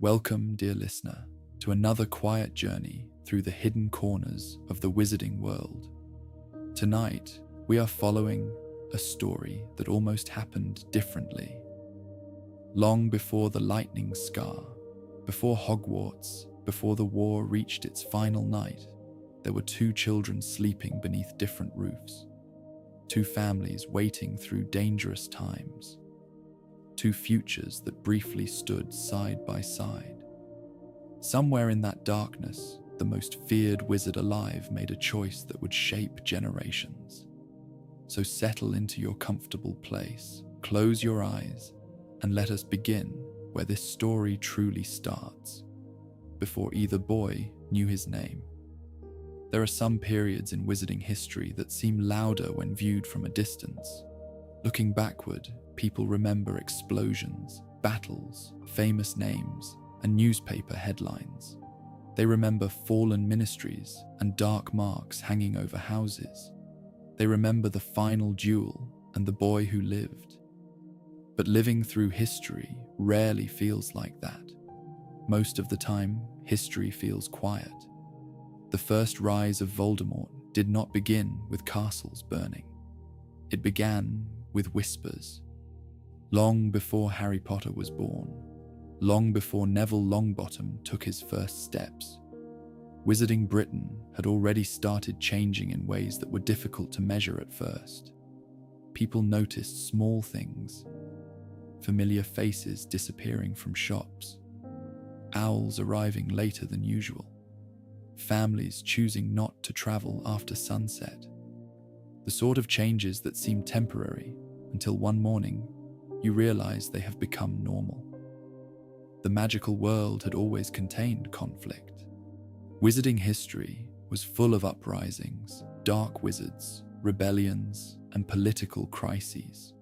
Welcome, dear listener, to another quiet journey through the hidden corners of the wizarding world. Tonight, we are following a story that almost happened differently. Long before the lightning scar, before Hogwarts, before the war reached its final night, there were two children sleeping beneath different roofs. Two families waiting through dangerous times. Two futures that briefly stood side by side. Somewhere in that darkness, the most feared wizard alive made a choice that would shape generations. So settle into your comfortable place, close your eyes, and let us begin where this story truly starts, before either boy knew his name. There are some periods in wizarding history that seem louder when viewed from a distance. Looking backward, people remember explosions, battles, famous names, and newspaper headlines. They remember fallen ministries and dark marks hanging over houses. They remember the final duel and the boy who lived. But living through history rarely feels like that. Most of the time, history feels quiet. The first rise of Voldemort did not begin with castles burning. It began with whispers. Long before Harry Potter was born, long before Neville Longbottom took his first steps, Wizarding Britain had already started changing in ways that were difficult to measure at first. People noticed small things, familiar faces disappearing from shops, owls arriving later than usual, families choosing not to travel after sunset. The sort of changes that seem temporary until one morning you realize they have become normal. The magical world had always contained conflict. Wizarding history was full of uprisings, dark wizards, rebellions, and political crises.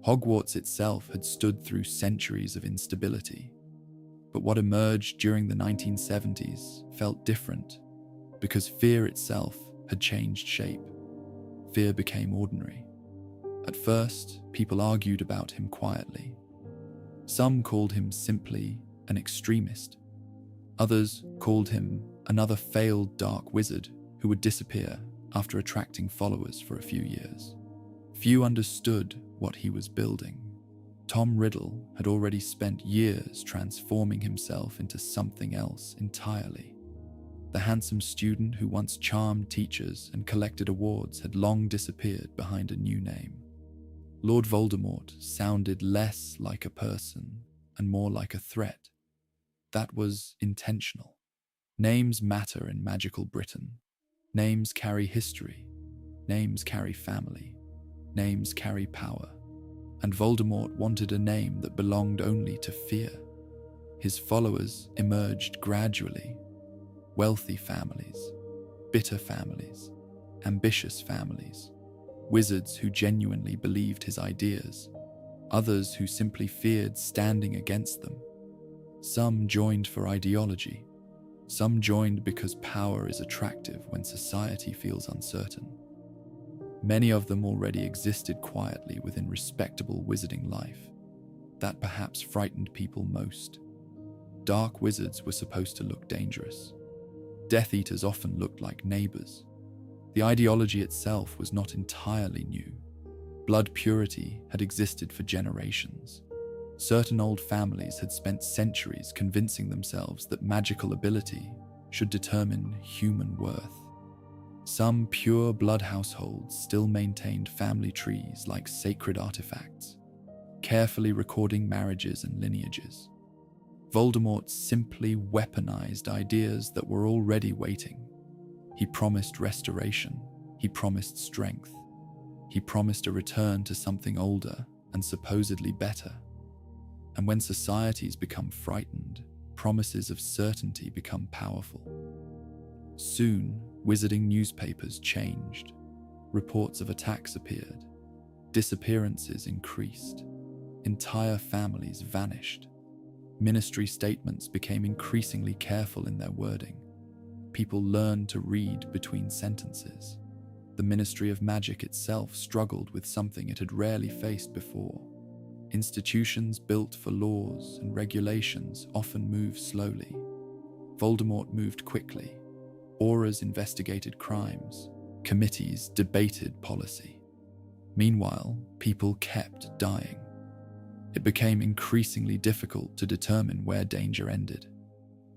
Hogwarts itself had stood through centuries of instability. But what emerged during the 1970s felt different, because fear itself had changed shape. Fear became ordinary. At first, people argued about him quietly. Some called him simply an extremist. Others called him another failed dark wizard who would disappear after attracting followers for a few years. Few understood what he was building. Tom Riddle had already spent years transforming himself into something else entirely. The handsome student who once charmed teachers and collected awards had long disappeared behind a new name. Lord Voldemort sounded less like a person and more like a threat. That was intentional. Names matter in magical Britain. Names carry history. Names carry family. Names carry power. And Voldemort wanted a name that belonged only to fear. His followers emerged gradually. Wealthy families, bitter families, ambitious families, wizards who genuinely believed his ideas, others who simply feared standing against them. Some joined for ideology. Some joined because power is attractive when society feels uncertain. Many of them already existed quietly within respectable wizarding life. That perhaps frightened people most. Dark wizards were supposed to look dangerous. Death Eaters often looked like neighbors. The ideology itself was not entirely new. Blood purity had existed for generations. Certain old families had spent centuries convincing themselves that magical ability should determine human worth. Some pure blood households still maintained family trees like sacred artifacts, carefully recording marriages and lineages. Voldemort simply weaponized ideas that were already waiting. He promised restoration. He promised strength. He promised a return to something older and supposedly better. And when societies become frightened, promises of certainty become powerful. Soon, wizarding newspapers changed. Reports of attacks appeared. Disappearances increased. Entire families vanished. Ministry statements became increasingly careful in their wording. People learned to read between sentences. The Ministry of Magic itself struggled with something it had rarely faced before: Institutions built for laws and regulations often move slowly. Voldemort moved quickly. Auras investigated crimes. Committees debated policy. Meanwhile, people kept dying. It became increasingly difficult to determine where danger ended.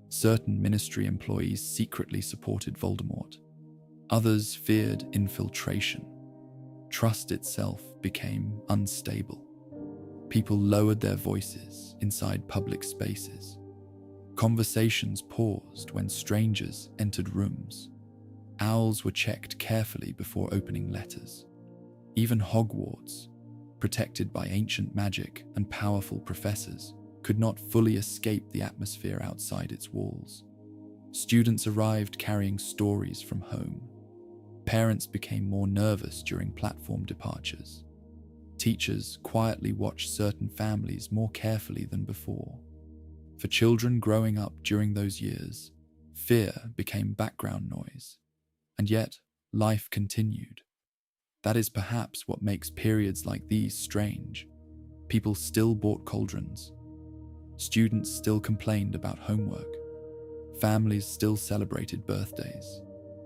Certain ministry employees secretly supported Voldemort. Others feared infiltration. Trust itself became unstable. People lowered their voices inside public spaces. Conversations paused when strangers entered rooms. Owls were checked carefully before opening letters. Even Hogwarts, protected by ancient magic and powerful professors, could not fully escape the atmosphere outside its walls. Students arrived carrying stories from home. Parents became more nervous during platform departures. Teachers quietly watched certain families more carefully than before. For children growing up during those years, fear became background noise. And yet, life continued. That is perhaps what makes periods like these strange. People still bought cauldrons. Students still complained about homework. Families still celebrated birthdays.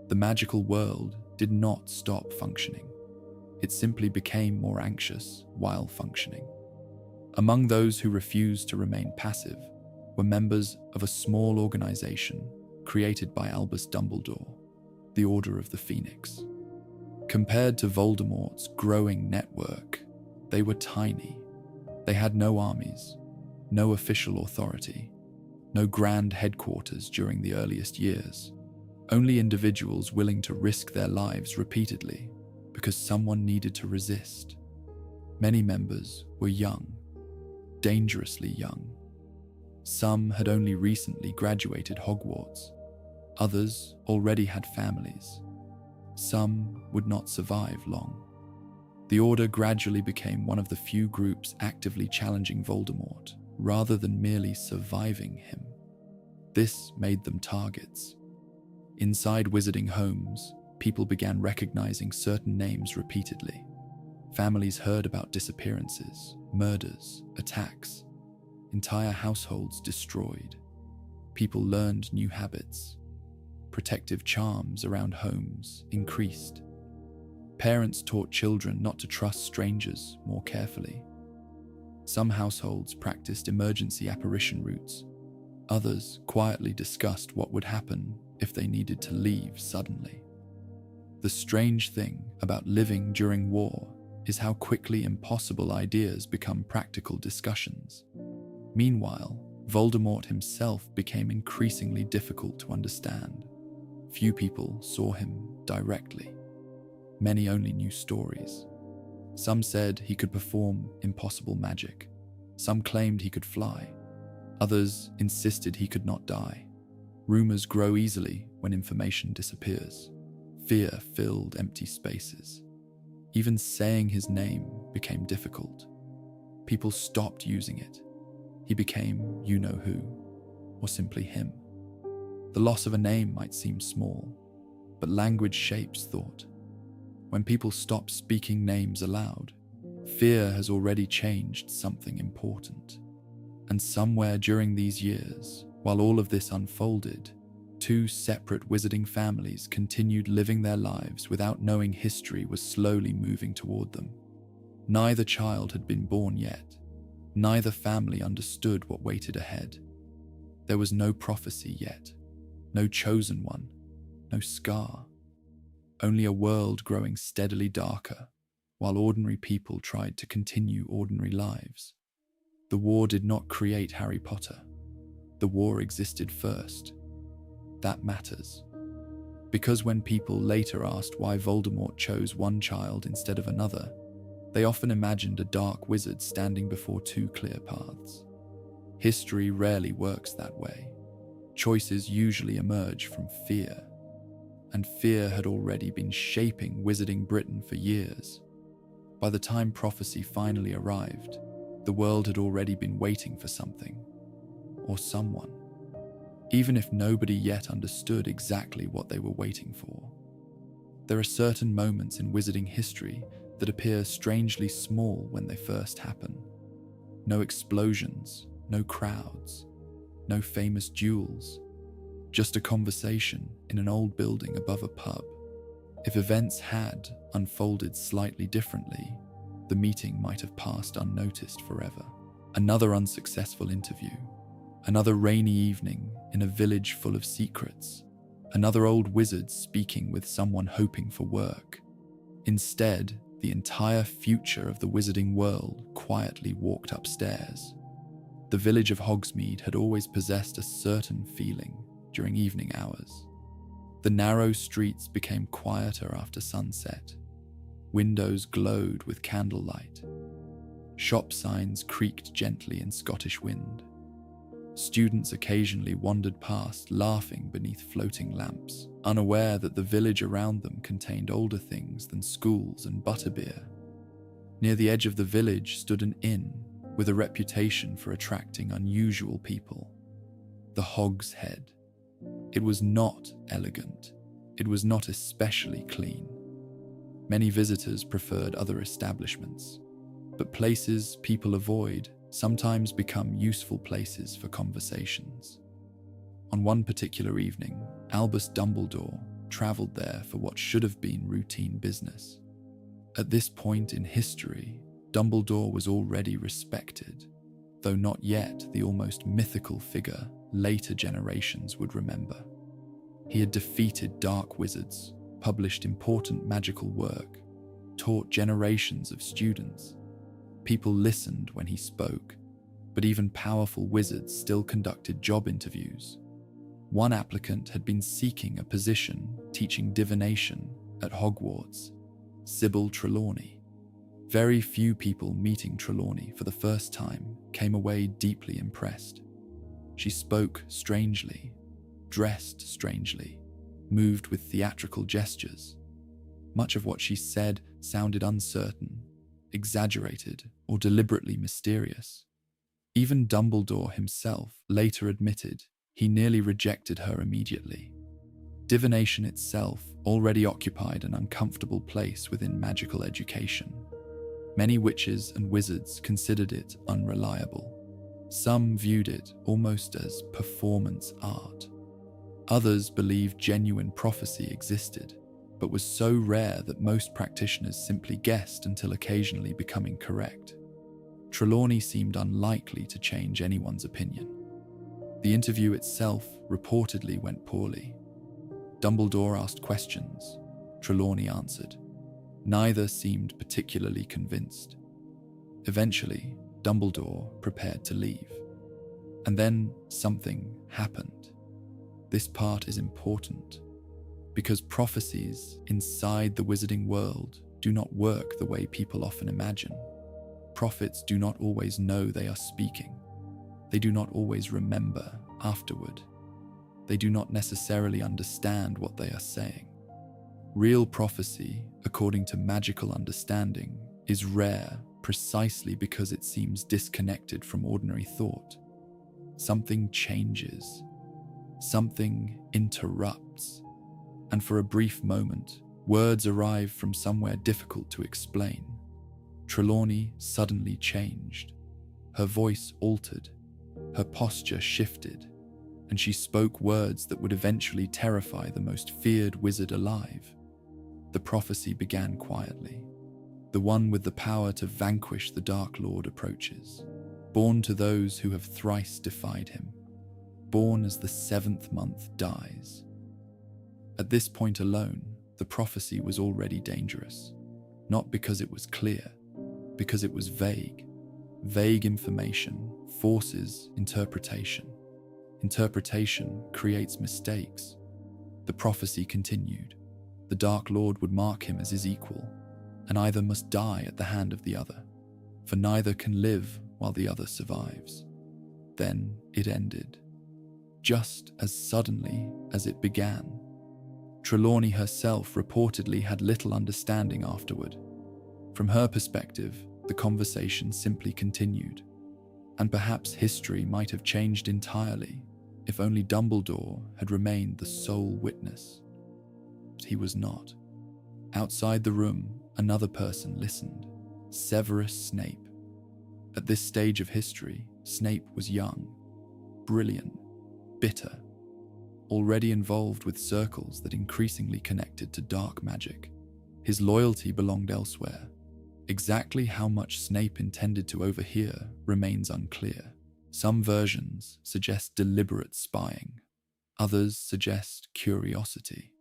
The magical world did not stop functioning. It simply became more anxious while functioning. Among those who refused to remain passive were members of a small organization created by Albus Dumbledore, the Order of the Phoenix. Compared to Voldemort's growing network, they were tiny. They had no armies, no official authority, no grand headquarters during the earliest years. Only individuals willing to risk their lives repeatedly because someone needed to resist. Many members were young, dangerously young. Some had only recently graduated Hogwarts. Others already had families. Some would not survive long. The Order gradually became one of the few groups actively challenging Voldemort, rather than merely surviving him. This made them targets. Inside wizarding homes, people began recognizing certain names repeatedly. Families heard about disappearances, murders, attacks. Entire households destroyed. People learned new habits. Protective charms around homes increased. Parents taught children not to trust strangers more carefully. Some households practiced emergency apparition routes. Others quietly discussed what would happen if they needed to leave suddenly. The strange thing about living during war is how quickly impossible ideas become practical discussions. Meanwhile, Voldemort himself became increasingly difficult to understand. Few people saw him directly. Many only knew stories. Some said he could perform impossible magic. Some claimed he could fly. Others insisted he could not die. Rumors grow easily when information disappears. Fear filled empty spaces. Even saying his name became difficult. People stopped using it. He became you-know-who, or simply him. The loss of a name might seem small, but language shapes thought. When people stop speaking names aloud, fear has already changed something important. And somewhere during these years, while all of this unfolded, two separate wizarding families continued living their lives without knowing history was slowly moving toward them. Neither child had been born yet. Neither family understood what waited ahead. There was no prophecy yet, no chosen one, no scar. Only a world growing steadily darker, while ordinary people tried to continue ordinary lives. The war did not create Harry Potter. The war existed first. That matters. Because when people later asked why Voldemort chose one child instead of another, they often imagined a dark wizard standing before two clear paths. History rarely works that way. Choices usually emerge from fear. And fear had already been shaping wizarding Britain for years. By the time prophecy finally arrived, the world had already been waiting for something, or someone, even if nobody yet understood exactly what they were waiting for. There are certain moments in wizarding history that appear strangely small when they first happen. No explosions, no crowds, no famous duels. Just a conversation in an old building above a pub. If events had unfolded slightly differently, the meeting might have passed unnoticed forever. Another unsuccessful interview. Another rainy evening in a village full of secrets. Another old wizard speaking with someone hoping for work. Instead, the entire future of the wizarding world quietly walked upstairs. The village of Hogsmeade had always possessed a certain feeling during evening hours. The narrow streets became quieter after sunset. Windows glowed with candlelight. Shop signs creaked gently in Scottish wind. Students occasionally wandered past, laughing beneath floating lamps, unaware that the village around them contained older things than schools and butterbeer. Near the edge of the village stood an inn with a reputation for attracting unusual people. The Hog's Head. It was not elegant. It was not especially clean. Many visitors preferred other establishments, but places people avoid sometimes become useful places for conversations. On one particular evening, Albus Dumbledore travelled there for what should have been routine business. At this point in history, Dumbledore was already respected, though not yet the almost mythical figure later generations would remember. He had defeated dark wizards, published important magical work, taught generations of students. People listened when he spoke, but even powerful wizards still conducted job interviews. One applicant had been seeking a position teaching divination at Hogwarts, Sybil Trelawney. Very few people meeting Trelawney for the first time came away deeply impressed. She spoke strangely, dressed strangely, moved with theatrical gestures. Much of what she said sounded uncertain, exaggerated, or deliberately mysterious. Even Dumbledore himself later admitted he nearly rejected her immediately. Divination itself already occupied an uncomfortable place within magical education. Many witches and wizards considered it unreliable. Some viewed it almost as performance art. Others believed genuine prophecy existed, but was so rare that most practitioners simply guessed until occasionally becoming correct. Trelawney seemed unlikely to change anyone's opinion. The interview itself reportedly went poorly. Dumbledore asked questions. Trelawney answered. Neither seemed particularly convinced. Eventually, Dumbledore prepared to leave. And then something happened. This part is important, because prophecies inside the wizarding world do not work the way people often imagine. Prophets do not always know they are speaking. They do not always remember afterward. They do not necessarily understand what they are saying. Real prophecy, according to magical understanding, is rare precisely because it seems disconnected from ordinary thought. Something changes. Something interrupts. And for a brief moment, words arrive from somewhere difficult to explain. Trelawney suddenly changed. Her voice altered. Her posture shifted. And she spoke words that would eventually terrify the most feared wizard alive. The prophecy began quietly. The one with the power to vanquish the Dark Lord approaches, born to those who have thrice defied him, born as the 7th month dies. At this point alone, the prophecy was already dangerous, not because it was clear, because it was vague. Vague information forces interpretation. Interpretation creates mistakes. The prophecy continued. The Dark Lord would mark him as his equal, and either must die at the hand of the other, for neither can live while the other survives. Then it ended, just as suddenly as it began. Trelawney herself reportedly had little understanding afterward. From her perspective, the conversation simply continued, and perhaps history might have changed entirely if only Dumbledore had remained the sole witness. But he was not. Outside the room, another person listened. Severus Snape. At this stage of history, Snape was young, brilliant, bitter, already involved with circles that increasingly connected to dark magic. His loyalty belonged elsewhere. Exactly how much Snape intended to overhear remains unclear. Some versions suggest deliberate spying. Others suggest curiosity.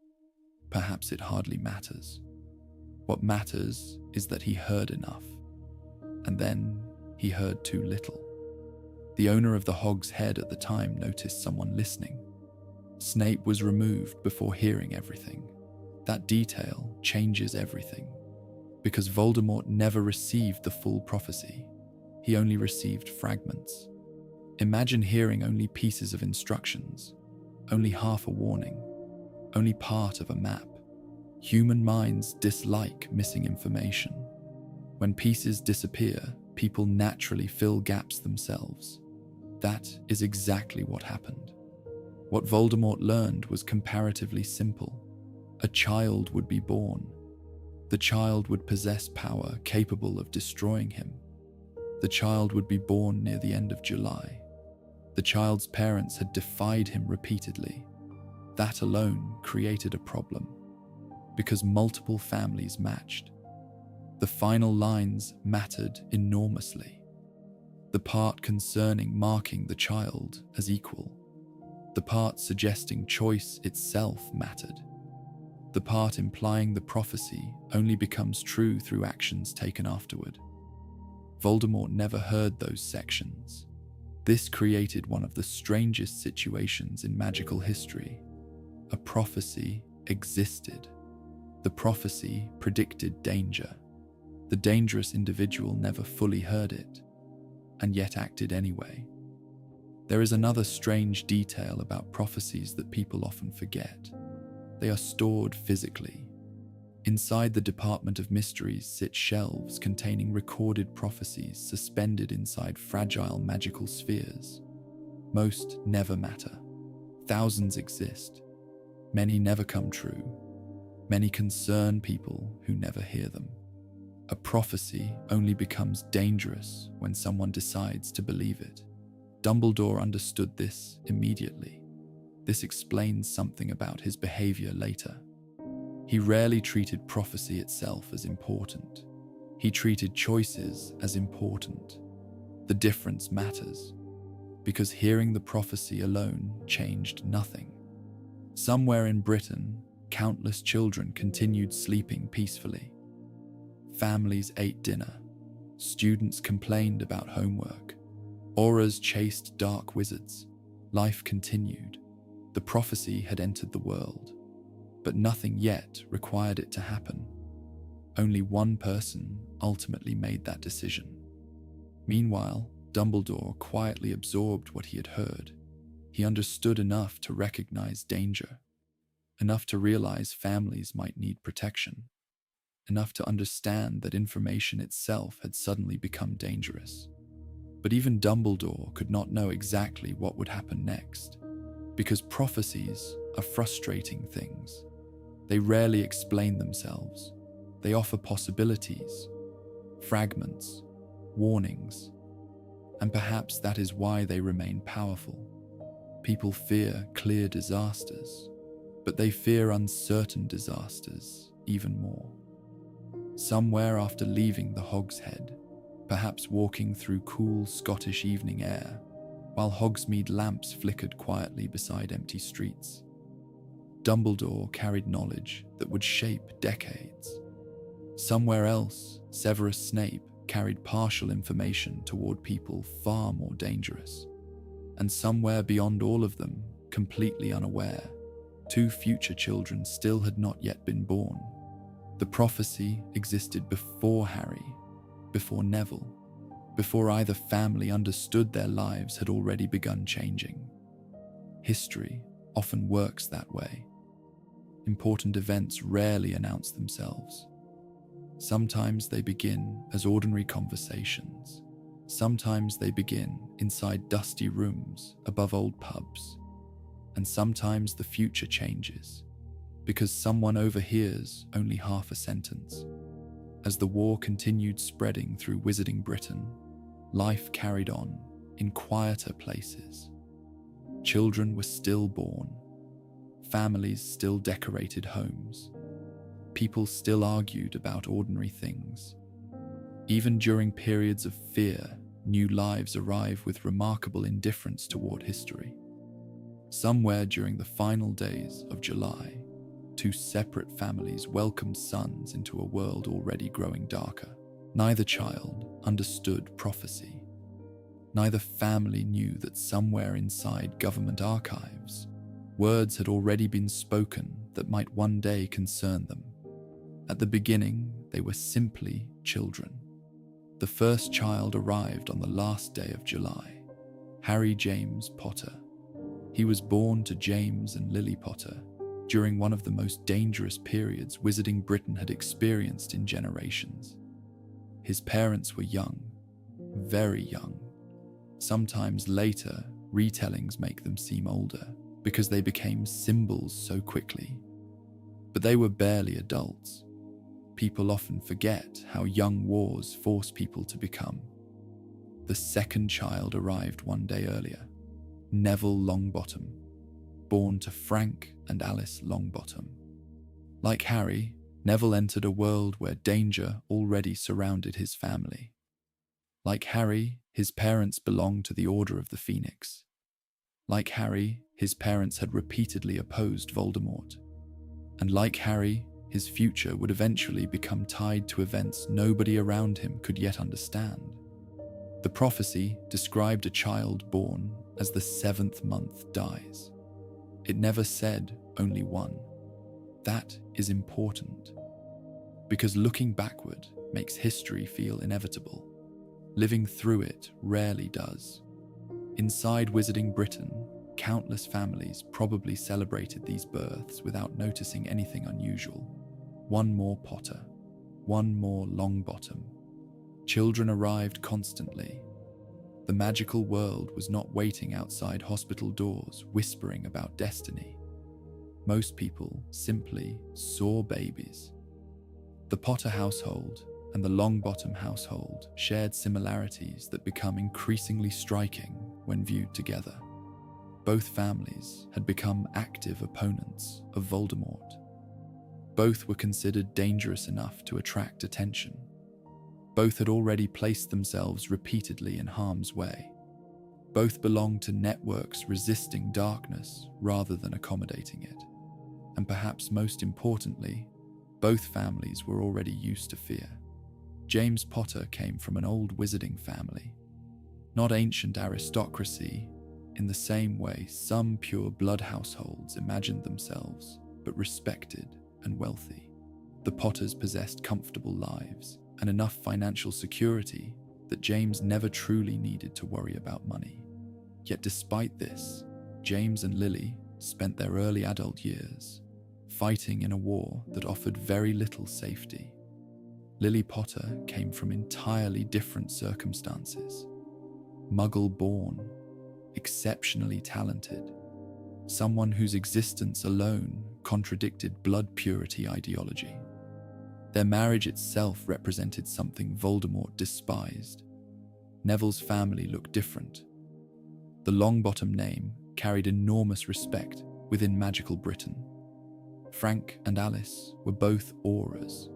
Perhaps it hardly matters. What matters is that he heard enough. And then he heard too little. The owner of the Hog's Head at the time noticed someone listening. Snape was removed before hearing everything. That detail changes everything. Because Voldemort never received the full prophecy. He only received fragments. Imagine hearing only pieces of instructions, only half a warning, only part of a map. Human minds dislike missing information. When pieces disappear, people naturally fill gaps themselves. That is exactly what happened. What Voldemort learned was comparatively simple. A child would be born. The child would possess power capable of destroying him. The child would be born near the end of July. The child's parents had defied him repeatedly. That alone created a problem, because multiple families matched. The final lines mattered enormously. The part concerning marking the child as equal. The part suggesting choice itself mattered. The part implying the prophecy only becomes true through actions taken afterward. Voldemort never heard those sections. This created one of the strangest situations in magical history. A prophecy existed. The prophecy predicted danger. The dangerous individual never fully heard it, and yet acted anyway. There is another strange detail about prophecies that people often forget. They are stored physically. Inside the Department of Mysteries sit shelves containing recorded prophecies suspended inside fragile magical spheres. Most never matter. Thousands exist. Many never come true. Many concern people who never hear them. A prophecy only becomes dangerous when someone decides to believe it. Dumbledore understood this immediately. This explains something about his behavior later. He rarely treated prophecy itself as important. He treated choices as important. The difference matters, because hearing the prophecy alone changed nothing. Somewhere in Britain, countless children continued sleeping peacefully. Families ate dinner. Students complained about homework. Auras chased dark wizards. Life continued. The prophecy had entered the world, but nothing yet required it to happen. Only one person ultimately made that decision. Meanwhile, Dumbledore quietly absorbed what he had heard. He understood enough to recognize danger, enough to realize families might need protection, enough to understand that information itself had suddenly become dangerous. But even Dumbledore could not know exactly what would happen next, because prophecies are frustrating things. They rarely explain themselves. They offer possibilities, fragments, warnings, and perhaps that is why they remain powerful. People fear clear disasters, but they fear uncertain disasters even more. Somewhere after leaving the Hog's Head, perhaps walking through cool Scottish evening air, while Hogsmeade lamps flickered quietly beside empty streets, Dumbledore carried knowledge that would shape decades. Somewhere else, Severus Snape carried partial information toward people far more dangerous. And somewhere beyond all of them, completely unaware, 2 future children still had not yet been born. The prophecy existed before Harry, before Neville, before either family understood their lives had already begun changing. History often works that way. Important events rarely announce themselves. Sometimes they begin as ordinary conversations. Sometimes they begin inside dusty rooms above old pubs. And sometimes the future changes, because someone overhears only half a sentence. As the war continued spreading through Wizarding Britain, life carried on in quieter places. Children were still born. Families still decorated homes. People still argued about ordinary things. Even during periods of fear, new lives arrive with remarkable indifference toward history. Somewhere during the final days of July, two separate families welcomed sons into a world already growing darker. Neither child understood prophecy. Neither family knew that somewhere inside government archives, words had already been spoken that might one day concern them. At the beginning, they were simply children. The first child arrived on the last day of July, Harry James Potter. He was born to James and Lily Potter during one of the most dangerous periods Wizarding Britain had experienced in generations. His parents were young, very young. Sometimes later, retellings make them seem older because they became symbols so quickly. But they were barely adults. People often forget how young wars force people to become. The second child arrived one day earlier, Neville Longbottom, born to Frank and Alice Longbottom. Like Harry, Neville entered a world where danger already surrounded his family. Like Harry, his parents belonged to the Order of the Phoenix. Like Harry, his parents had repeatedly opposed Voldemort. And like Harry, his future would eventually become tied to events nobody around him could yet understand. The prophecy described a child born as the 7th month dies. It never said only one. That is important, because looking backward makes history feel inevitable. Living through it rarely does. Inside Wizarding Britain, countless families probably celebrated these births without noticing anything unusual. One more Potter, one more Longbottom. Children arrived constantly. The magical world was not waiting outside hospital doors whispering about destiny. Most people simply saw babies. The Potter household and the Longbottom household shared similarities that become increasingly striking when viewed together. Both families had become active opponents of Voldemort. Both were considered dangerous enough to attract attention. Both had already placed themselves repeatedly in harm's way. Both belonged to networks resisting darkness rather than accommodating it. And perhaps most importantly, both families were already used to fear. James Potter came from an old wizarding family, not ancient aristocracy in the same way some pure blood households imagined themselves, but respected and wealthy. The Potters possessed comfortable lives and enough financial security that James never truly needed to worry about money. Yet despite this, James and Lily spent their early adult years fighting in a war that offered very little safety. Lily Potter came from entirely different circumstances. Muggle-born, exceptionally talented, someone whose existence alone contradicted blood purity ideology. Their marriage itself represented something Voldemort despised. Neville's family looked different. The Longbottom name carried enormous respect within magical Britain. Frank and Alice were both Aurors,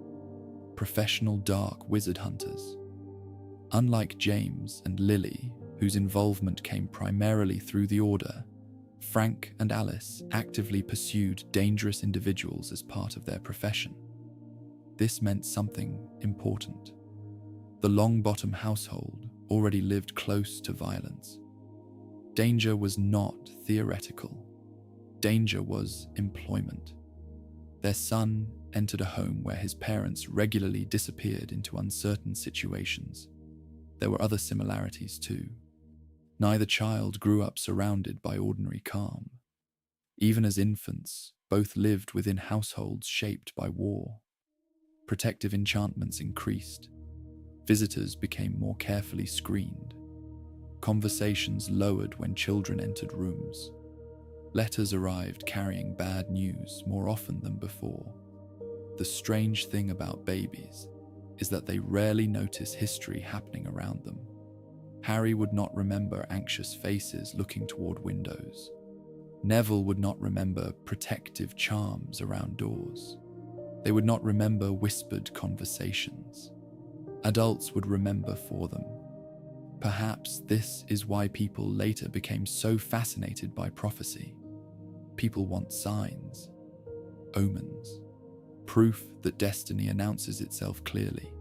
professional dark wizard hunters. Unlike James and Lily, whose involvement came primarily through the Order, Frank and Alice actively pursued dangerous individuals as part of their profession. This meant something important. The Longbottom household already lived close to violence. Danger was not theoretical. Danger was employment. Their son entered a home where his parents regularly disappeared into uncertain situations. There were other similarities too. Neither child grew up surrounded by ordinary calm. Even as infants, both lived within households shaped by war. Protective enchantments increased. Visitors became more carefully screened. Conversations lowered when children entered rooms. Letters arrived carrying bad news more often than before. The strange thing about babies is that they rarely notice history happening around them. Harry would not remember anxious faces looking toward windows. Neville would not remember protective charms around doors. They would not remember whispered conversations. Adults would remember for them. Perhaps this is why people later became so fascinated by prophecy. People want signs, omens, proof that destiny announces itself clearly.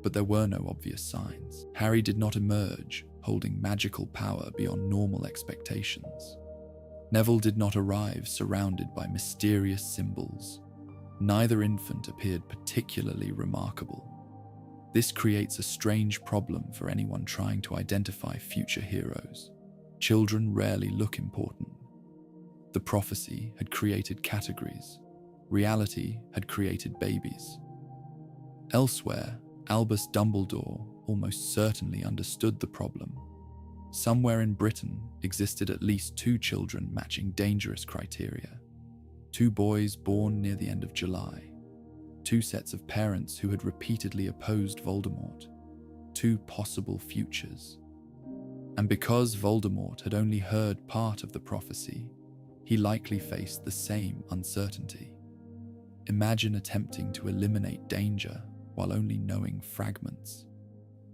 But there were no obvious signs. Harry did not emerge holding magical power beyond normal expectations. Neville did not arrive surrounded by mysterious symbols. Neither infant appeared particularly remarkable. This creates a strange problem for anyone trying to identify future heroes. Children rarely look important. The prophecy had created categories. Reality had created babies. Elsewhere, Albus Dumbledore almost certainly understood the problem. Somewhere in Britain existed at least 2 children matching dangerous criteria. 2 boys born near the end of July. 2 sets of parents who had repeatedly opposed Voldemort. 2 possible futures. And because Voldemort had only heard part of the prophecy, he likely faced the same uncertainty. Imagine attempting to eliminate danger while only knowing fragments.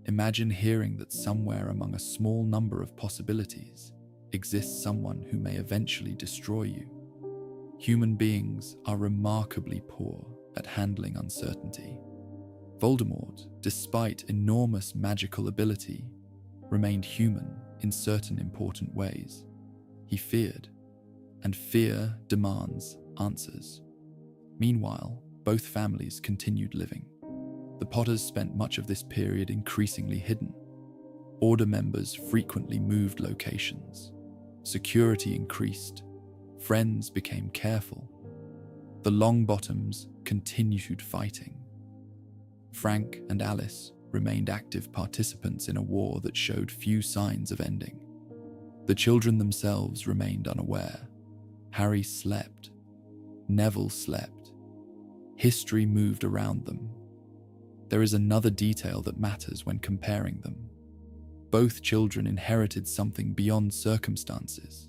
Imagine hearing that somewhere among a small number of possibilities exists someone who may eventually destroy you. Human beings are remarkably poor at handling uncertainty. Voldemort, despite enormous magical ability, remained human in certain important ways. He feared, and fear demands answers. Meanwhile, both families continued living. The Potters spent much of this period increasingly hidden. Order members frequently moved locations. Security increased. Friends became careful. The Longbottoms continued fighting. Frank and Alice remained active participants in a war that showed few signs of ending. The children themselves remained unaware. Harry slept. Neville slept. History moved around them. There is another detail that matters when comparing them. Both children inherited something beyond circumstances: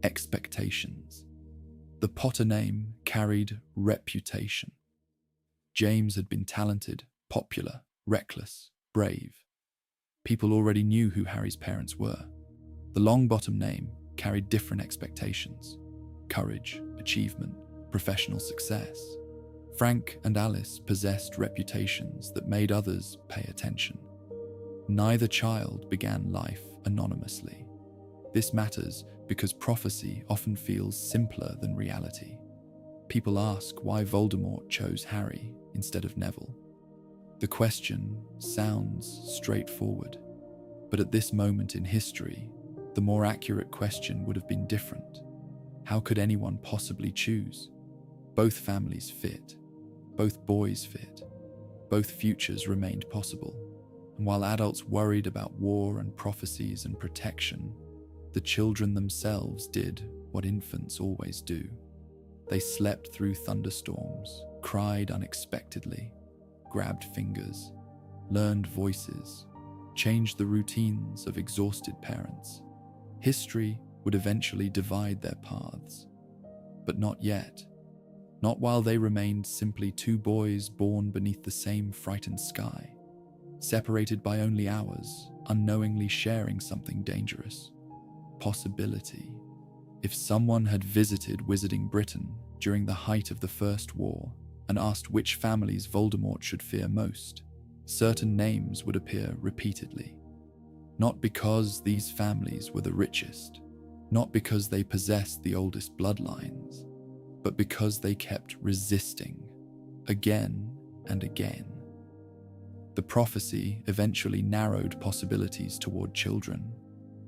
expectations. The Potter name carried reputation. James had been talented, popular, reckless, brave. People already knew who Harry's parents were. The Longbottom name carried different expectations: courage, achievement, professional success. Frank and Alice possessed reputations that made others pay attention. Neither child began life anonymously. This matters because prophecy often feels simpler than reality. People ask why Voldemort chose Harry instead of Neville. The question sounds straightforward, but at this moment in history, the more accurate question would have been different. How could anyone possibly choose? Both families fit. Both boys fit. Both futures remained possible. And while adults worried about war and prophecies and protection, the children themselves did what infants always do. They slept through thunderstorms, cried unexpectedly, grabbed fingers, learned voices, changed the routines of exhausted parents. History would eventually divide their paths, but not yet. Not while they remained simply 2 boys born beneath the same frightened sky, separated by only hours, unknowingly sharing something dangerous. Possibility. If someone had visited Wizarding Britain during the height of the First War and asked which families Voldemort should fear most, certain names would appear repeatedly. Not because these families were the richest, not because they possessed the oldest bloodlines, but because they kept resisting, again and again. The prophecy eventually narrowed possibilities toward children,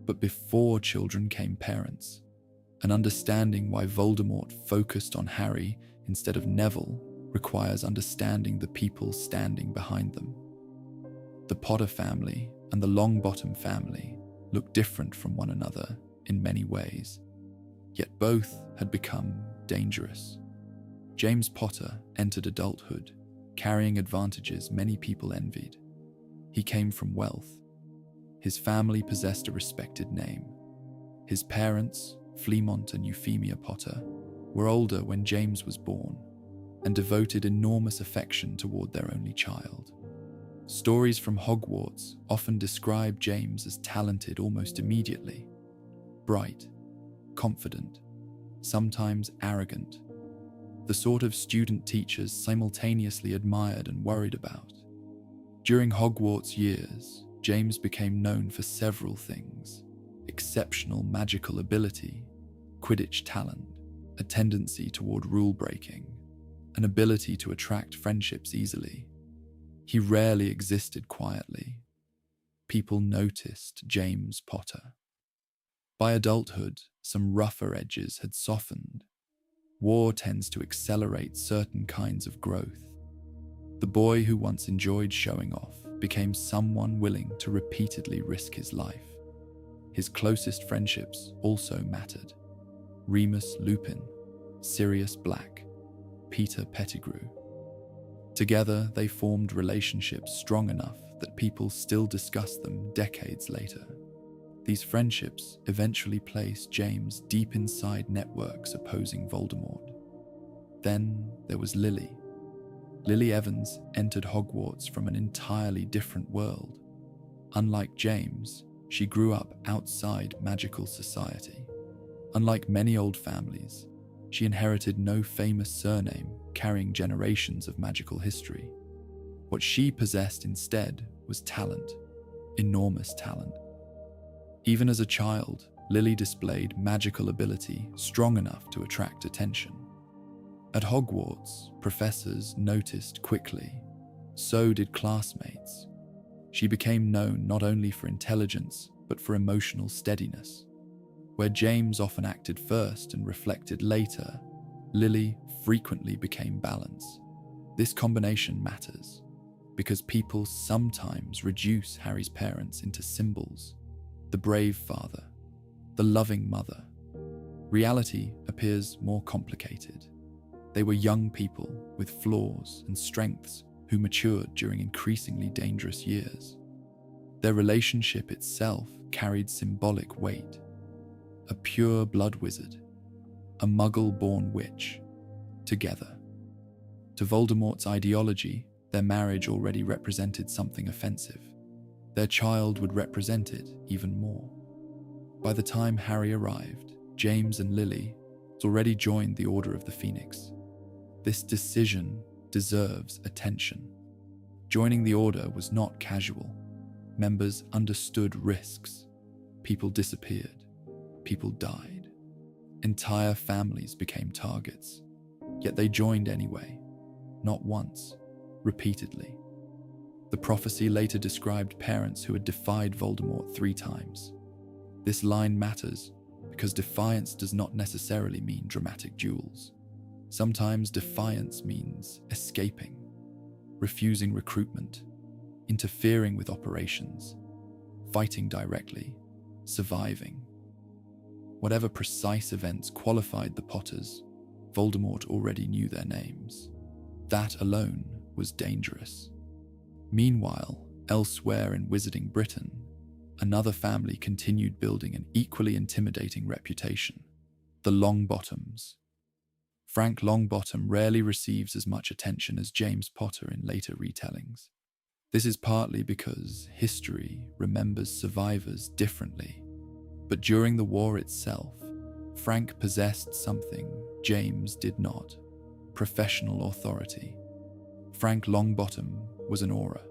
but before children came parents. And understanding why Voldemort focused on Harry instead of Neville requires understanding the people standing behind them. The Potter family and the Longbottom family looked different from one another in many ways, yet both had become dangerous. James Potter entered adulthood, carrying advantages many people envied. He came from wealth. His family possessed a respected name. His parents, Fleamont and Euphemia Potter, were older when James was born and devoted enormous affection toward their only child. Stories from Hogwarts often describe James as talented almost immediately, bright, confident, sometimes arrogant, the sort of student teachers simultaneously admired and worried about. During Hogwarts years, James became known for several things: exceptional magical ability, Quidditch talent, a tendency toward rule-breaking, an ability to attract friendships easily. He rarely existed quietly. People noticed James Potter. By adulthood, some rougher edges had softened. War tends to accelerate certain kinds of growth. The boy who once enjoyed showing off became someone willing to repeatedly risk his life. His closest friendships also mattered: Remus Lupin, Sirius Black, Peter Pettigrew. Together, they formed relationships strong enough that people still discuss them decades later. These friendships eventually placed James deep inside networks opposing Voldemort. Then there was Lily. Lily Evans entered Hogwarts from an entirely different world. Unlike James, she grew up outside magical society. Unlike many old families, she inherited no famous surname carrying generations of magical history. What she possessed instead was talent, enormous talent. Even as a child, Lily displayed magical ability strong enough to attract attention. At Hogwarts, professors noticed quickly. So did classmates. She became known not only for intelligence, but for emotional steadiness. Where James often acted first and reflected later, Lily frequently became balance. This combination matters, because people sometimes reduce Harry's parents into symbols: the brave father, the loving mother. Reality appears more complicated. They were young people with flaws and strengths who matured during increasingly dangerous years. Their relationship itself carried symbolic weight. A pure blood wizard, a muggle-born witch, together. To Voldemort's ideology, their marriage already represented something offensive. Their child would represent it even more. By the time Harry arrived, James and Lily had already joined the Order of the Phoenix. This decision deserves attention. Joining the Order was not casual. Members understood risks. People disappeared. People died. Entire families became targets. Yet they joined anyway. Not once, repeatedly. The prophecy later described parents who had defied Voldemort 3 times. This line matters because defiance does not necessarily mean dramatic duels. Sometimes defiance means escaping, refusing recruitment, interfering with operations, fighting directly, surviving. Whatever precise events qualified the Potters, Voldemort already knew their names. That alone was dangerous. Meanwhile, elsewhere in Wizarding Britain, another family continued building an equally intimidating reputation: the Longbottoms. Frank Longbottom rarely receives as much attention as James Potter in later retellings. This is partly because history remembers survivors differently. But during the war itself, Frank possessed something James did not: professional authority. Frank Longbottom was an aura.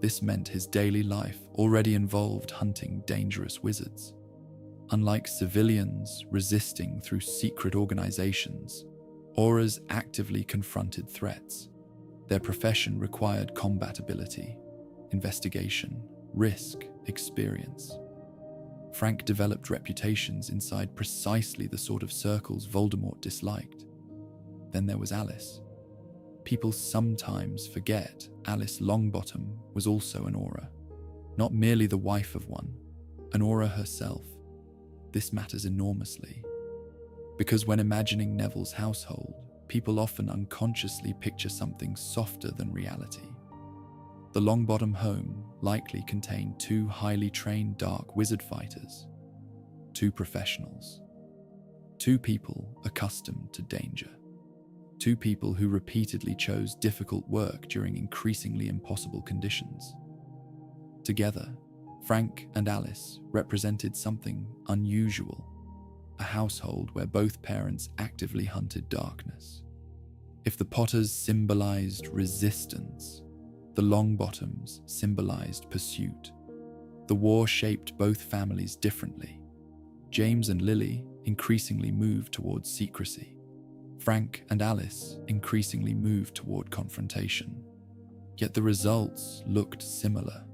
This meant his daily life already involved hunting dangerous wizards. Unlike civilians resisting through secret organizations, auras actively confronted threats. Their profession required combat ability, investigation, risk, experience. Frank developed reputations inside precisely the sort of circles Voldemort disliked. Then there was Alice. People sometimes forget Alice Longbottom was also an aura. Not merely the wife of one, an aura herself. This matters enormously, because when imagining Neville's household, people often unconsciously picture something softer than reality. The Longbottom home likely contained two highly trained dark wizard fighters, two professionals, two people accustomed to danger, two people who repeatedly chose difficult work during increasingly impossible conditions. Together, Frank and Alice represented something unusual, a household where both parents actively hunted darkness. If the Potters symbolized resistance, the Longbottoms symbolized pursuit. The war shaped both families differently. James and Lily increasingly moved towards secrecy. Frank and Alice increasingly moved toward confrontation. Yet the results looked similar.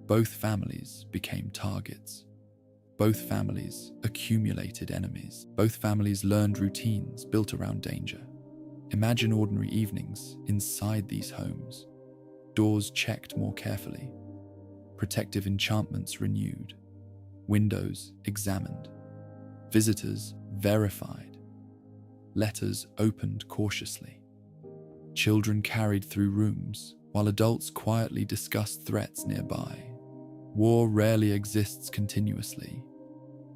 Both families became targets. Both families accumulated enemies. Both families learned routines built around danger. Imagine ordinary evenings inside these homes. Doors checked more carefully. Protective enchantments renewed. Windows examined. Visitors verified. Letters opened cautiously. Children carried through rooms, while adults quietly discussed threats nearby. War rarely exists continuously.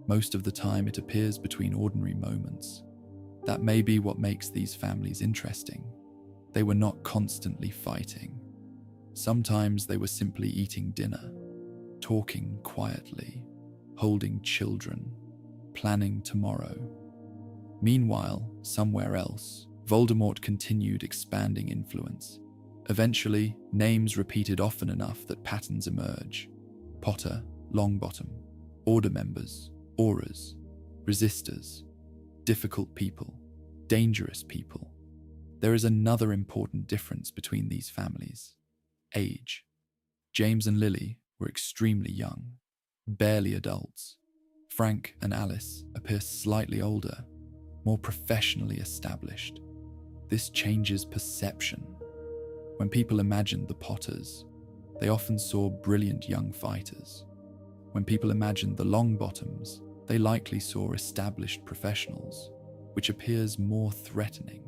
Most of the time it appears between ordinary moments. That may be what makes these families interesting. They were not constantly fighting. Sometimes they were simply eating dinner, talking quietly, holding children, planning tomorrow. Meanwhile, somewhere else, Voldemort continued expanding influence. Eventually, names repeated often enough that patterns emerge. Potter, Longbottom, Order members, Auras, Resistors, difficult people, dangerous people. There is another important difference between these families: age. James and Lily were extremely young, barely adults. Frank and Alice appear slightly older, more professionally established. This changes perception. When people imagined the Potters, they often saw brilliant young fighters. When people imagined the Longbottoms, they likely saw established professionals, which appears more threatening.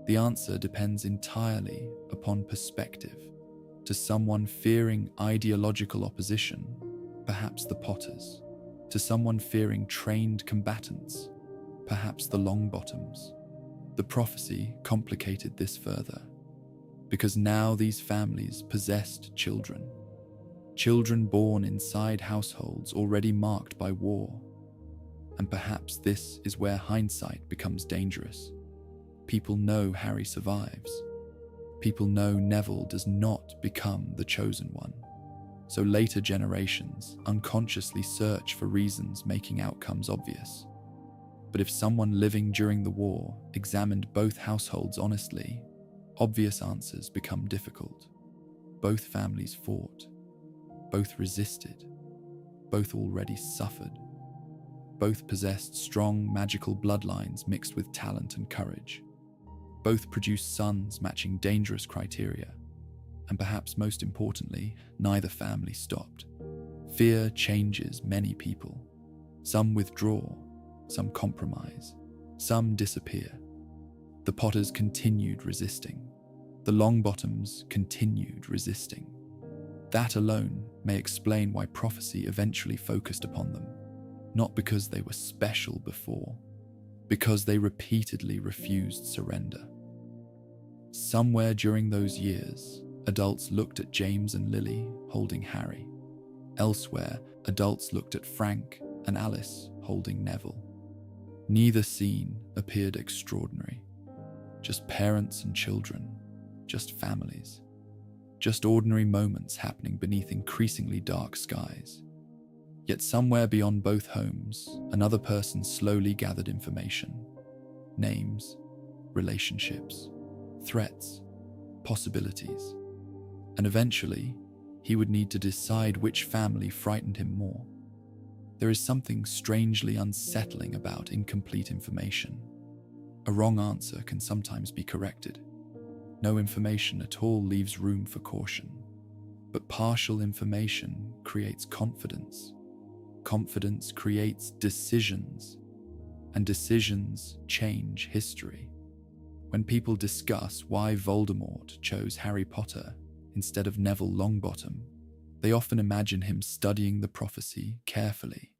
The answer depends entirely upon perspective. To someone fearing ideological opposition, perhaps the Potters. To someone fearing trained combatants, perhaps the Longbottoms. The prophecy complicated this further, because now these families possessed children. Children born inside households already marked by war. And perhaps this is where hindsight becomes dangerous. People know Harry survives. People know Neville does not become the chosen one. So later generations unconsciously search for reasons making outcomes obvious. But if someone living during the war examined both households honestly, obvious answers become difficult. Both families fought. Both resisted. Both already suffered. Both possessed strong magical bloodlines mixed with talent and courage. Both produced sons matching dangerous criteria. And perhaps most importantly, neither family stopped. Fear changes many people. Some withdraw, some compromise, some disappear. The Potters continued resisting. The Longbottoms continued resisting. That alone may explain why prophecy eventually focused upon them. Not because they were special before, because they repeatedly refused surrender. Somewhere during those years, adults looked at James and Lily holding Harry. Elsewhere, adults looked at Frank and Alice holding Neville. Neither scene appeared extraordinary. Just parents and children, just families, just ordinary moments happening beneath increasingly dark skies. Yet somewhere beyond both homes, another person slowly gathered information. Names, relationships, threats, possibilities. And eventually, he would need to decide which family frightened him more. There is something strangely unsettling about incomplete information. A wrong answer can sometimes be corrected. No information at all leaves room for caution. But partial information creates confidence. Confidence creates decisions, and decisions change history. When people discuss why Voldemort chose Harry Potter, instead of Neville Longbottom, they often imagine him studying the prophecy carefully,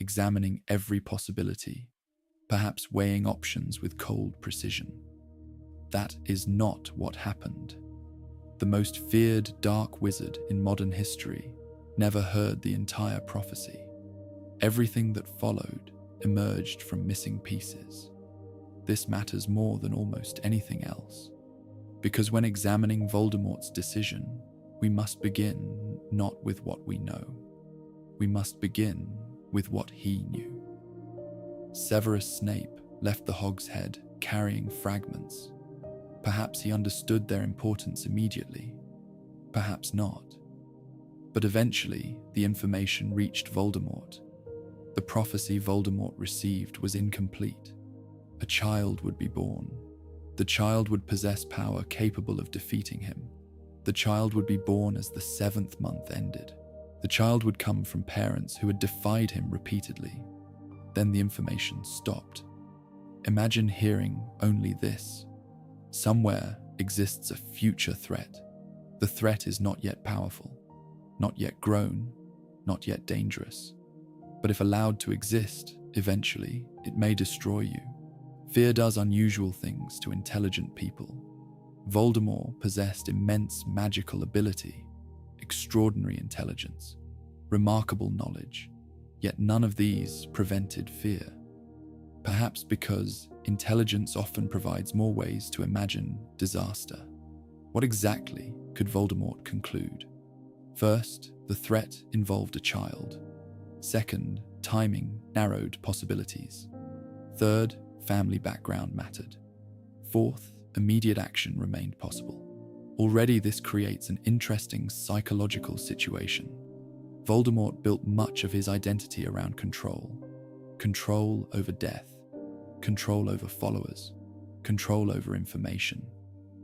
examining every possibility, perhaps weighing options with cold precision. That is not what happened. The most feared dark wizard in modern history never heard the entire prophecy. Everything that followed emerged from missing pieces. This matters more than almost anything else, because when examining Voldemort's decision, we must begin not with what we know. We must begin with what he knew. Severus Snape left the Hog's Head carrying fragments. Perhaps he understood their importance immediately, perhaps not. But eventually, the information reached Voldemort. The prophecy Voldemort received was incomplete. A child would be born. The child would possess power capable of defeating him. The child would be born as the 7th month ended. The child would come from parents who had defied him repeatedly. Then the information stopped. Imagine hearing only this. Somewhere exists a future threat. The threat is not yet powerful, not yet grown, not yet dangerous. But if allowed to exist, eventually, it may destroy you. Fear does unusual things to intelligent people. Voldemort possessed immense magical ability, extraordinary intelligence, remarkable knowledge, yet none of these prevented fear. Perhaps because intelligence often provides more ways to imagine disaster. What exactly could Voldemort conclude? First, the threat involved a child. Second, timing narrowed possibilities. Third, family background mattered. Fourth, immediate action remained possible. Already this creates an interesting psychological situation. Voldemort built much of his identity around control. Control over death, control over followers, control over information,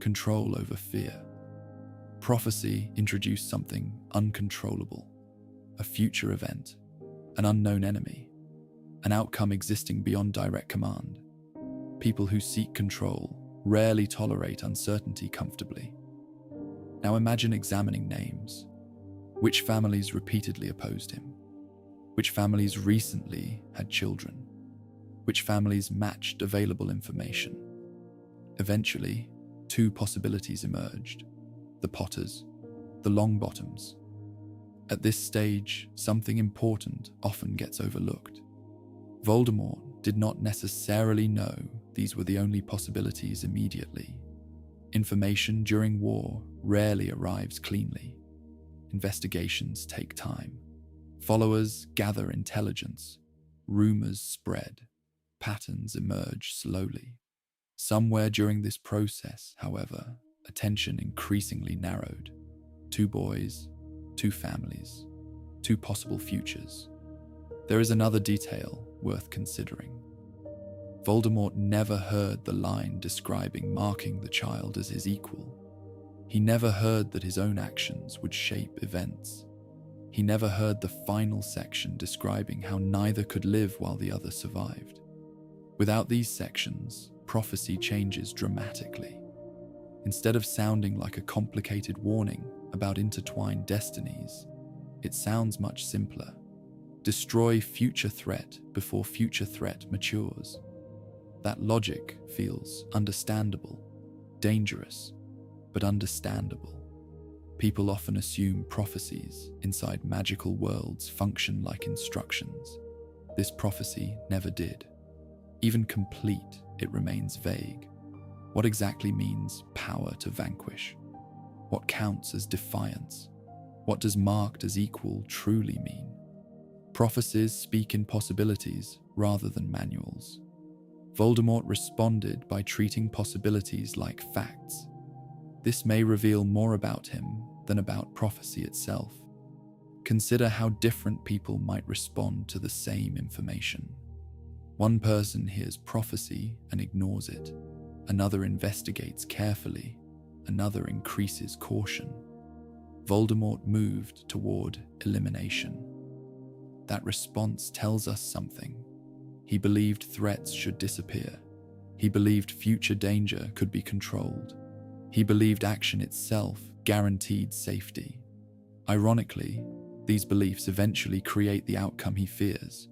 control over fear. Prophecy introduced something uncontrollable, a future event, an unknown enemy, an outcome existing beyond direct command. People who seek control rarely tolerate uncertainty comfortably. Now imagine examining names. Which families repeatedly opposed him? Which families recently had children? Which families matched available information? Eventually, 2 possibilities emerged: the Potters, the Longbottoms. At this stage, something important often gets overlooked. Voldemort did not necessarily know these were the only possibilities immediately. Information during war rarely arrives cleanly. Investigations take time. Followers gather intelligence. Rumors spread. Patterns emerge slowly. Somewhere during this process, however, attention increasingly narrowed. 2 boys, 2 families, 2 possible futures. There is another detail worth considering. Voldemort never heard the line marking the child as his equal. He never heard that his own actions would shape events. He never heard the final section describing how neither could live while the other survived. Without these sections, prophecy changes dramatically. Instead of sounding like a complicated warning about intertwined destinies, it sounds much simpler. Destroy future threat before future threat matures. That logic feels understandable, dangerous, but understandable. People often assume prophecies inside magical worlds function like instructions. This prophecy never did. Even complete, it remains vague. What exactly means power to vanquish? What counts as defiance? What does marked as equal truly mean? Prophecies speak in possibilities rather than manuals. Voldemort responded by treating possibilities like facts. This may reveal more about him than about prophecy itself. Consider how different people might respond to the same information. One person hears prophecy and ignores it. Another investigates carefully. Another increases caution. Voldemort moved toward elimination. That response tells us something. He believed threats should disappear. He believed future danger could be controlled. He believed action itself guaranteed safety. Ironically, these beliefs eventually create the outcome he fears,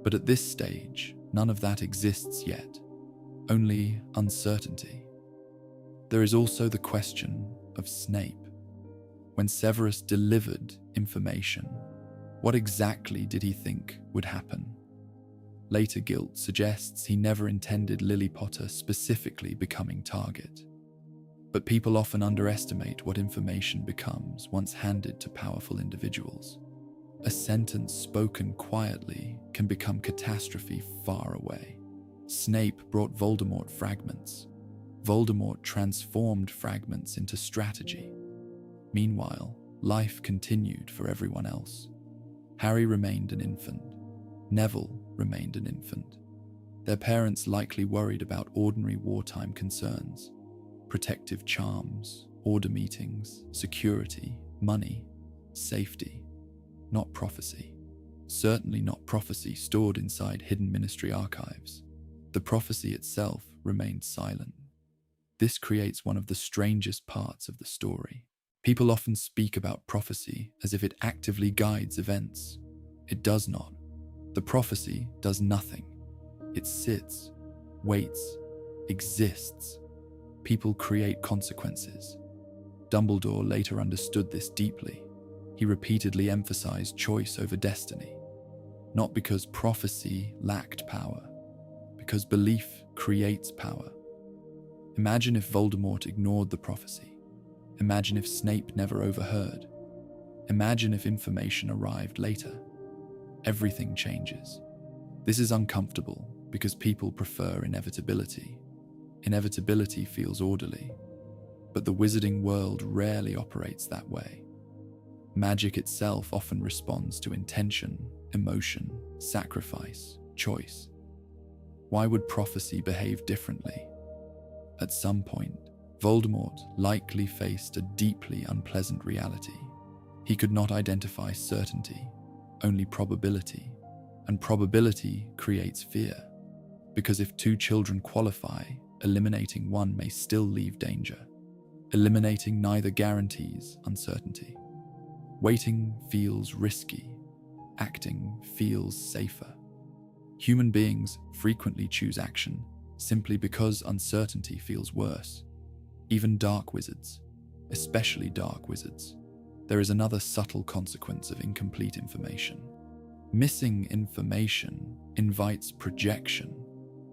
but at this stage, none of that exists yet, only uncertainty. There is also the question of Snape. When Severus delivered information, what exactly did he think would happen? Later guilt suggests he never intended Lily Potter specifically becoming target. But people often underestimate what information becomes once handed to powerful individuals. A sentence spoken quietly can become catastrophe far away. Snape brought Voldemort fragments. Voldemort transformed fragments into strategy. Meanwhile, life continued for everyone else. Harry remained an infant. Neville remained an infant. Their parents likely worried about ordinary wartime concerns: protective charms, order meetings, security, money, safety. Not prophecy. Certainly not prophecy stored inside hidden ministry archives. The prophecy itself remained silent. This creates one of the strangest parts of the story. People often speak about prophecy as if it actively guides events. It does not. The prophecy does nothing. It sits, waits, exists. People create consequences. Dumbledore later understood this deeply. He repeatedly emphasized choice over destiny, not because prophecy lacked power, because belief creates power. Imagine if Voldemort ignored the prophecy. Imagine if Snape never overheard. Imagine if information arrived later. Everything changes. This is uncomfortable because people prefer inevitability. Inevitability feels orderly, but the wizarding world rarely operates that way. Magic itself often responds to intention, emotion, sacrifice, choice. Why would prophecy behave differently? At some point, Voldemort likely faced a deeply unpleasant reality. He could not identify certainty, only probability, and probability creates fear, because if two children qualify, eliminating one may still leave danger. Eliminating neither guarantees uncertainty. Waiting feels risky. Acting feels safer. Human beings frequently choose action simply because uncertainty feels worse. Even dark wizards, especially dark wizards. There is another subtle consequence of incomplete information. Missing information invites projection.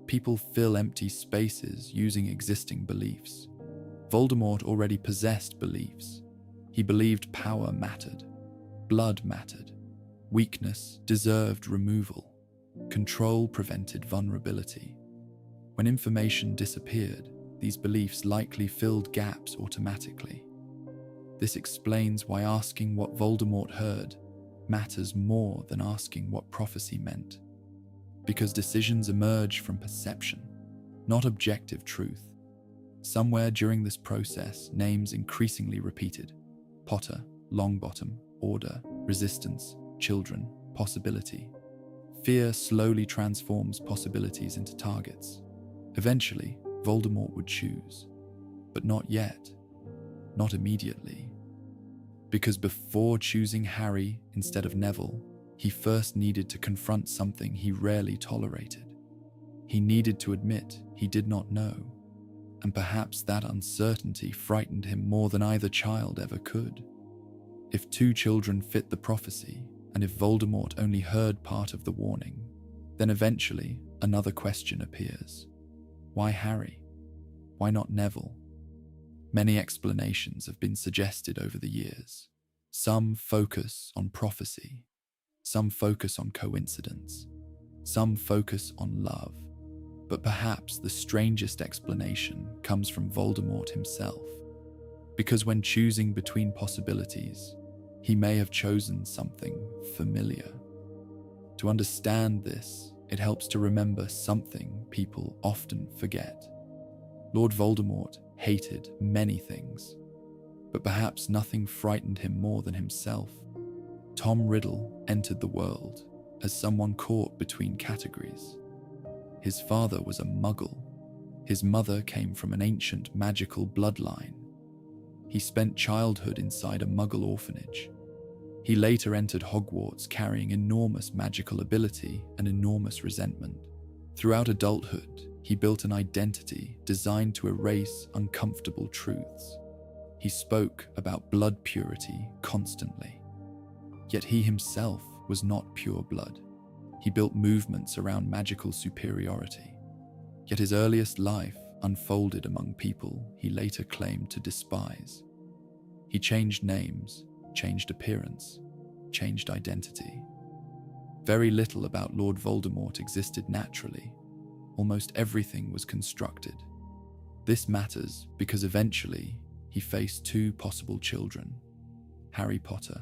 People fill empty spaces using existing beliefs. Voldemort already possessed beliefs. He believed power mattered, blood mattered, weakness deserved removal, control prevented vulnerability. When information disappeared, these beliefs likely filled gaps automatically. This explains why asking what Voldemort heard matters more than asking what prophecy meant. Because decisions emerge from perception, not objective truth. Somewhere during this process, names increasingly repeated: Potter, Longbottom, Order, Resistance, Children, Possibility. Fear slowly transforms possibilities into targets. Eventually, Voldemort would choose, but not yet, not immediately. Because before choosing Harry instead of Neville, he first needed to confront something he rarely tolerated. He needed to admit he did not know, and perhaps that uncertainty frightened him more than either child ever could. If two children fit the prophecy, and if Voldemort only heard part of the warning, then eventually another question appears. Why Harry? Why not Neville? Many explanations have been suggested over the years. Some focus on prophecy, some focus on coincidence, some focus on love. But perhaps the strangest explanation comes from Voldemort himself. Because when choosing between possibilities, he may have chosen something familiar. To understand this, it helps to remember something people often forget. Lord Voldemort hated many things, but perhaps nothing frightened him more than himself. Tom Riddle entered the world as someone caught between categories. His father was a muggle. His mother came from an ancient magical bloodline. He spent childhood inside a Muggle orphanage. He later entered Hogwarts carrying enormous magical ability and enormous resentment. Throughout adulthood, he built an identity designed to erase uncomfortable truths. He spoke about blood purity constantly. Yet he himself was not pure blood. He built movements around magical superiority. Yet his earliest life unfolded among people he later claimed to despise. He changed names, changed appearance, changed identity. Very little about Lord Voldemort existed naturally. Almost everything was constructed. This matters because eventually he faced two possible children, Harry Potter,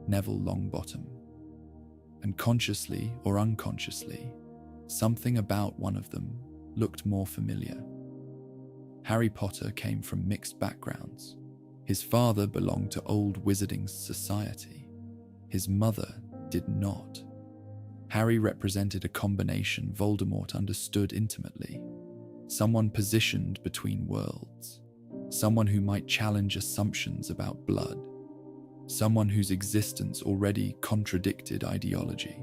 Neville Longbottom. And consciously or unconsciously, something about one of them looked more familiar. Harry Potter came from mixed backgrounds. His father belonged to old wizarding society. His mother did not. Harry represented a combination Voldemort understood intimately. Someone positioned between worlds. Someone who might challenge assumptions about blood. Someone whose existence already contradicted ideology.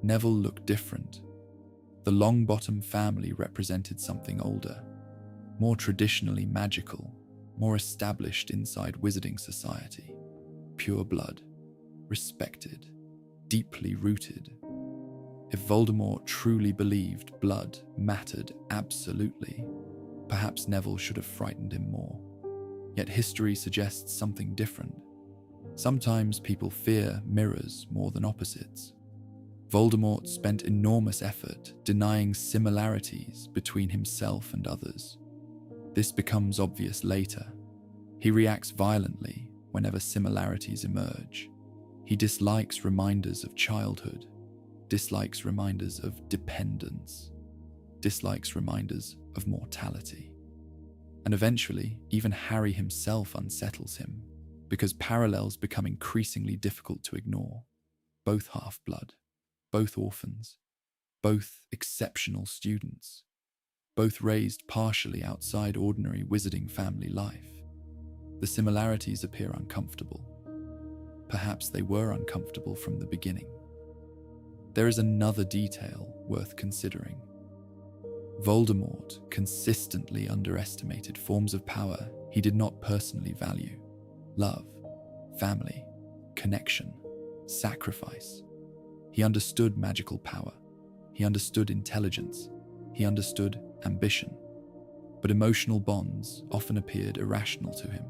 Neville looked different. The Longbottom family represented something older, more traditionally magical, more established inside wizarding society. Pure blood, respected, deeply rooted. If Voldemort truly believed blood mattered absolutely, perhaps Neville should have frightened him more. Yet history suggests something different. Sometimes people fear mirrors more than opposites. Voldemort spent enormous effort denying similarities between himself and others. This becomes obvious later. He reacts violently whenever similarities emerge. He dislikes reminders of childhood, dislikes reminders of dependence, dislikes reminders of mortality. And eventually, even Harry himself unsettles him, because parallels become increasingly difficult to ignore. Both half-blood, both orphans, both exceptional students, both raised partially outside ordinary wizarding family life. The similarities appear uncomfortable. Perhaps they were uncomfortable from the beginning. There is another detail worth considering. Voldemort consistently underestimated forms of power he did not personally value. Love, family, connection, sacrifice. He understood magical power. He understood intelligence. He understood ambition. But emotional bonds often appeared irrational to him.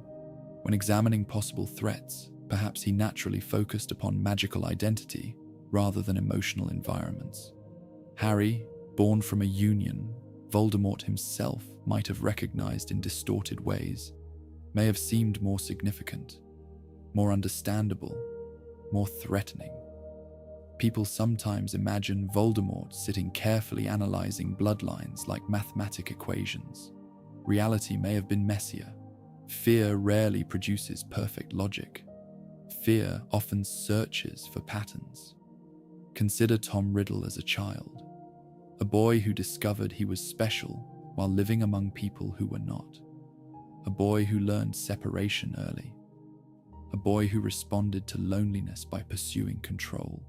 When examining possible threats, perhaps he naturally focused upon magical identity rather than emotional environments. Harry, born from a union Voldemort himself might have recognized in distorted ways, may have seemed more significant, more understandable, more threatening. People sometimes imagine Voldemort sitting carefully analyzing bloodlines like mathematic equations. Reality may have been messier. Fear rarely produces perfect logic. Fear often searches for patterns. Consider Tom Riddle as a child, a boy who discovered he was special while living among people who were not. A boy who learned separation early. A boy who responded to loneliness by pursuing control.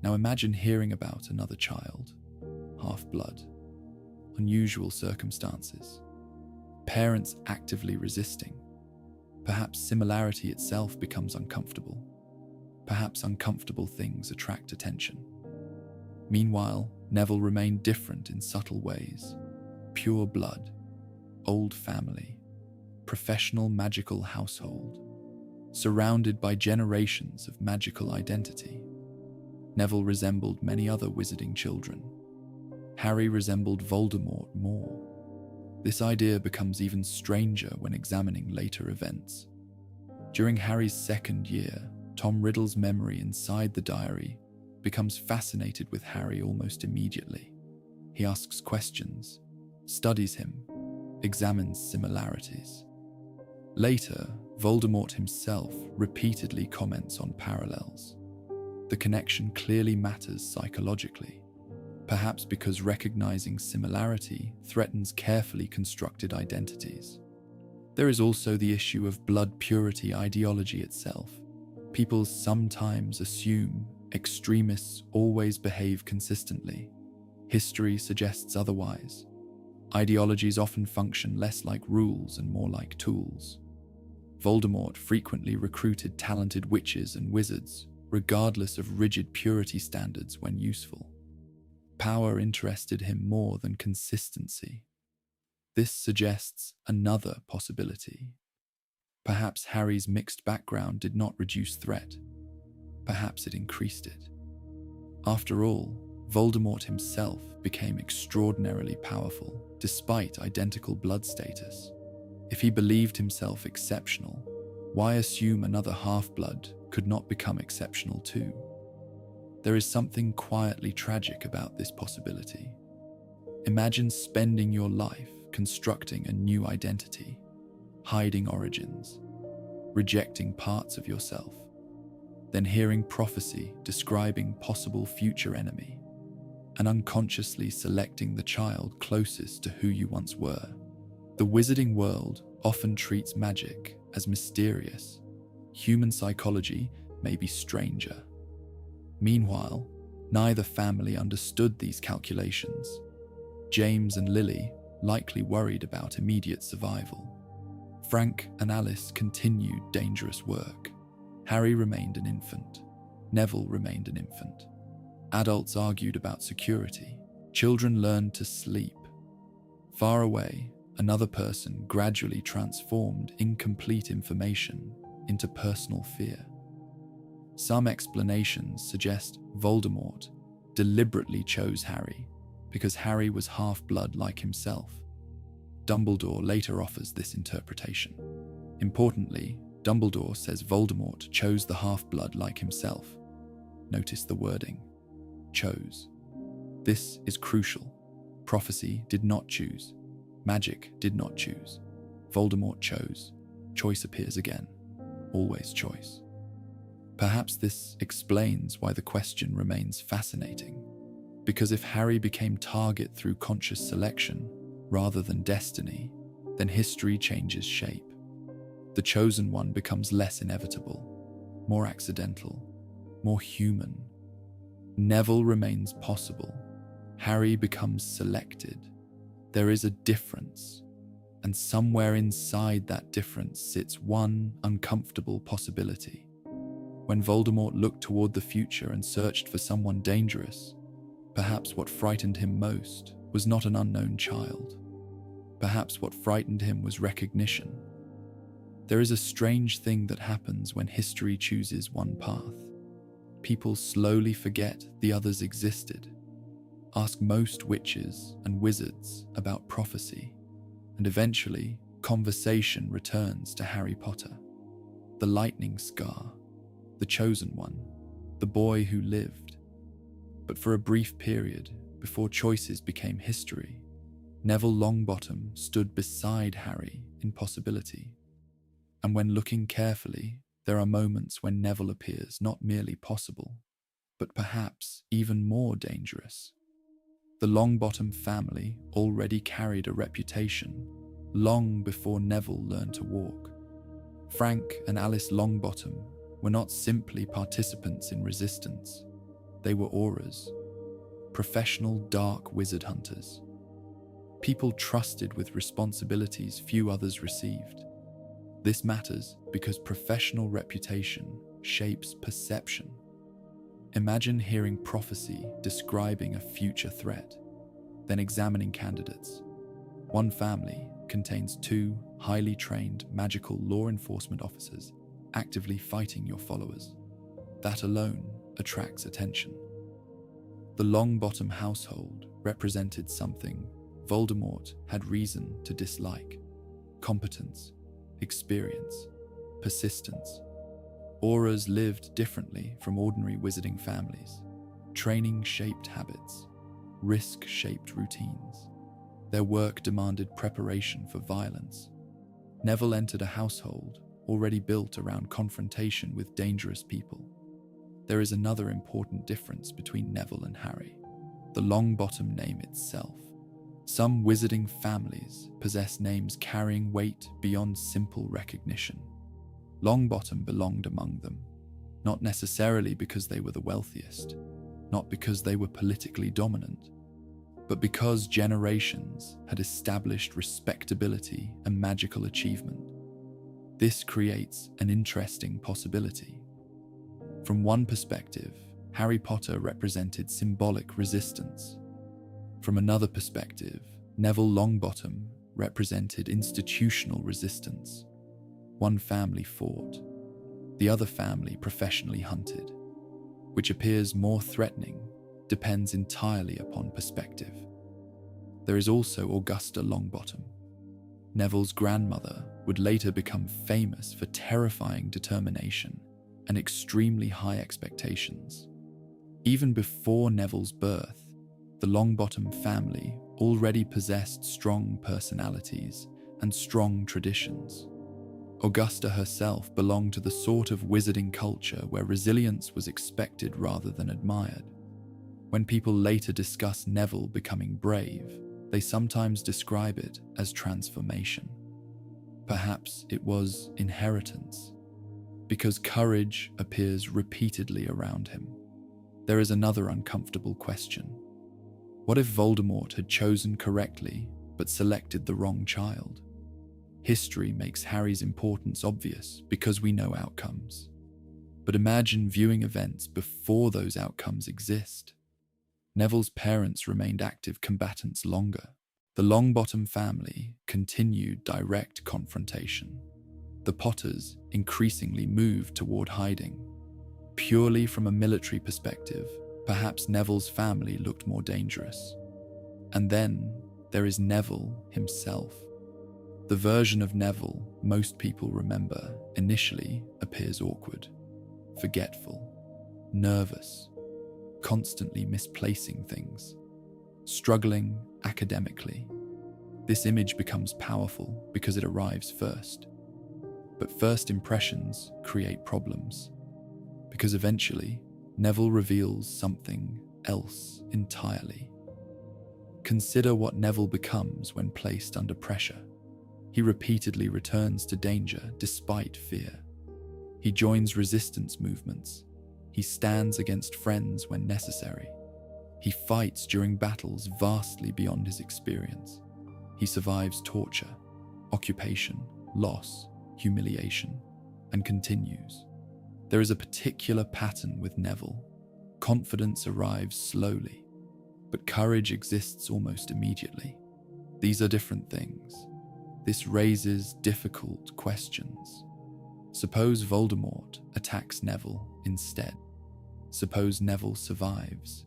Now imagine hearing about another child, half-blood, unusual circumstances, parents actively resisting. Perhaps similarity itself becomes uncomfortable. Perhaps uncomfortable things attract attention. Meanwhile, Neville remained different in subtle ways. Pure blood, old family, professional magical household, surrounded by generations of magical identity. Neville resembled many other wizarding children. Harry resembled Voldemort more. This idea becomes even stranger when examining later events. During Harry's second year, Tom Riddle's memory inside the diary becomes fascinated with Harry almost immediately. He asks questions, studies him, examines similarities. Later, Voldemort himself repeatedly comments on parallels. The connection clearly matters psychologically, perhaps because recognizing similarity threatens carefully constructed identities. There is also the issue of blood purity ideology itself. People sometimes assume extremists always behave consistently. History suggests otherwise. Ideologies often function less like rules and more like tools. Voldemort frequently recruited talented witches and wizards, regardless of rigid purity standards when useful. Power interested him more than consistency. This suggests another possibility. Perhaps Harry's mixed background did not reduce threat. Perhaps it increased it. After all, Voldemort himself became extraordinarily powerful, despite identical blood status. If he believed himself exceptional, why assume another half-blood could not become exceptional too? There is something quietly tragic about this possibility. Imagine spending your life constructing a new identity, hiding origins, rejecting parts of yourself, then hearing prophecy describing possible future enemy, and unconsciously selecting the child closest to who you once were. The wizarding world often treats magic as mysterious. Human psychology may be stranger. Meanwhile, neither family understood these calculations. James and Lily likely worried about immediate survival. Frank and Alice continued dangerous work. Harry remained an infant. Neville remained an infant. Adults argued about security. Children learned to sleep. Far away, another person gradually transformed incomplete information into personal fear. Some explanations suggest Voldemort deliberately chose Harry because Harry was half-blood like himself. Dumbledore later offers this interpretation. Importantly, Dumbledore says Voldemort chose the half-blood like himself. Notice the wording, chose. This is crucial. Prophecy did not choose. Magic did not choose. Voldemort chose. Choice appears again. Always choice. Perhaps this explains why the question remains fascinating. Because if Harry became target through conscious selection, rather than destiny, then history changes shape. The chosen one becomes less inevitable, more accidental, more human. Neville remains possible. Harry becomes selected. There is a difference, and somewhere inside that difference sits one uncomfortable possibility. When Voldemort looked toward the future and searched for someone dangerous, perhaps what frightened him most was not an unknown child. Perhaps what frightened him was recognition. There is a strange thing that happens when history chooses one path. People slowly forget the others existed. Ask most witches and wizards about prophecy, and eventually conversation returns to Harry Potter. The lightning scar, the chosen one, the boy who lived. But for a brief period, before choices became history, Neville Longbottom stood beside Harry in possibility. And when looking carefully, there are moments when Neville appears not merely possible, but perhaps even more dangerous. The Longbottom family already carried a reputation long before Neville learned to walk. Frank and Alice Longbottom were not simply participants in resistance. They were auras, professional dark wizard hunters. People trusted with responsibilities few others received. This matters because professional reputation shapes perception. Imagine hearing prophecy describing a future threat, then examining candidates. One family contains 2 highly trained magical law enforcement officers actively fighting your followers. That alone attracts attention. The Longbottom household represented something Voldemort had reason to dislike: competence, experience, persistence. Auras lived differently from ordinary wizarding families. Training shaped habits, risk shaped routines. Their work demanded preparation for violence. Neville entered a household already built around confrontation with dangerous people. There is another important difference between Neville and Harry: the Longbottom name itself. Some wizarding families possess names carrying weight beyond simple recognition. Longbottom belonged among them, not necessarily because they were the wealthiest, not because they were politically dominant, but because generations had established respectability and magical achievement. This creates an interesting possibility. From one perspective, Harry Potter represented symbolic resistance. From another perspective, Neville Longbottom represented institutional resistance. One family fought, the other family professionally hunted. Which appears more threatening depends entirely upon perspective. There is also Augusta Longbottom. Neville's grandmother would later become famous for terrifying determination and extremely high expectations. Even before Neville's birth, the Longbottom family already possessed strong personalities and strong traditions. Augusta herself belonged to the sort of wizarding culture where resilience was expected rather than admired. When people later discuss Neville becoming brave, they sometimes describe it as transformation. Perhaps it was inheritance, because courage appears repeatedly around him. There is another uncomfortable question. What if Voldemort had chosen correctly but selected the wrong child? History makes Harry's importance obvious because we know outcomes. But imagine viewing events before those outcomes exist. Neville's parents remained active combatants longer. The Longbottom family continued direct confrontation. The Potters increasingly moved toward hiding. Purely from a military perspective, perhaps Neville's family looked more dangerous. And then there is Neville himself. The version of Neville most people remember initially appears awkward, forgetful, nervous, constantly misplacing things, struggling academically. This image becomes powerful because it arrives first. But first impressions create problems, because eventually Neville reveals something else entirely. Consider what Neville becomes when placed under pressure. He repeatedly returns to danger despite fear. He joins resistance movements. He stands against friends when necessary. He fights during battles vastly beyond his experience. He survives torture, occupation, loss, humiliation, and continues. There is a particular pattern with Neville. Confidence arrives slowly, but courage exists almost immediately. These are different things. This raises difficult questions. Suppose Voldemort attacks Neville instead. Suppose Neville survives.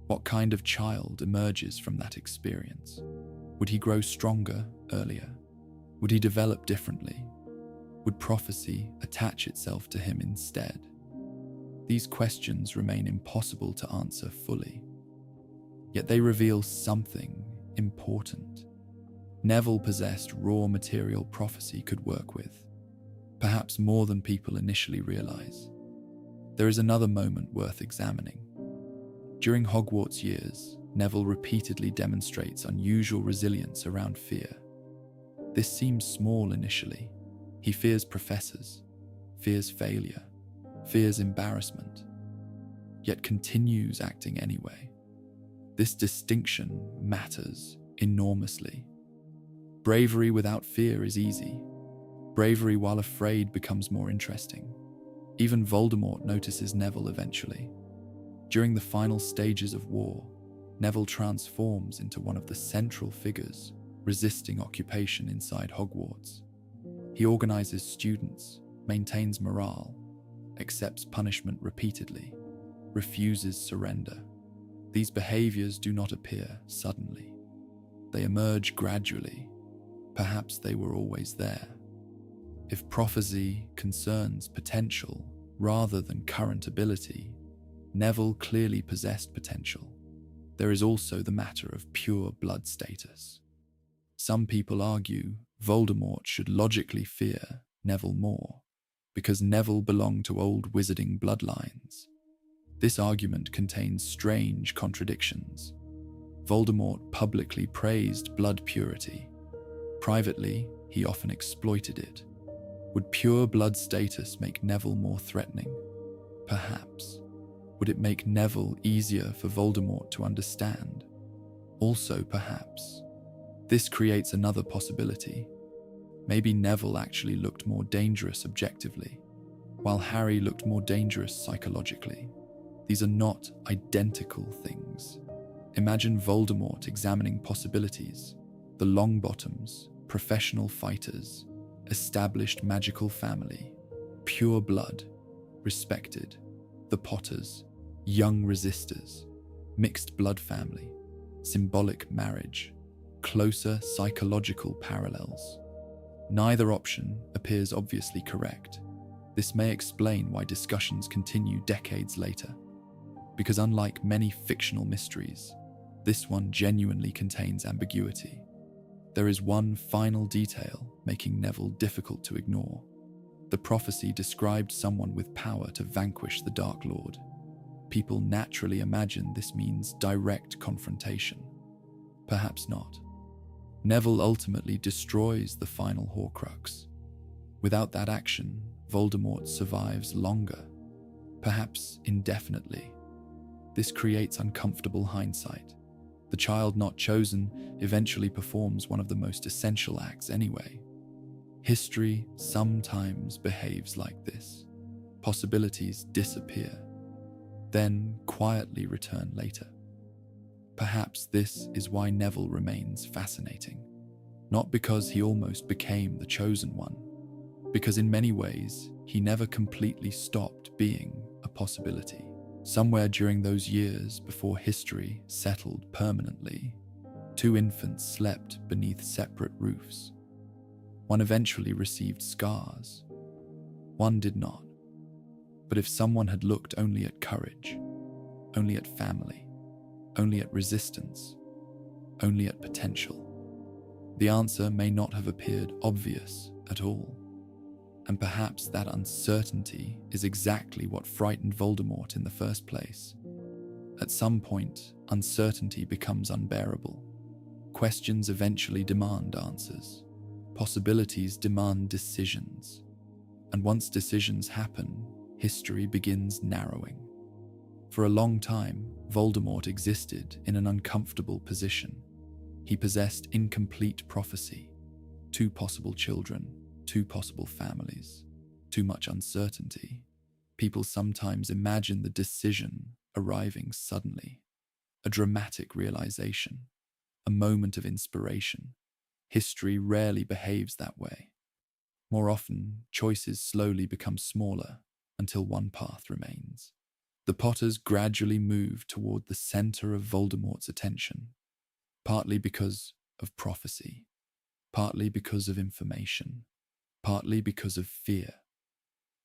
What kind of child emerges from that experience? Would he grow stronger earlier? Would he develop differently? Would prophecy attach itself to him instead? These questions remain impossible to answer fully. Yet they reveal something important. Neville possessed raw material prophecy could work with, perhaps more than people initially realize. There is another moment worth examining. During Hogwarts years, Neville repeatedly demonstrates unusual resilience around fear. This seems small initially. He fears professors, fears failure, fears embarrassment, yet continues acting anyway. This distinction matters enormously. Bravery without fear is easy. Bravery while afraid becomes more interesting. Even Voldemort notices Neville eventually. During the final stages of war, Neville transforms into one of the central figures resisting occupation inside Hogwarts. He organizes students, maintains morale, accepts punishment repeatedly, refuses surrender. These behaviors do not appear suddenly. They emerge gradually. Perhaps they were always there. If prophecy concerns potential rather than current ability, Neville clearly possessed potential. There is also the matter of pure blood status. Some people argue Voldemort should logically fear Neville more, because Neville belonged to old wizarding bloodlines. This argument contains strange contradictions. Voldemort publicly praised blood purity. Privately, he often exploited it. Would pure blood status make Neville more threatening? Perhaps. Would it make Neville easier for Voldemort to understand? Also, perhaps. This creates another possibility. Maybe Neville actually looked more dangerous objectively, while Harry looked more dangerous psychologically. These are not identical things. Imagine Voldemort examining possibilities. The Longbottoms, professional fighters, established magical family, pure blood, respected. The Potters, young resistors, mixed blood family, symbolic marriage, closer psychological parallels. Neither option appears obviously correct. This may explain why discussions continue decades later. Because unlike many fictional mysteries, this one genuinely contains ambiguity. There is one final detail making Neville difficult to ignore. The prophecy described someone with power to vanquish the Dark Lord. People naturally imagine this means direct confrontation. Perhaps not. Neville ultimately destroys the final Horcrux. Without that action, Voldemort survives longer, perhaps indefinitely. This creates uncomfortable hindsight. The child not chosen eventually performs one of the most essential acts anyway. History sometimes behaves like this. Possibilities disappear, then quietly return later. Perhaps this is why Neville remains fascinating. Not because he almost became the chosen one, because in many ways, he never completely stopped being a possibility. Somewhere during those years before history settled permanently, two infants slept beneath separate roofs. One eventually received scars. One did not. But if someone had looked only at courage, only at family, only at resistance, only at potential, the answer may not have appeared obvious at all. And perhaps that uncertainty is exactly what frightened Voldemort in the first place. At some point, uncertainty becomes unbearable. Questions eventually demand answers. Possibilities demand decisions. And once decisions happen, history begins narrowing. For a long time, Voldemort existed in an uncomfortable position. He possessed incomplete prophecy, 2 possible children, 2 possible families, too much uncertainty. People sometimes imagine the decision arriving suddenly, a dramatic realization, a moment of inspiration. History rarely behaves that way. More often, choices slowly become smaller until one path remains. The Potters gradually move toward the center of Voldemort's attention, partly because of prophecy, partly because of information, partly because of fear,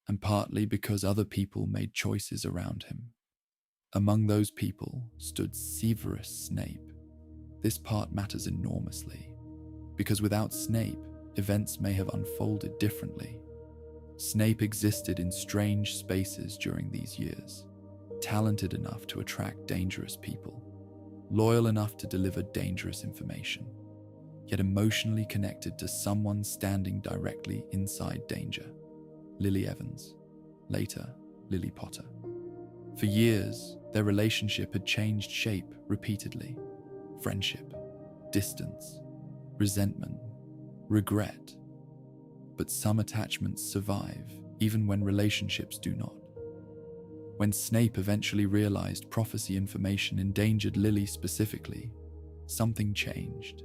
and partly because other people made choices around him. Among those people stood Severus Snape. This part matters enormously, because without Snape, events may have unfolded differently. Snape existed in strange spaces during these years, talented enough to attract dangerous people, loyal enough to deliver dangerous information, yet emotionally connected to someone standing directly inside danger. Lily Evans, later Lily Potter. For years, their relationship had changed shape repeatedly. Friendship, distance, resentment, regret. But some attachments survive, even when relationships do not. When Snape eventually realized prophecy information endangered Lily specifically, something changed.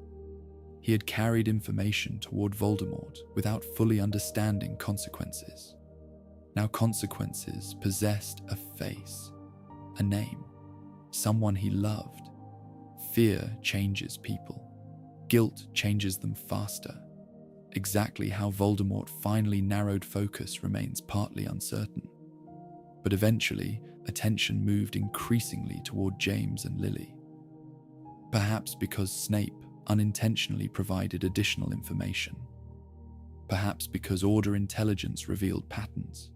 He had carried information toward Voldemort without fully understanding consequences. Now consequences possessed a face, a name, someone he loved. Fear changes people. Guilt changes them faster. Exactly how Voldemort finally narrowed focus remains partly uncertain. But eventually, attention moved increasingly toward James and Lily. Perhaps because Snape unintentionally provided additional information. Perhaps because Order intelligence revealed patterns.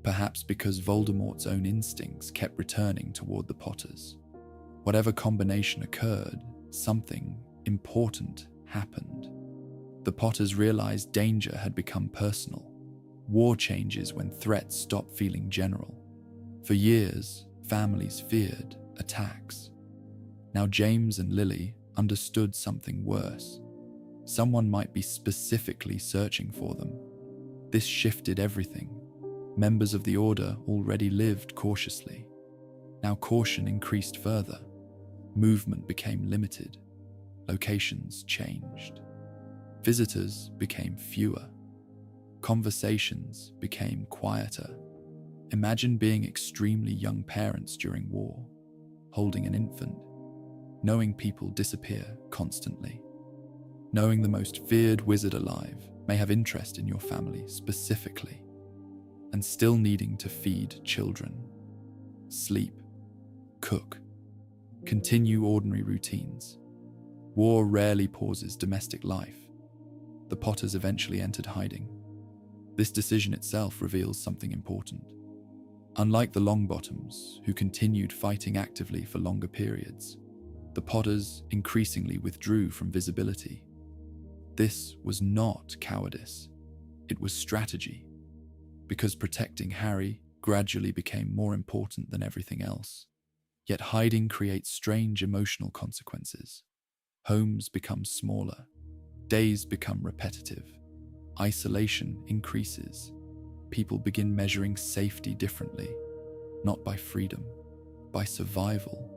Perhaps because Voldemort's own instincts kept returning toward the Potters. Whatever combination occurred, something important happened. The Potters realized danger had become personal. War changes when threats stop feeling general. For years, families feared attacks. Now James and Lily understood something worse. Someone might be specifically searching for them. This shifted everything. Members of the Order already lived cautiously. Now caution increased further. Movement became limited. Locations changed. Visitors became fewer. Conversations became quieter. Imagine being extremely young parents during war, holding an infant, knowing people disappear constantly, knowing the most feared wizard alive may have interest in your family specifically, and still needing to feed children, sleep, cook, continue ordinary routines. War rarely pauses domestic life. The Potters eventually entered hiding. This decision itself reveals something important. Unlike the Longbottoms, who continued fighting actively for longer periods, the Potters increasingly withdrew from visibility. This was not cowardice, it was strategy, because protecting Harry gradually became more important than everything else. Yet hiding creates strange emotional consequences. Homes become smaller, days become repetitive, isolation increases. People begin measuring safety differently, not by freedom, by survival.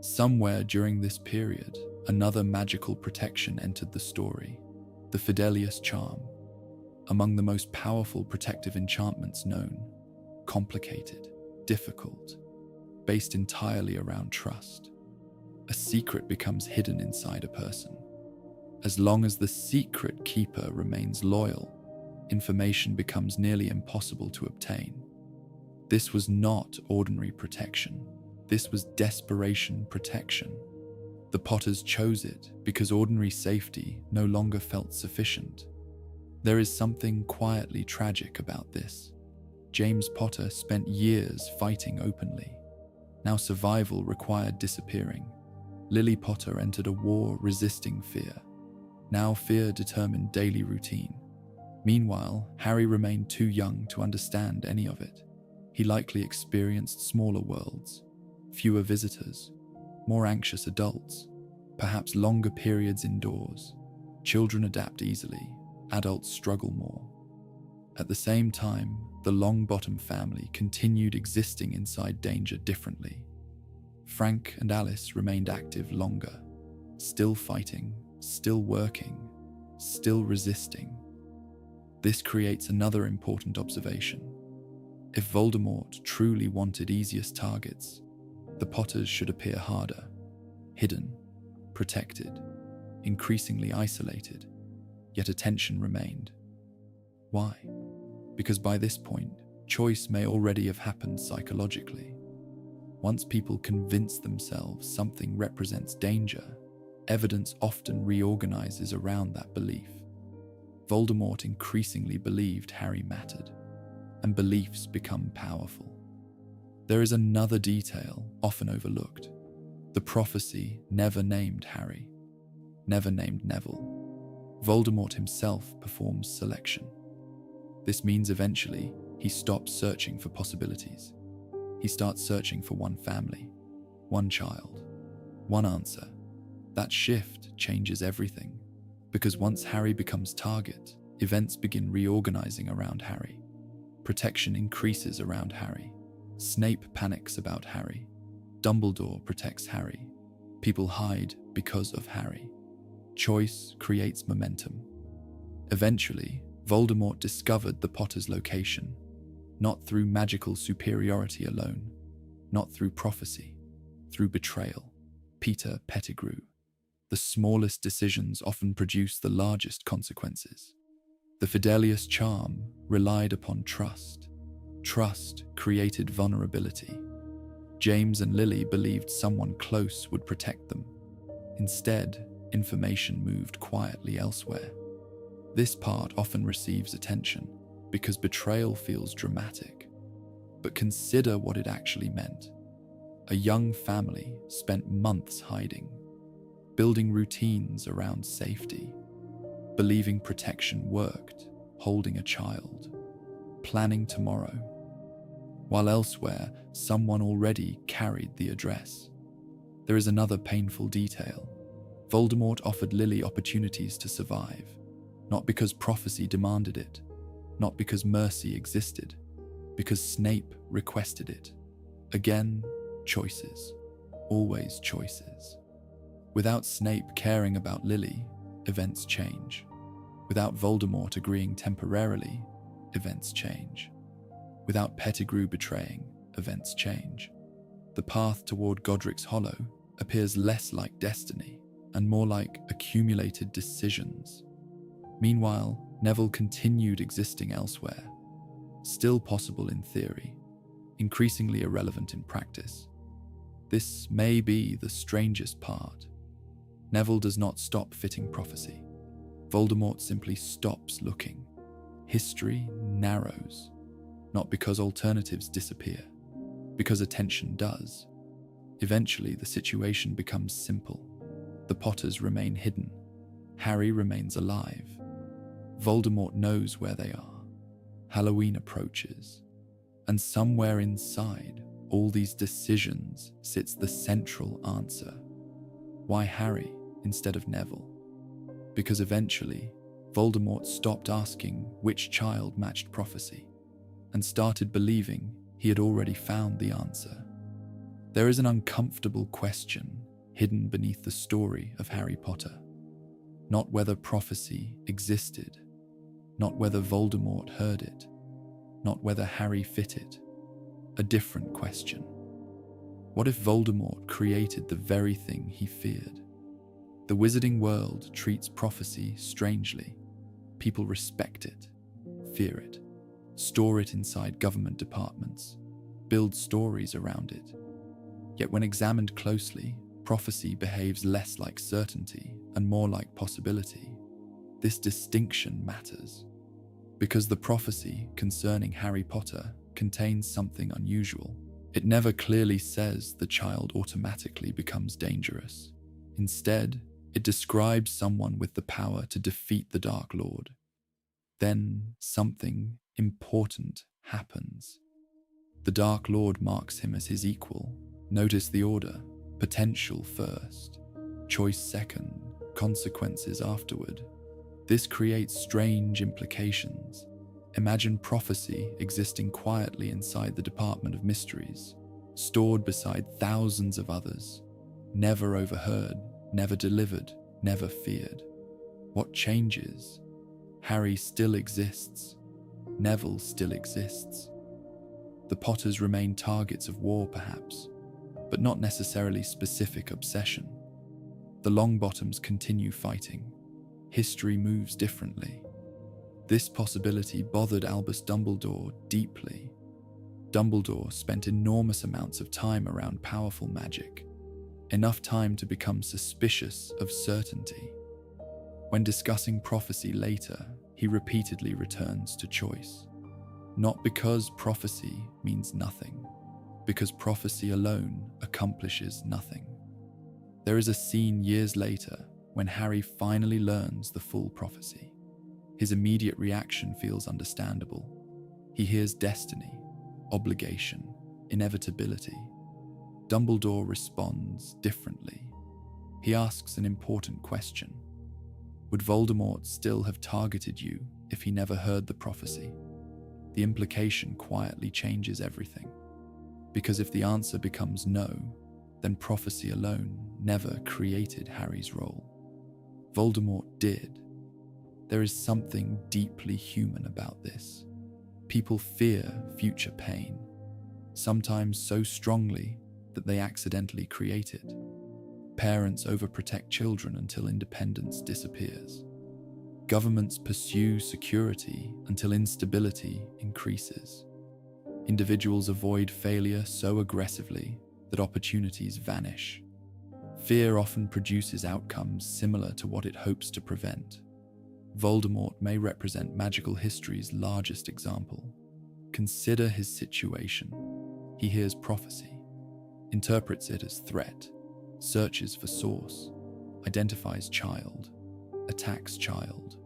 Somewhere during this period, another magical protection entered the story, the Fidelius Charm, among the most powerful protective enchantments known, complicated, difficult, based entirely around trust. A secret becomes hidden inside a person. As long as the secret keeper remains loyal, information becomes nearly impossible to obtain. This was not ordinary protection. This was desperation protection. The Potters chose it because ordinary safety no longer felt sufficient. There is something quietly tragic about this. James Potter spent years fighting openly. Now survival required disappearing. Lily Potter entered a war resisting fear. Now fear determined daily routine. Meanwhile, Harry remained too young to understand any of it. He likely experienced smaller worlds, fewer visitors, more anxious adults, perhaps longer periods indoors. Children adapt easily, adults struggle more. At the same time, the Longbottom family continued existing inside danger differently. Frank and Alice remained active longer, still fighting, still working, still resisting. This creates another important observation. If Voldemort truly wanted easiest targets, the Potters should appear harder, hidden, protected, increasingly isolated, yet attention remained. Why? Because by this point, choice may already have happened psychologically. Once people convince themselves something represents danger, evidence often reorganizes around that belief. Voldemort increasingly believed Harry mattered, and beliefs become powerful. There is another detail often overlooked. The prophecy never named Harry, never named Neville. Voldemort himself performs selection. This means eventually he stops searching for possibilities. He starts searching for one family, one child, one answer. That shift changes everything, because once Harry becomes target, events begin reorganizing around Harry. Protection increases around Harry. Snape panics about Harry. Dumbledore protects Harry. People hide because of Harry. Choice creates momentum. Eventually, Voldemort discovered the Potter's location, not through magical superiority alone, not through prophecy, through betrayal. Peter Pettigrew. The smallest decisions often produce the largest consequences. The Fidelius Charm relied upon trust. Trust created vulnerability. James and Lily believed someone close would protect them. Instead, information moved quietly elsewhere. This part often receives attention because betrayal feels dramatic. But consider what it actually meant. a young family spent months hiding, building routines around safety, believing protection worked, holding a child, planning tomorrow, while elsewhere someone already carried the address. There is another painful detail. Voldemort offered Lily opportunities to survive, not because prophecy demanded it, not because mercy existed, because Snape requested it. Again, choices. Always choices. Without Snape caring about Lily, events change. Without Voldemort agreeing temporarily, events change. Without Pettigrew betraying, events change. The path toward Godric's Hollow appears less like destiny and more like accumulated decisions. Meanwhile, Neville continued existing elsewhere, still possible in theory, increasingly irrelevant in practice. This may be the strangest part. Neville does not stop fitting prophecy. Voldemort simply stops looking. History narrows, not because alternatives disappear, because attention does. Eventually, the situation becomes simple. The Potters remain hidden. Harry remains alive. Voldemort knows where they are. Halloween approaches. And somewhere inside all these decisions sits the central answer. Why Harry instead of Neville? Because eventually, Voldemort stopped asking which child matched prophecy and started believing he had already found the answer. There is an uncomfortable question hidden beneath the story of Harry Potter. Not whether prophecy existed, not whether Voldemort heard it, not whether Harry fit it. A different question. What if Voldemort created the very thing he feared? The wizarding world treats prophecy strangely. People respect it, fear it, store it inside government departments, build stories around it. Yet when examined closely, prophecy behaves less like certainty and more like possibility. This distinction matters, because the prophecy concerning Harry Potter contains something unusual. It never clearly says the child automatically becomes dangerous. Instead, it describes someone with the power to defeat the Dark Lord. Then something important happens. The Dark Lord marks him as his equal. Notice the order: potential first, choice second, consequences afterward. This creates strange implications. Imagine prophecy existing quietly inside the Department of Mysteries, stored beside thousands of others, never overheard, never delivered, never feared. What changes? Harry still exists. Neville still exists. The Potters remain targets of war, perhaps, but not necessarily specific obsession. The Longbottoms continue fighting. History moves differently. This possibility bothered Albus Dumbledore deeply. Dumbledore spent enormous amounts of time around powerful magic, enough time to become suspicious of certainty. When discussing prophecy later, he repeatedly returns to choice. Not because prophecy means nothing, because prophecy alone accomplishes nothing. There is a scene years later when Harry finally learns the full prophecy. His immediate reaction feels understandable. He hears destiny, obligation, inevitability. Dumbledore responds differently. He asks an important question. Would Voldemort still have targeted you if he never heard the prophecy? The implication quietly changes everything. Because if the answer becomes no, then prophecy alone never created Harry's role. Voldemort did. There is something deeply human about this. People fear future pain, sometimes so strongly that they accidentally create it. Parents overprotect children until independence disappears. Governments pursue security until instability increases. Individuals avoid failure so aggressively that opportunities vanish. Fear often produces outcomes similar to what it hopes to prevent. Voldemort may represent magical history's largest example. Consider his situation. He hears prophecy. interprets it as threat, searches for source, identifies child, attacks child.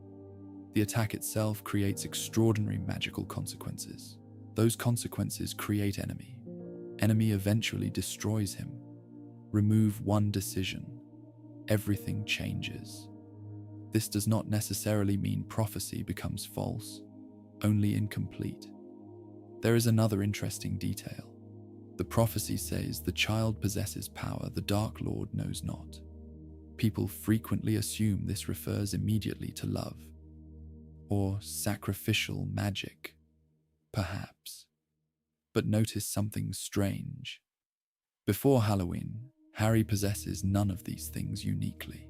The attack itself creates extraordinary magical consequences. Those consequences create enemy. Enemy eventually destroys him. Remove one decision, everything changes. This does not necessarily mean prophecy becomes false, only incomplete. There is another interesting detail. The prophecy says the child possesses power the Dark Lord knows not. People frequently assume this refers immediately to love, or sacrificial magic, perhaps. But notice something strange. Before Halloween, Harry possesses none of these things uniquely.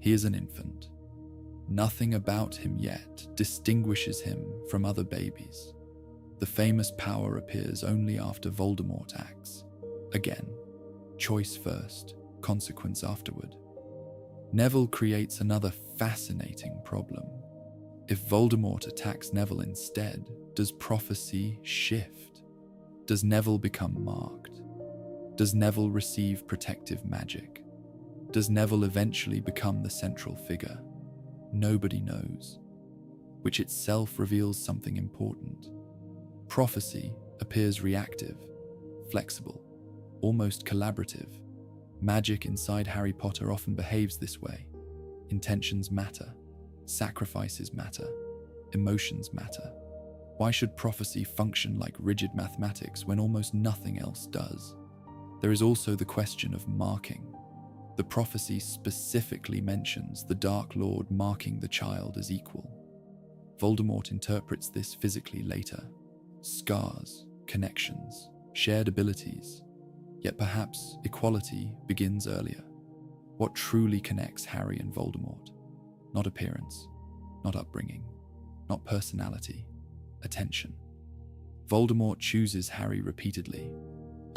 He is an infant. Nothing about him yet distinguishes him from other babies. The famous power appears only after Voldemort acts. Again, choice first, consequence afterward. Neville creates another fascinating problem. If Voldemort attacks Neville instead, does prophecy shift? Does Neville become marked? Does Neville receive protective magic? Does Neville eventually become the central figure? Nobody knows, which itself reveals something important. Prophecy appears reactive, flexible, almost collaborative. Magic inside Harry Potter often behaves this way. Intentions matter, sacrifices matter, emotions matter. Why should prophecy function like rigid mathematics when almost nothing else does? There is also the question of marking. The prophecy specifically mentions the Dark Lord marking the child as equal. Voldemort interprets this physically later. Scars, connections, shared abilities. Yet perhaps equality begins earlier. What truly connects Harry and Voldemort? Not appearance, not upbringing, not personality, attention. Voldemort chooses Harry repeatedly,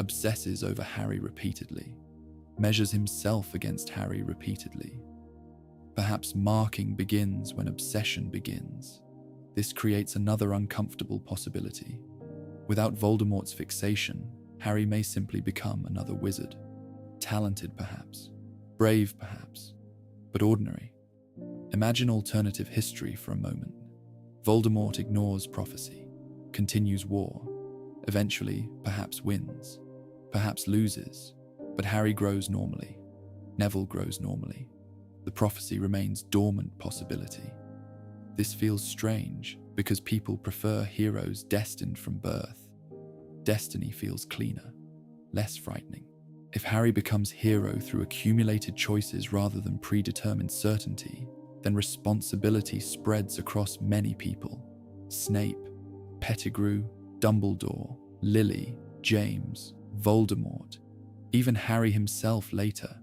obsesses over Harry repeatedly, measures himself against Harry repeatedly. Perhaps marking begins when obsession begins. This creates another uncomfortable possibility. Without Voldemort's fixation, Harry may simply become another wizard. Talented perhaps, brave perhaps, but ordinary. Imagine alternative history for a moment. Voldemort ignores prophecy, continues war, eventually perhaps wins, perhaps loses, but Harry grows normally. Neville grows normally. The prophecy remains dormant possibility. This feels strange because people prefer heroes destined from birth. Destiny feels cleaner, less frightening. If Harry becomes hero through accumulated choices rather than predetermined certainty, then responsibility spreads across many people. Snape, Pettigrew, Dumbledore, Lily, James, Voldemort, even Harry himself later.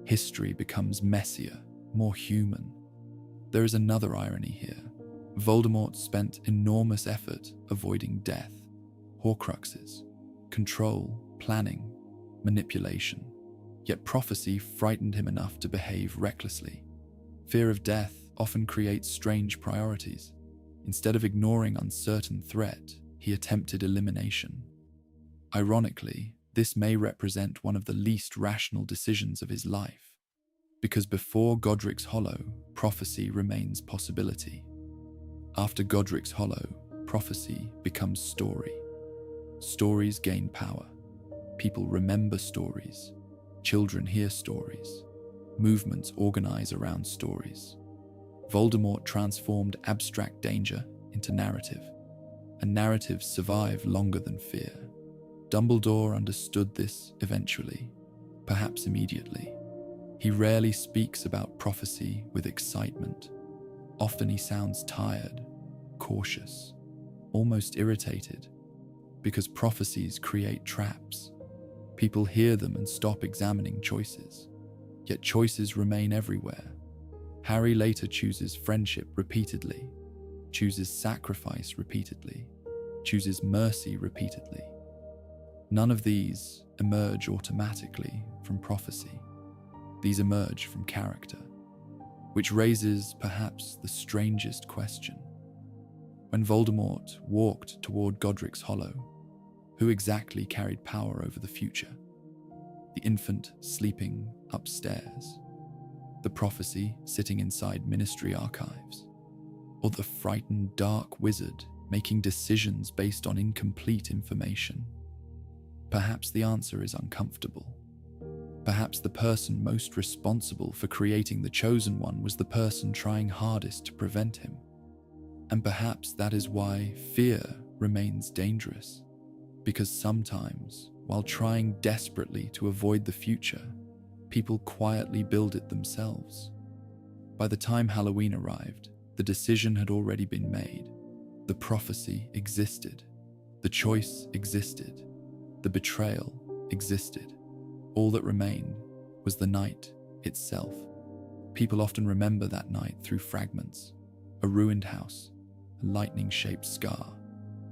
History becomes messier, more human. There is another irony here. Voldemort spent enormous effort avoiding death, Horcruxes, control, planning, manipulation. Yet prophecy frightened him enough to behave recklessly. Fear of death often creates strange priorities. Instead of ignoring uncertain threat, he attempted elimination. Ironically, this may represent one of the least rational decisions of his life, because before Godric's Hollow, prophecy remains possibility. After Godric's Hollow, prophecy becomes story. Stories gain power. People remember stories. Children hear stories. Movements organize around stories. Voldemort transformed abstract danger into narrative, and narratives survive longer than fear. Dumbledore understood this eventually, perhaps immediately. He rarely speaks about prophecy with excitement. Often he sounds tired, cautious, almost irritated, because prophecies create traps. People hear them and stop examining choices, yet choices remain everywhere. Harry later chooses friendship repeatedly, chooses sacrifice repeatedly, chooses mercy repeatedly. None of these emerge automatically from prophecy. These emerge from character, which raises perhaps the strangest question. When Voldemort walked toward Godric's Hollow, who exactly carried power over the future? the infant sleeping upstairs, the prophecy sitting inside ministry archives, or the frightened dark wizard making decisions based on incomplete information. Perhaps the answer is uncomfortable. Perhaps the person most responsible for creating the chosen one was the person trying hardest to prevent him. And perhaps that is why fear remains dangerous, because sometimes, while trying desperately to avoid the future, people quietly build it themselves. By the time Halloween arrived, the decision had already been made. The prophecy existed. The choice existed. The betrayal existed. All that remained was the night itself. People often remember that night through fragments: a ruined house, a lightning-shaped scar,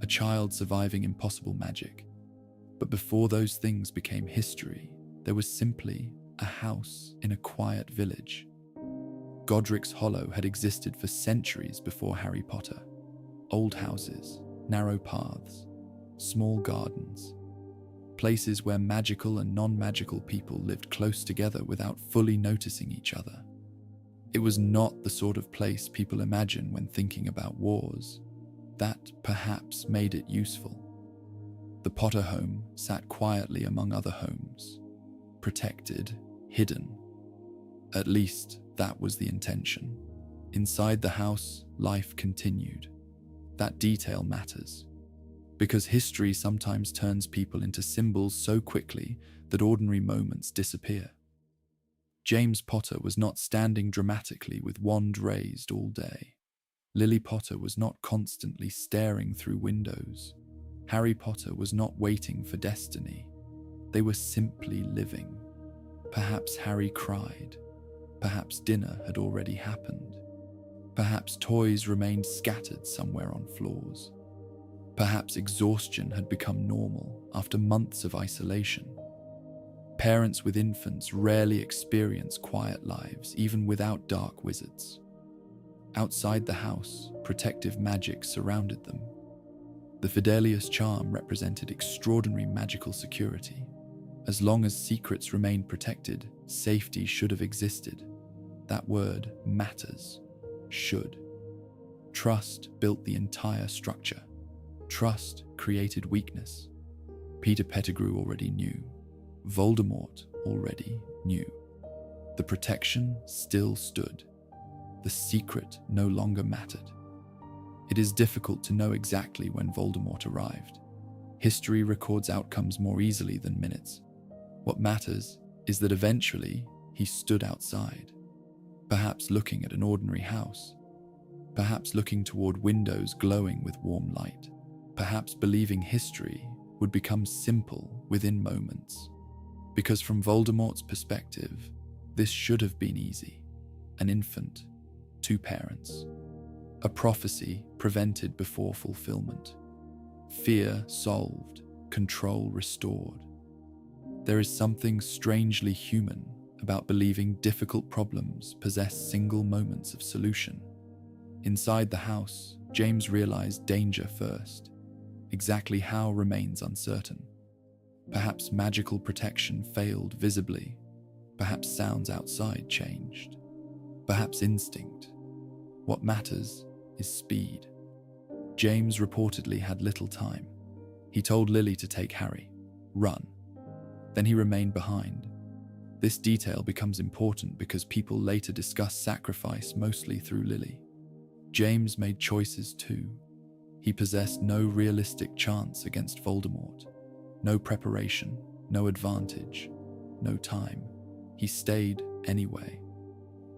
a child surviving impossible magic. But before those things became history, there was simply a house in a quiet village. Godric's Hollow had existed for centuries before Harry Potter. Old houses, narrow paths, small gardens, places where magical and non-magical people lived close together without fully noticing each other. It was not the sort of place people imagine when thinking about wars. That perhaps made it useful. The Potter home sat quietly among other homes, protected, hidden. At least that was the intention. Inside the house, life continued. That detail matters, because history sometimes turns people into symbols so quickly that ordinary moments disappear. James Potter was not standing dramatically with wand raised all day. Lily Potter was not constantly staring through windows. Harry Potter was not waiting for destiny. They were simply living. Perhaps Harry cried. Perhaps dinner had already happened. Perhaps toys remained scattered somewhere on floors. Perhaps exhaustion had become normal after months of isolation. Parents with infants rarely experience quiet lives, even without dark wizards. Outside the house, protective magic surrounded them. The Fidelius charm represented extraordinary magical security. As long as secrets remained protected, safety should have existed. That word matters. Should. Trust built the entire structure. Trust created weakness. Peter Pettigrew already knew. Voldemort already knew. The protection still stood. The secret no longer mattered. It is difficult to know exactly when Voldemort arrived. History records outcomes more easily than minutes. What matters is that eventually he stood outside, perhaps looking at an ordinary house, perhaps looking toward windows glowing with warm light, perhaps believing history would become simple within moments. Because from Voldemort's perspective, this should have been easy. An infant, 2 parents. A prophecy prevented before fulfillment. Fear solved, control restored. There is something strangely human about believing difficult problems possess single moments of solution. Inside the house, James realized danger first. Exactly how remains uncertain. Perhaps magical protection failed visibly. Perhaps sounds outside changed. Perhaps instinct. What matters is speed. James reportedly had little time. He told Lily to take Harry. Run. Then he remained behind. This detail becomes important because people later discuss sacrifice mostly through Lily. James made choices too. He possessed no realistic chance against Voldemort. No preparation, no advantage, no time. He stayed anyway.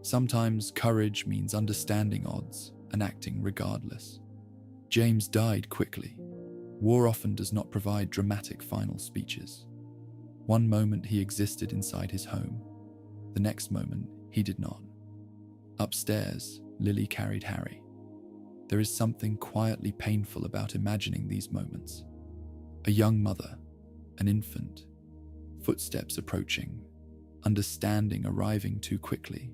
Sometimes courage means understanding odds and acting regardless. James died quickly. War often does not provide dramatic final speeches. One moment he existed inside his home. The next moment he did not. Upstairs, Lily carried Harry. There is something quietly painful about imagining these moments. A young mother, an infant, footsteps approaching, understanding arriving too quickly,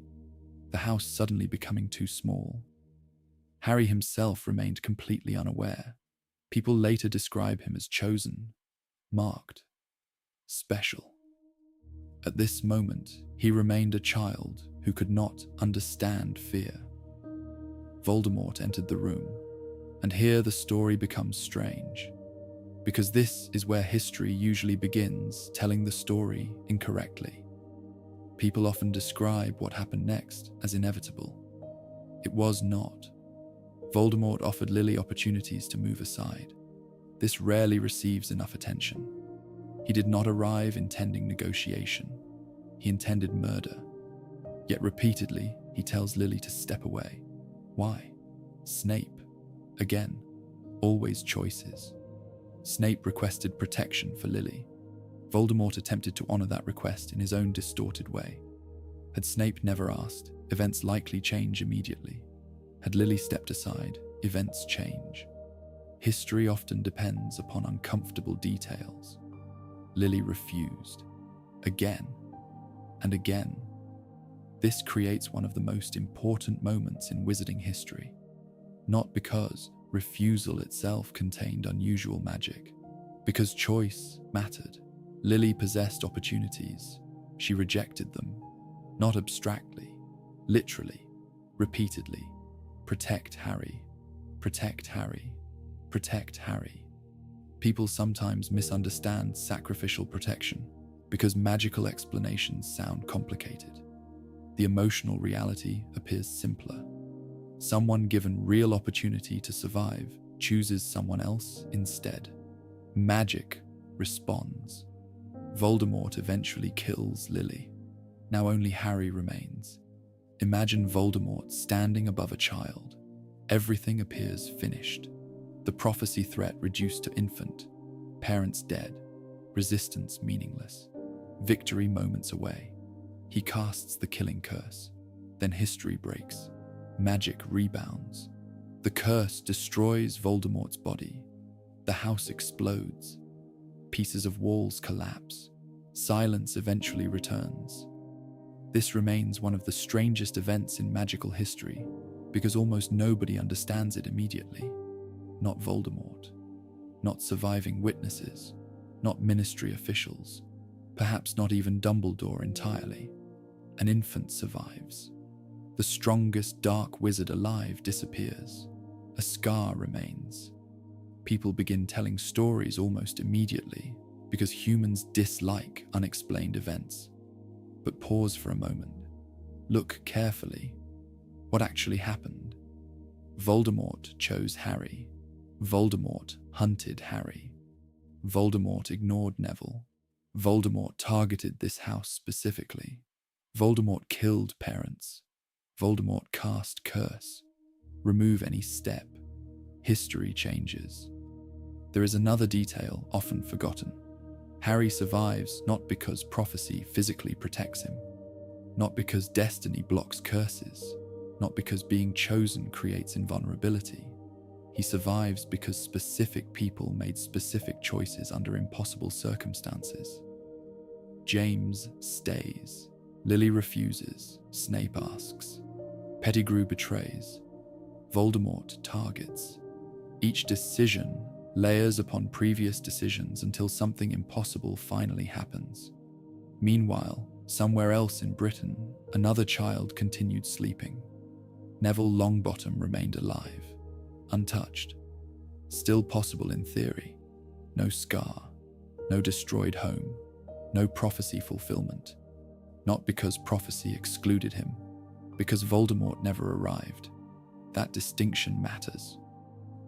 the house suddenly becoming too small. Harry himself remained completely unaware. People later describe him as chosen, marked, special. At this moment, he remained a child who could not understand fear. Voldemort entered the room, and here the story becomes strange, because this is where history usually begins telling the story incorrectly. People often describe what happened next as inevitable. It was not. Voldemort offered Lily opportunities to move aside. This rarely receives enough attention. He did not arrive intending negotiation. He intended murder. Yet repeatedly, he tells Lily to step away. Why? Snape. Again, always choices. Snape requested protection for Lily. Voldemort attempted to honor that request in his own distorted way. Had Snape never asked, events likely change immediately. Had Lily stepped aside, events change. History often depends upon uncomfortable details. Lily refused. Again and again. This creates one of the most important moments in wizarding history. Not because refusal itself contained unusual magic, because choice mattered. Lily possessed opportunities. She rejected them, not abstractly, literally, repeatedly. Protect Harry. Protect Harry. Protect Harry. People sometimes misunderstand sacrificial protection because magical explanations sound complicated. The emotional reality appears simpler. Someone given real opportunity to survive chooses someone else instead. Magic responds. Voldemort eventually kills Lily. Now only Harry remains. Imagine Voldemort standing above a child. Everything appears finished. The prophecy threat reduced to infant. Parents dead. Resistance meaningless. Victory moments away. He casts the killing curse. Then history breaks. Magic rebounds. The curse destroys Voldemort's body. The house explodes. Pieces of walls collapse. Silence eventually returns. This remains one of the strangest events in magical history because almost nobody understands it immediately. Not Voldemort. Not surviving witnesses. Not ministry officials. Perhaps not even Dumbledore entirely. An infant survives. The strongest dark wizard alive disappears. A scar remains. People begin telling stories almost immediately because humans dislike unexplained events. But pause for a moment. Look carefully. What actually happened? Voldemort chose Harry. Voldemort hunted Harry. Voldemort ignored Neville. Voldemort targeted this house specifically. Voldemort killed parents. Voldemort cast curse. Remove any step. History changes. There is another detail often forgotten. Harry survives not because prophecy physically protects him, not because destiny blocks curses, not because being chosen creates invulnerability. He survives because specific people made specific choices under impossible circumstances. James stays. Lily refuses. Snape asks. Pettigrew betrays. Voldemort targets. Each decision layers upon previous decisions until something impossible finally happens. Meanwhile, somewhere else in Britain, another child continued sleeping. Neville Longbottom remained alive, untouched. Still possible in theory. No scar, no destroyed home, no prophecy fulfillment. Not because prophecy excluded him, because Voldemort never arrived. That distinction matters.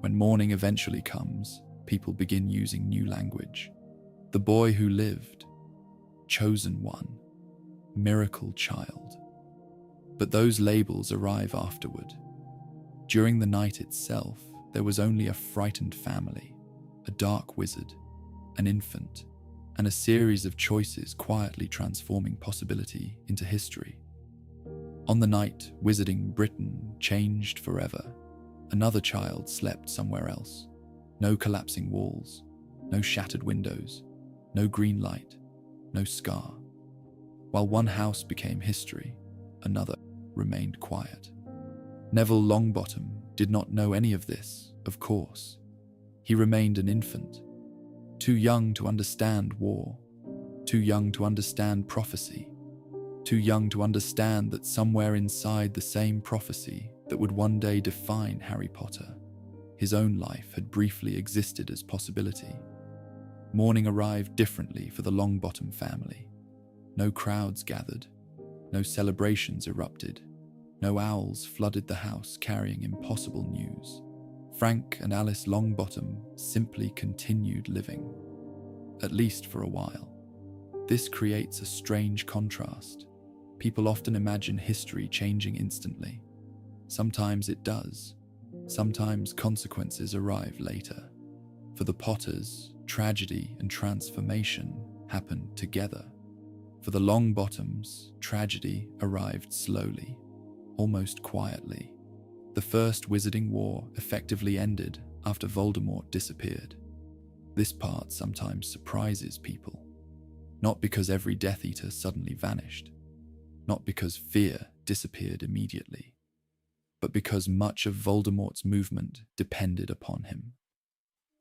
When morning eventually comes, people begin using new language. The boy who lived, chosen one, miracle child. But those labels arrive afterward. During the night itself, there was only a frightened family, a dark wizard, an infant, and a series of choices quietly transforming possibility into history. On the night Wizarding Britain changed forever, another child slept somewhere else. No collapsing walls, no shattered windows, no green light, no scar. While one house became history, another remained quiet. Neville Longbottom did not know any of this, of course. He remained an infant, too young to understand war, too young to understand prophecy, too young to understand that somewhere inside the same prophecy that would one day define Harry Potter, his own life had briefly existed as possibility. Morning arrived differently for the Longbottom family. No crowds gathered, no celebrations erupted, no owls flooded the house carrying impossible news. Frank and Alice Longbottom simply continued living, at least for a while. This creates a strange contrast. People often imagine history changing instantly. Sometimes it does. Sometimes consequences arrive later. For the Potters, tragedy and transformation happened together. For the Longbottoms, tragedy arrived slowly, almost quietly. The First Wizarding War effectively ended after Voldemort disappeared. This part sometimes surprises people. Not because every Death Eater suddenly vanished, not because fear disappeared immediately, but because much of Voldemort's movement depended upon him.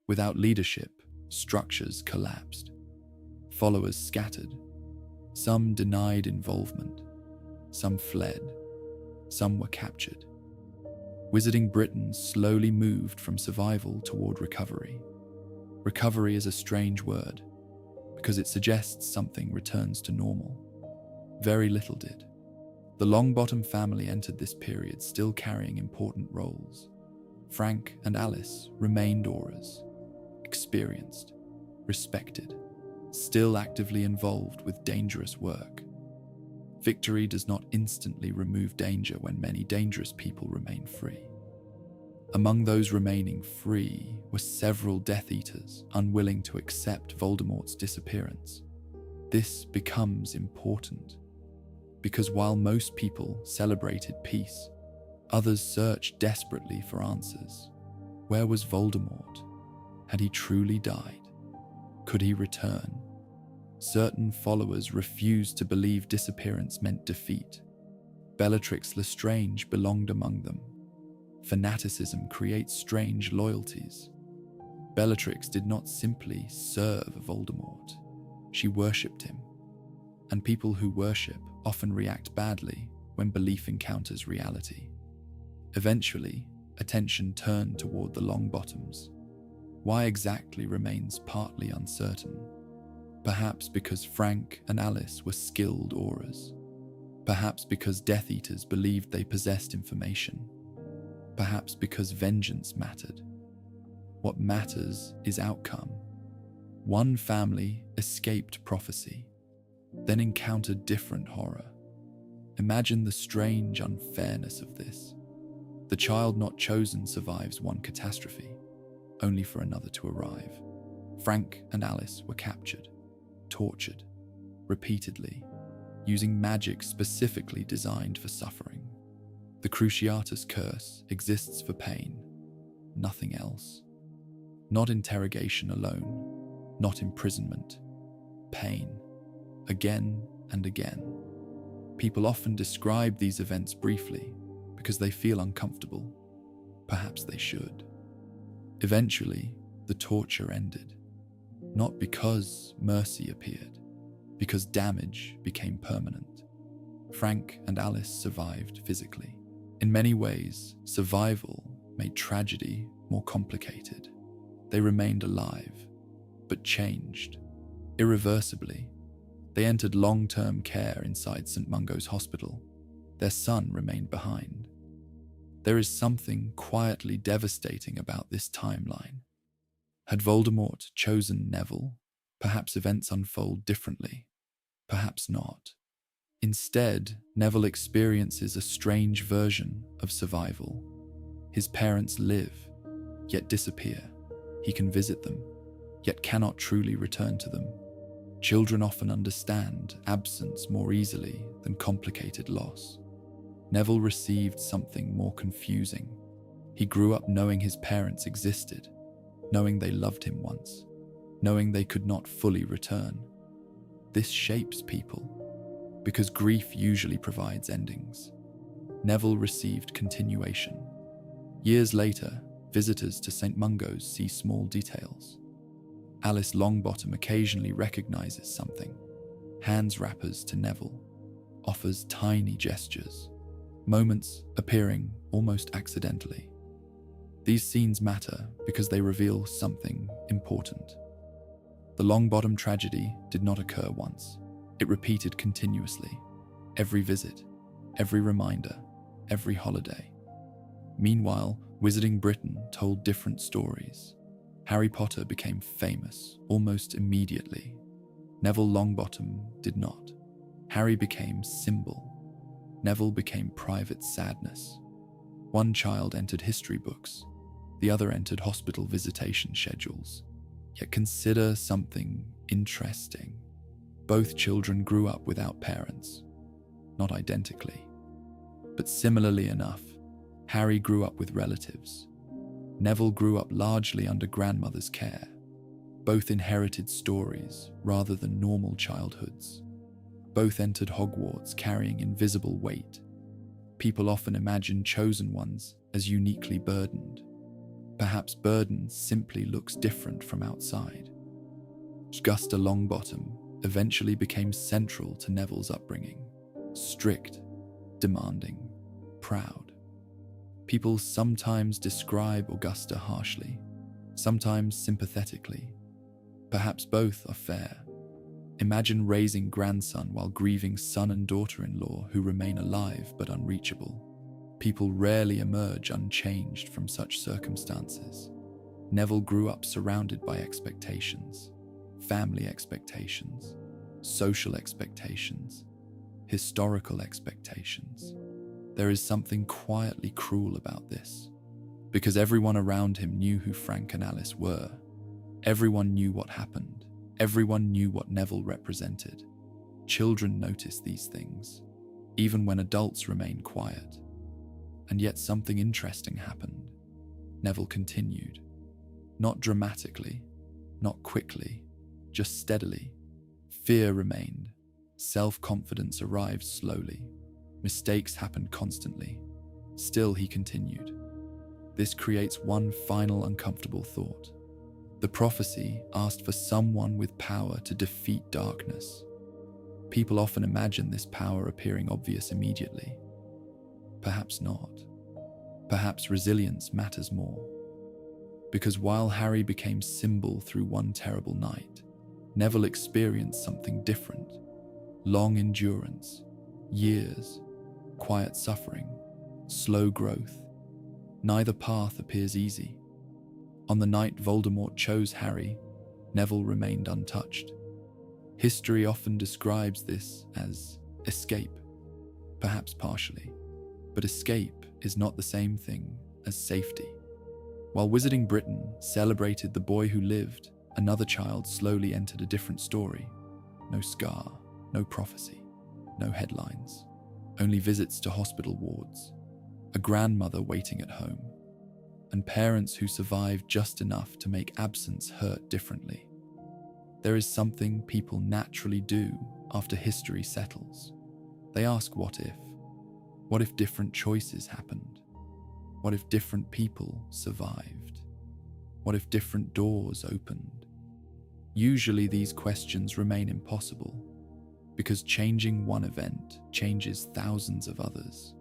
Without leadership, structures collapsed. Followers scattered. Some denied involvement. Some fled. Some were captured. Wizarding Britain slowly moved from survival toward recovery. Recovery is a strange word, because it suggests something returns to normal. Very little did. The Longbottom family entered this period still carrying important roles. Frank and Alice remained Aurors, experienced, respected, still actively involved with dangerous work. Victory does not instantly remove danger when many dangerous people remain free. Among those remaining free were several Death Eaters unwilling to accept Voldemort's disappearance. This becomes important, because while most people celebrated peace, others searched desperately for answers. Where was Voldemort? Had he truly died? Could he return? Certain followers refused to believe disappearance meant defeat. Bellatrix Lestrange belonged among them. Fanaticism creates strange loyalties. Bellatrix did not simply serve Voldemort. She worshipped him. And people who worship often react badly when belief encounters reality. Eventually, attention turned toward the Longbottoms. Why exactly remains partly uncertain. Perhaps because Frank and Alice were skilled Aurors. Perhaps because Death Eaters believed they possessed information. Perhaps because vengeance mattered. What matters is outcome. One family escaped prophecy, then encountered different horror. Imagine the strange unfairness of this. The child not chosen survives one catastrophe, only for another to arrive. Frank and Alice were captured, tortured, repeatedly, using magic specifically designed for suffering. The Cruciatus Curse exists for pain, nothing else. Not interrogation alone, not imprisonment, pain, again and again. People often describe these events briefly because they feel uncomfortable. Perhaps they should. Eventually, the torture ended. Not because mercy appeared, because damage became permanent. Frank and Alice survived physically. In many ways, survival made tragedy more complicated. They remained alive, but changed. Irreversibly, they entered long-term care inside St. Mungo's Hospital. Their son remained behind. There is something quietly devastating about this timeline. Had Voldemort chosen Neville, perhaps events unfold differently. Perhaps not. Instead, Neville experiences a strange version of survival. His parents live, yet disappear. He can visit them, yet cannot truly return to them. Children often understand absence more easily than complicated loss. Neville received something more confusing. He grew up knowing his parents existed, knowing they loved him once, knowing they could not fully return. This shapes people, because grief usually provides endings. Neville received continuation. Years later, visitors to St. Mungo's see small details. Alice Longbottom occasionally recognizes something. hands wrappers to Neville, offers tiny gestures, moments appearing almost accidentally. These scenes matter because they reveal something important. The Longbottom tragedy did not occur once. It repeated continuously. Every visit, every reminder, every holiday. Meanwhile, Wizarding Britain told different stories. Harry Potter became famous almost immediately. Neville Longbottom did not. Harry became symbol. Neville became private sadness. One child entered history books. The other entered hospital visitation schedules. Yet consider something interesting. Both children grew up without parents. Not identically, but similarly enough, Harry grew up with relatives. Neville grew up largely under grandmother's care. Both inherited stories rather than normal childhoods. Both entered Hogwarts carrying invisible weight. People often imagine chosen ones as uniquely burdened. Perhaps burden simply looks different from outside. Augusta Longbottom eventually became central to Neville's upbringing. Strict, demanding, proud. People sometimes describe Augusta harshly, sometimes sympathetically. Perhaps both are fair. Imagine raising grandson while grieving son and daughter-in-law who remain alive but unreachable. People rarely emerge unchanged from such circumstances. Neville grew up surrounded by expectations, family expectations, social expectations, historical expectations. There is something quietly cruel about this, because everyone around him knew who Frank and Alice were. Everyone knew what happened. Everyone knew what Neville represented. Children noticed these things, even when adults remained quiet. And yet something interesting happened. Neville continued. Not dramatically, not quickly, just steadily. Fear remained. Self-confidence arrived slowly. Mistakes happened constantly. Still he continued. This creates one final uncomfortable thought. The prophecy asked for someone with power to defeat darkness. People often imagine this power appearing obvious immediately. Perhaps not. Perhaps resilience matters more. Because while Harry became symbol through one terrible night, Neville experienced something different. Long endurance, years, quiet suffering, slow growth. Neither path appears easy. On the night Voldemort chose Harry, Neville remained untouched. History often describes this as escape, perhaps partially. But escape is not the same thing as safety. While Wizarding Britain celebrated the boy who lived, another child slowly entered a different story. No scar, no prophecy, no headlines. Only visits to hospital wards, a grandmother waiting at home, and parents who survived just enough to make absence hurt differently. There is something people naturally do after history settles. They ask what if? What if different choices happened? What if different people survived? What if different doors opened? Usually these questions remain impossible, because changing one event changes thousands of others.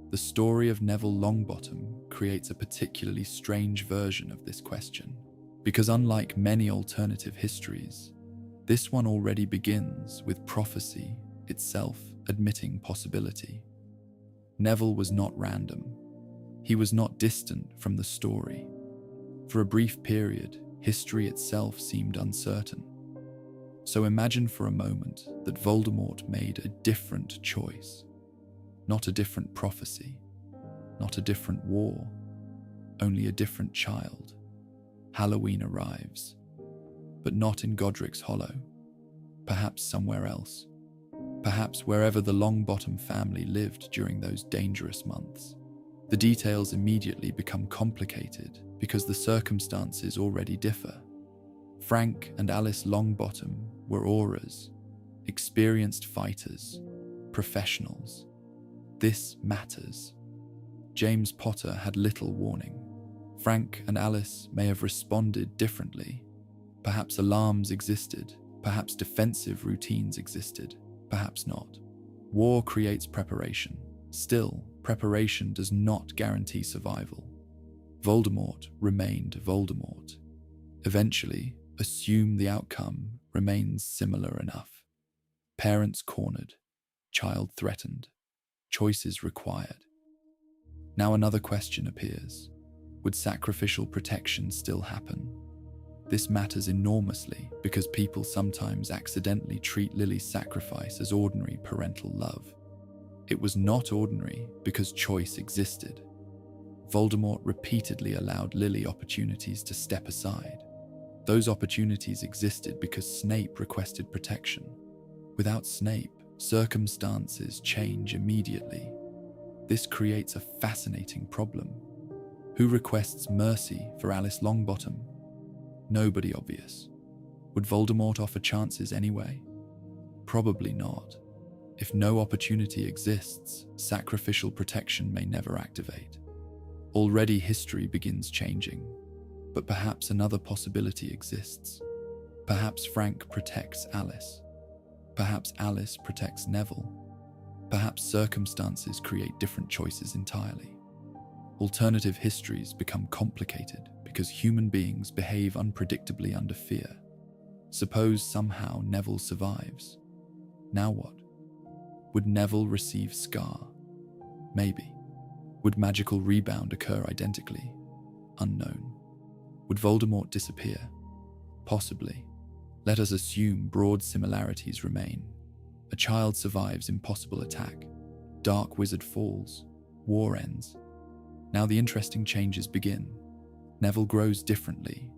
The story of Neville Longbottom creates a particularly strange version of this question, because unlike many alternative histories, this one already begins with prophecy itself admitting possibility. Neville was not random. He was not distant from the story. For a brief period, history itself seemed uncertain. So imagine for a moment that Voldemort made a different choice. Not a different prophecy, not a different war, only a different child. Halloween arrives, but not in Godric's Hollow, perhaps somewhere else, perhaps wherever the Longbottom family lived during those dangerous months. The details immediately become complicated because the circumstances already differ. Frank and Alice Longbottom were auras, experienced fighters, professionals. This matters. James Potter had little warning. Frank and Alice may have responded differently. Perhaps alarms existed, Perhaps defensive routines existed, perhaps not. War creates preparation. Still, preparation does not guarantee survival. Voldemort remained Voldemort. Eventually, assume the outcome remains similar enough. Parents cornered, child threatened, choices required. Now another question appears. Would sacrificial protection still happen? This matters enormously because people sometimes accidentally treat Lily's sacrifice as ordinary parental love. It was not ordinary because choice existed. Voldemort repeatedly allowed Lily opportunities to step aside. Those opportunities existed because Snape requested protection. Without Snape, circumstances change immediately. This creates a fascinating problem. Who requests mercy for Alice Longbottom? Nobody obvious. Would Voldemort offer chances anyway? Probably not. If no opportunity exists, sacrificial protection may never activate. Already history begins changing, but perhaps another possibility exists. Perhaps Frank protects Alice. Perhaps Alice protects Neville. Perhaps circumstances create different choices entirely. Alternative histories become complicated because human beings behave unpredictably under fear. Suppose somehow Neville survives. Now what? Would Neville receive Scar? Maybe. Would magical rebound occur identically? Unknown. Would Voldemort disappear? Possibly. Let us assume broad similarities remain. A child survives impossible attack. Dark wizard falls. War ends. Now the interesting changes begin. Neville grows differently.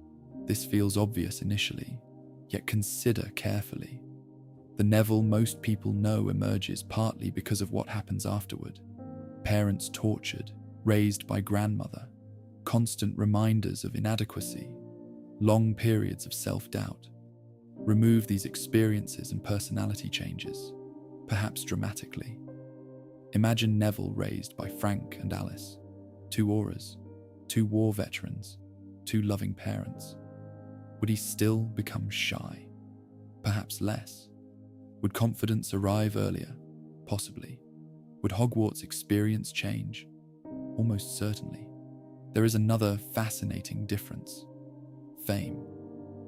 This feels obvious initially, yet consider carefully. The Neville most people know emerges partly because of what happens afterward. Parents tortured, raised by grandmother, constant reminders of inadequacy, long periods of self-doubt. Remove these experiences and personality changes, perhaps dramatically. Imagine Neville raised by Frank and Alice, two auras, two war veterans, two loving parents. Would he still become shy? Perhaps less. Would confidence arrive earlier? Possibly. Would Hogwarts experience change? Almost certainly. There is another fascinating difference. Fame.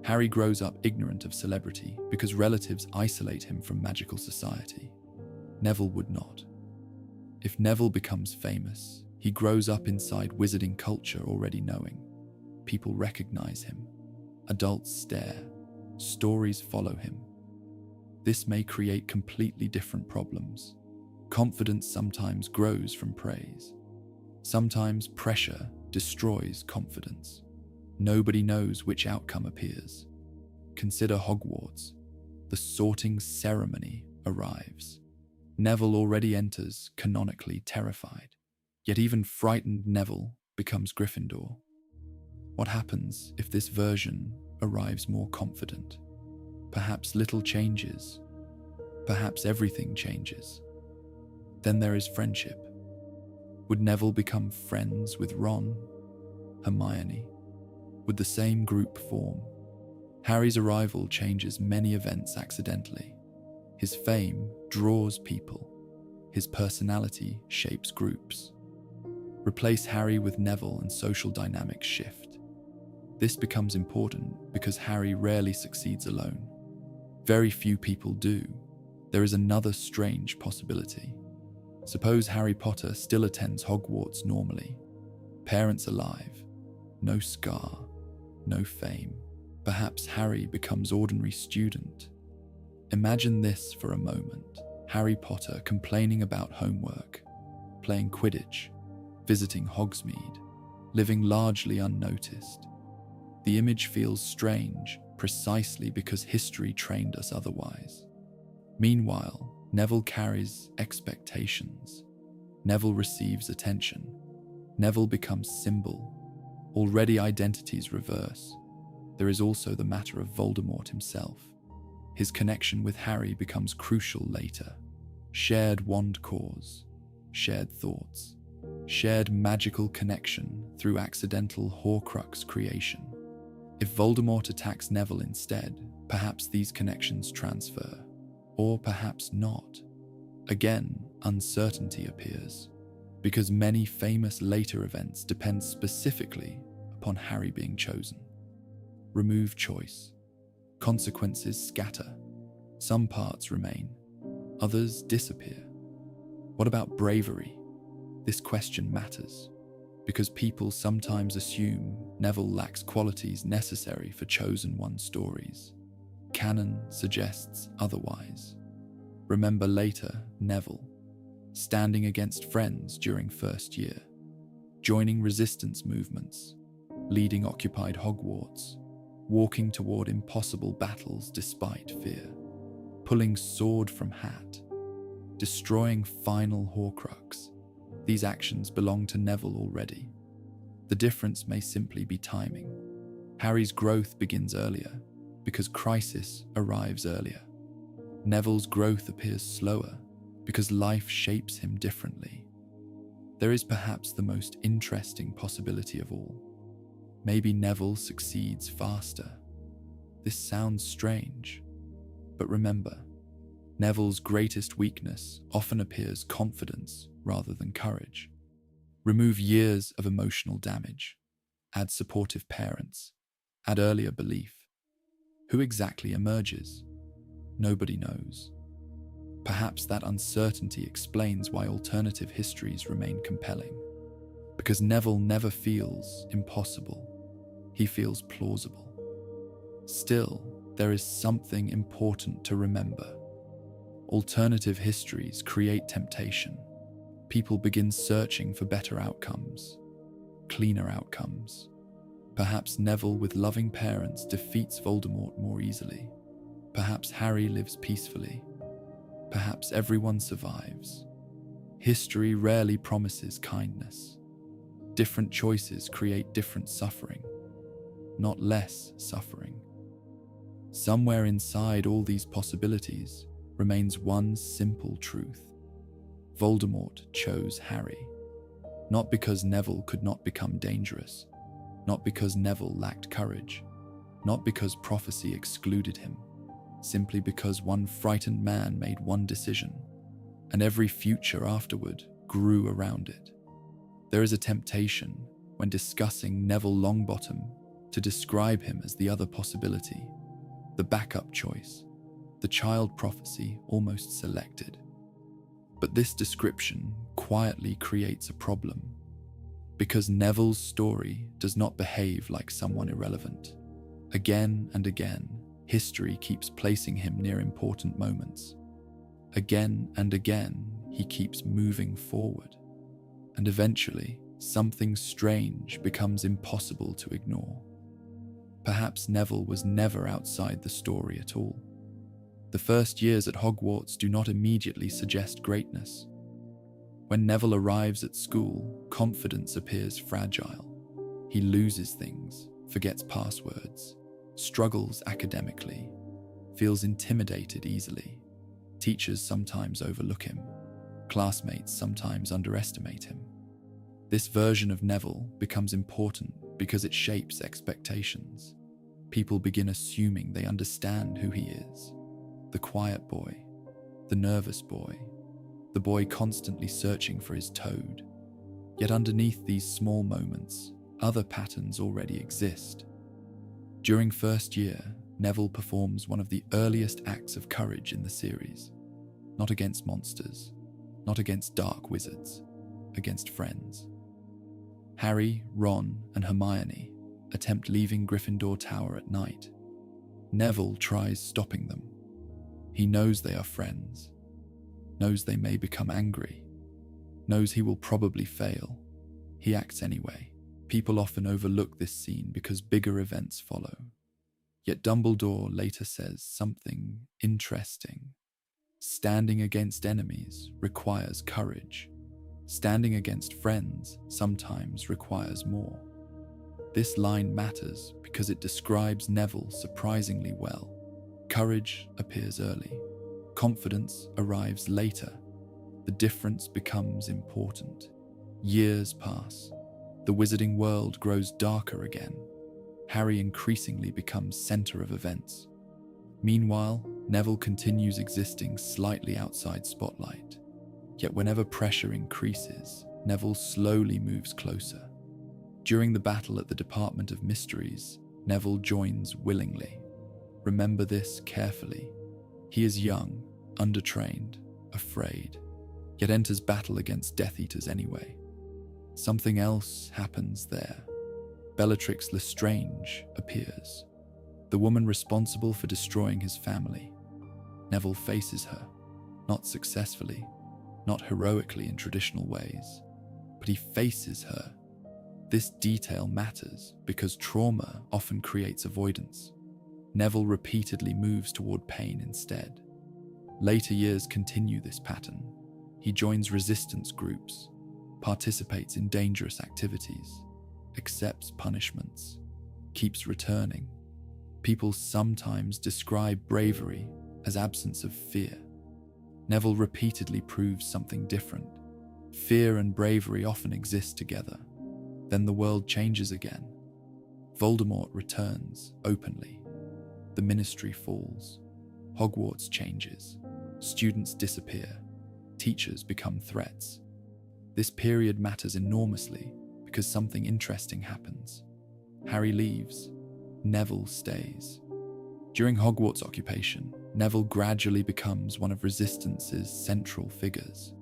Harry grows up ignorant of celebrity because relatives isolate him from magical society. Neville would not. If Neville becomes famous, he grows up inside wizarding culture already knowing. People recognize him. Adults stare. Stories follow him. This may create completely different problems. Confidence sometimes grows from praise. Sometimes pressure destroys confidence. Nobody knows which outcome appears. Consider Hogwarts. The sorting ceremony arrives. Neville already enters canonically terrified. Yet even frightened Neville becomes Gryffindor. What happens if this version arrives more confident? Perhaps little changes. Perhaps everything changes. Then there is friendship. Would Neville become friends with Ron, Hermione? Would the same group form? Harry's arrival changes many events accidentally. His fame draws people. His personality shapes groups. Replace Harry with Neville and social dynamics shift. This becomes important because Harry rarely succeeds alone. Very few people do. There is another strange possibility. Suppose Harry Potter still attends Hogwarts normally. Parents alive. No Scar. No fame. Perhaps Harry becomes ordinary student. Imagine this for a moment. Harry Potter complaining about homework, playing Quidditch, visiting Hogsmeade, living largely unnoticed. The image feels strange precisely because history trained us otherwise. Meanwhile, Neville carries expectations. Neville receives attention. Neville becomes symbol. Already identities reverse. There is also the matter of Voldemort himself. His connection with Harry becomes crucial later. Shared wand cause, shared thoughts, shared magical connection through accidental Horcrux creation. If Voldemort attacks Neville instead, perhaps these connections transfer, or perhaps not. Again, uncertainty appears, because many famous later events depend specifically upon Harry being chosen. Remove choice. Consequences scatter. Some parts remain, others disappear. What about bravery? This question matters, because people sometimes assume Neville lacks qualities necessary for chosen one stories. Canon suggests otherwise. Remember later Neville, standing against friends during first year, joining resistance movements, leading occupied Hogwarts, walking toward impossible battles despite fear, pulling sword from hat, destroying final Horcrux. These actions belong to Neville already. The difference may simply be timing. Harry's growth begins earlier, because crisis arrives earlier. Neville's growth appears slower, because life shapes him differently. There is perhaps the most interesting possibility of all. Maybe Neville succeeds faster. This sounds strange, but remember, Neville's greatest weakness often appears confidence rather than courage. Remove years of emotional damage. Add supportive parents. Add earlier belief. Who exactly emerges? Nobody knows. Perhaps that uncertainty explains why alternative histories remain compelling. Because Neville never feels impossible. He feels plausible. Still, there is something important to remember. Alternative histories create temptation. People begin searching for better outcomes, cleaner outcomes. Perhaps Neville with loving parents defeats Voldemort more easily. Perhaps Harry lives peacefully. Perhaps everyone survives. History rarely promises kindness. Different choices create different suffering, not less suffering. Somewhere inside all these possibilities remains one simple truth. Voldemort chose Harry, not because Neville could not become dangerous, not because Neville lacked courage, not because prophecy excluded him, simply because one frightened man made one decision, and every future afterward grew around it. There is a temptation, when discussing Neville Longbottom, to describe him as the other possibility, the backup choice, the child prophecy almost selected. But this description quietly creates a problem, because Neville's story does not behave like someone irrelevant. Again and again, history keeps placing him near important moments. Again and again, he keeps moving forward. And eventually, something strange becomes impossible to ignore. Perhaps Neville was never outside the story at all. The first years at Hogwarts do not immediately suggest greatness. When Neville arrives at school, confidence appears fragile. He loses things, forgets passwords, struggles academically, feels intimidated easily. Teachers sometimes overlook him. Classmates sometimes underestimate him. This version of Neville becomes important because it shapes expectations. People begin assuming they understand who he is. The quiet boy, the nervous boy, the boy constantly searching for his toad. Yet underneath these small moments, other patterns already exist. During first year, Neville performs one of the earliest acts of courage in the series. Not against monsters, not against dark wizards, against friends. Harry, Ron, and Hermione attempt leaving Gryffindor Tower at night. Neville tries stopping them. He knows they are friends, knows they may become angry, knows he will probably fail. He acts anyway. People often overlook this scene because bigger events follow. Yet Dumbledore later says something interesting. Standing against enemies requires courage. Standing against friends sometimes requires more. This line matters because it describes Neville surprisingly well. Courage appears early. Confidence arrives later. The difference becomes important. Years pass. The wizarding world grows darker again. Harry increasingly becomes center of events. Meanwhile, Neville continues existing slightly outside spotlight. Yet whenever pressure increases, Neville slowly moves closer. During the battle at the Department of Mysteries, Neville joins willingly. Remember this carefully. He is young, undertrained, afraid, yet enters battle against Death Eaters anyway. Something else happens there. Bellatrix Lestrange appears, the woman responsible for destroying his family. Neville faces her, not successfully, not heroically in traditional ways, but he faces her. This detail matters because trauma often creates avoidance. Neville repeatedly moves toward pain instead. Later years continue this pattern. He joins resistance groups, participates in dangerous activities, accepts punishments, keeps returning. People sometimes describe bravery as absence of fear. Neville repeatedly proves something different. Fear and bravery often exist together. Then the world changes again. Voldemort returns openly. The Ministry falls. Hogwarts changes. Students disappear. Teachers become threats. This period matters enormously because something interesting happens. Harry leaves. Neville stays. During Hogwarts occupation, Neville gradually becomes one of Resistance's central figures.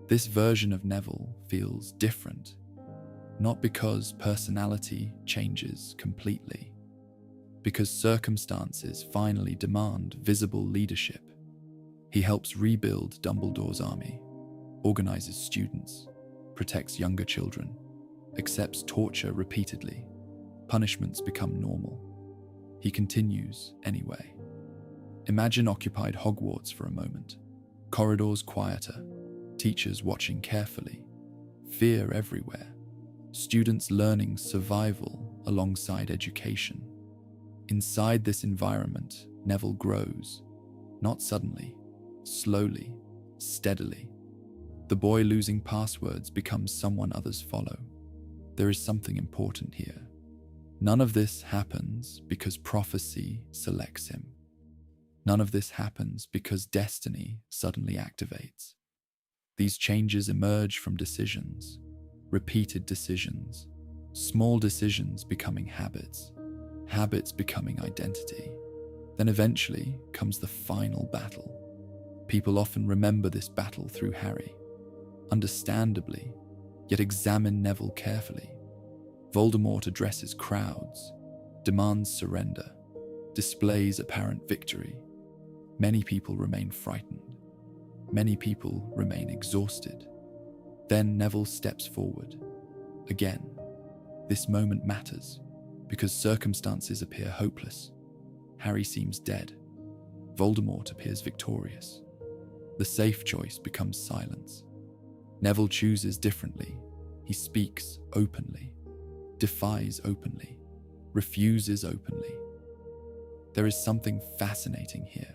This version of Neville feels different, not because personality changes completely, because circumstances finally demand visible leadership. He helps rebuild Dumbledore's army, organizes students, protects younger children, accepts torture repeatedly. Punishments become normal. He continues anyway. Imagine occupied Hogwarts for a moment. Corridors quieter, teachers watching carefully, fear everywhere, students learning survival alongside education. Inside this environment, Neville grows, not suddenly, slowly, steadily. The boy losing passwords becomes someone others follow. There is something important here. None of this happens because prophecy selects him. None of this happens because destiny suddenly activates. These changes emerge from decisions, repeated decisions, small decisions becoming habits, habits becoming identity. Then eventually comes the final battle. People often remember this battle through Harry. Understandably, yet examine Neville carefully. Voldemort addresses crowds, demands surrender, displays apparent victory. Many people remain frightened. Many people remain exhausted. Then Neville steps forward. Again, this moment matters because circumstances appear hopeless. Harry seems dead. Voldemort appears victorious. The safe choice becomes silence. Neville chooses differently. He speaks openly, defies openly, refuses openly. There is something fascinating here.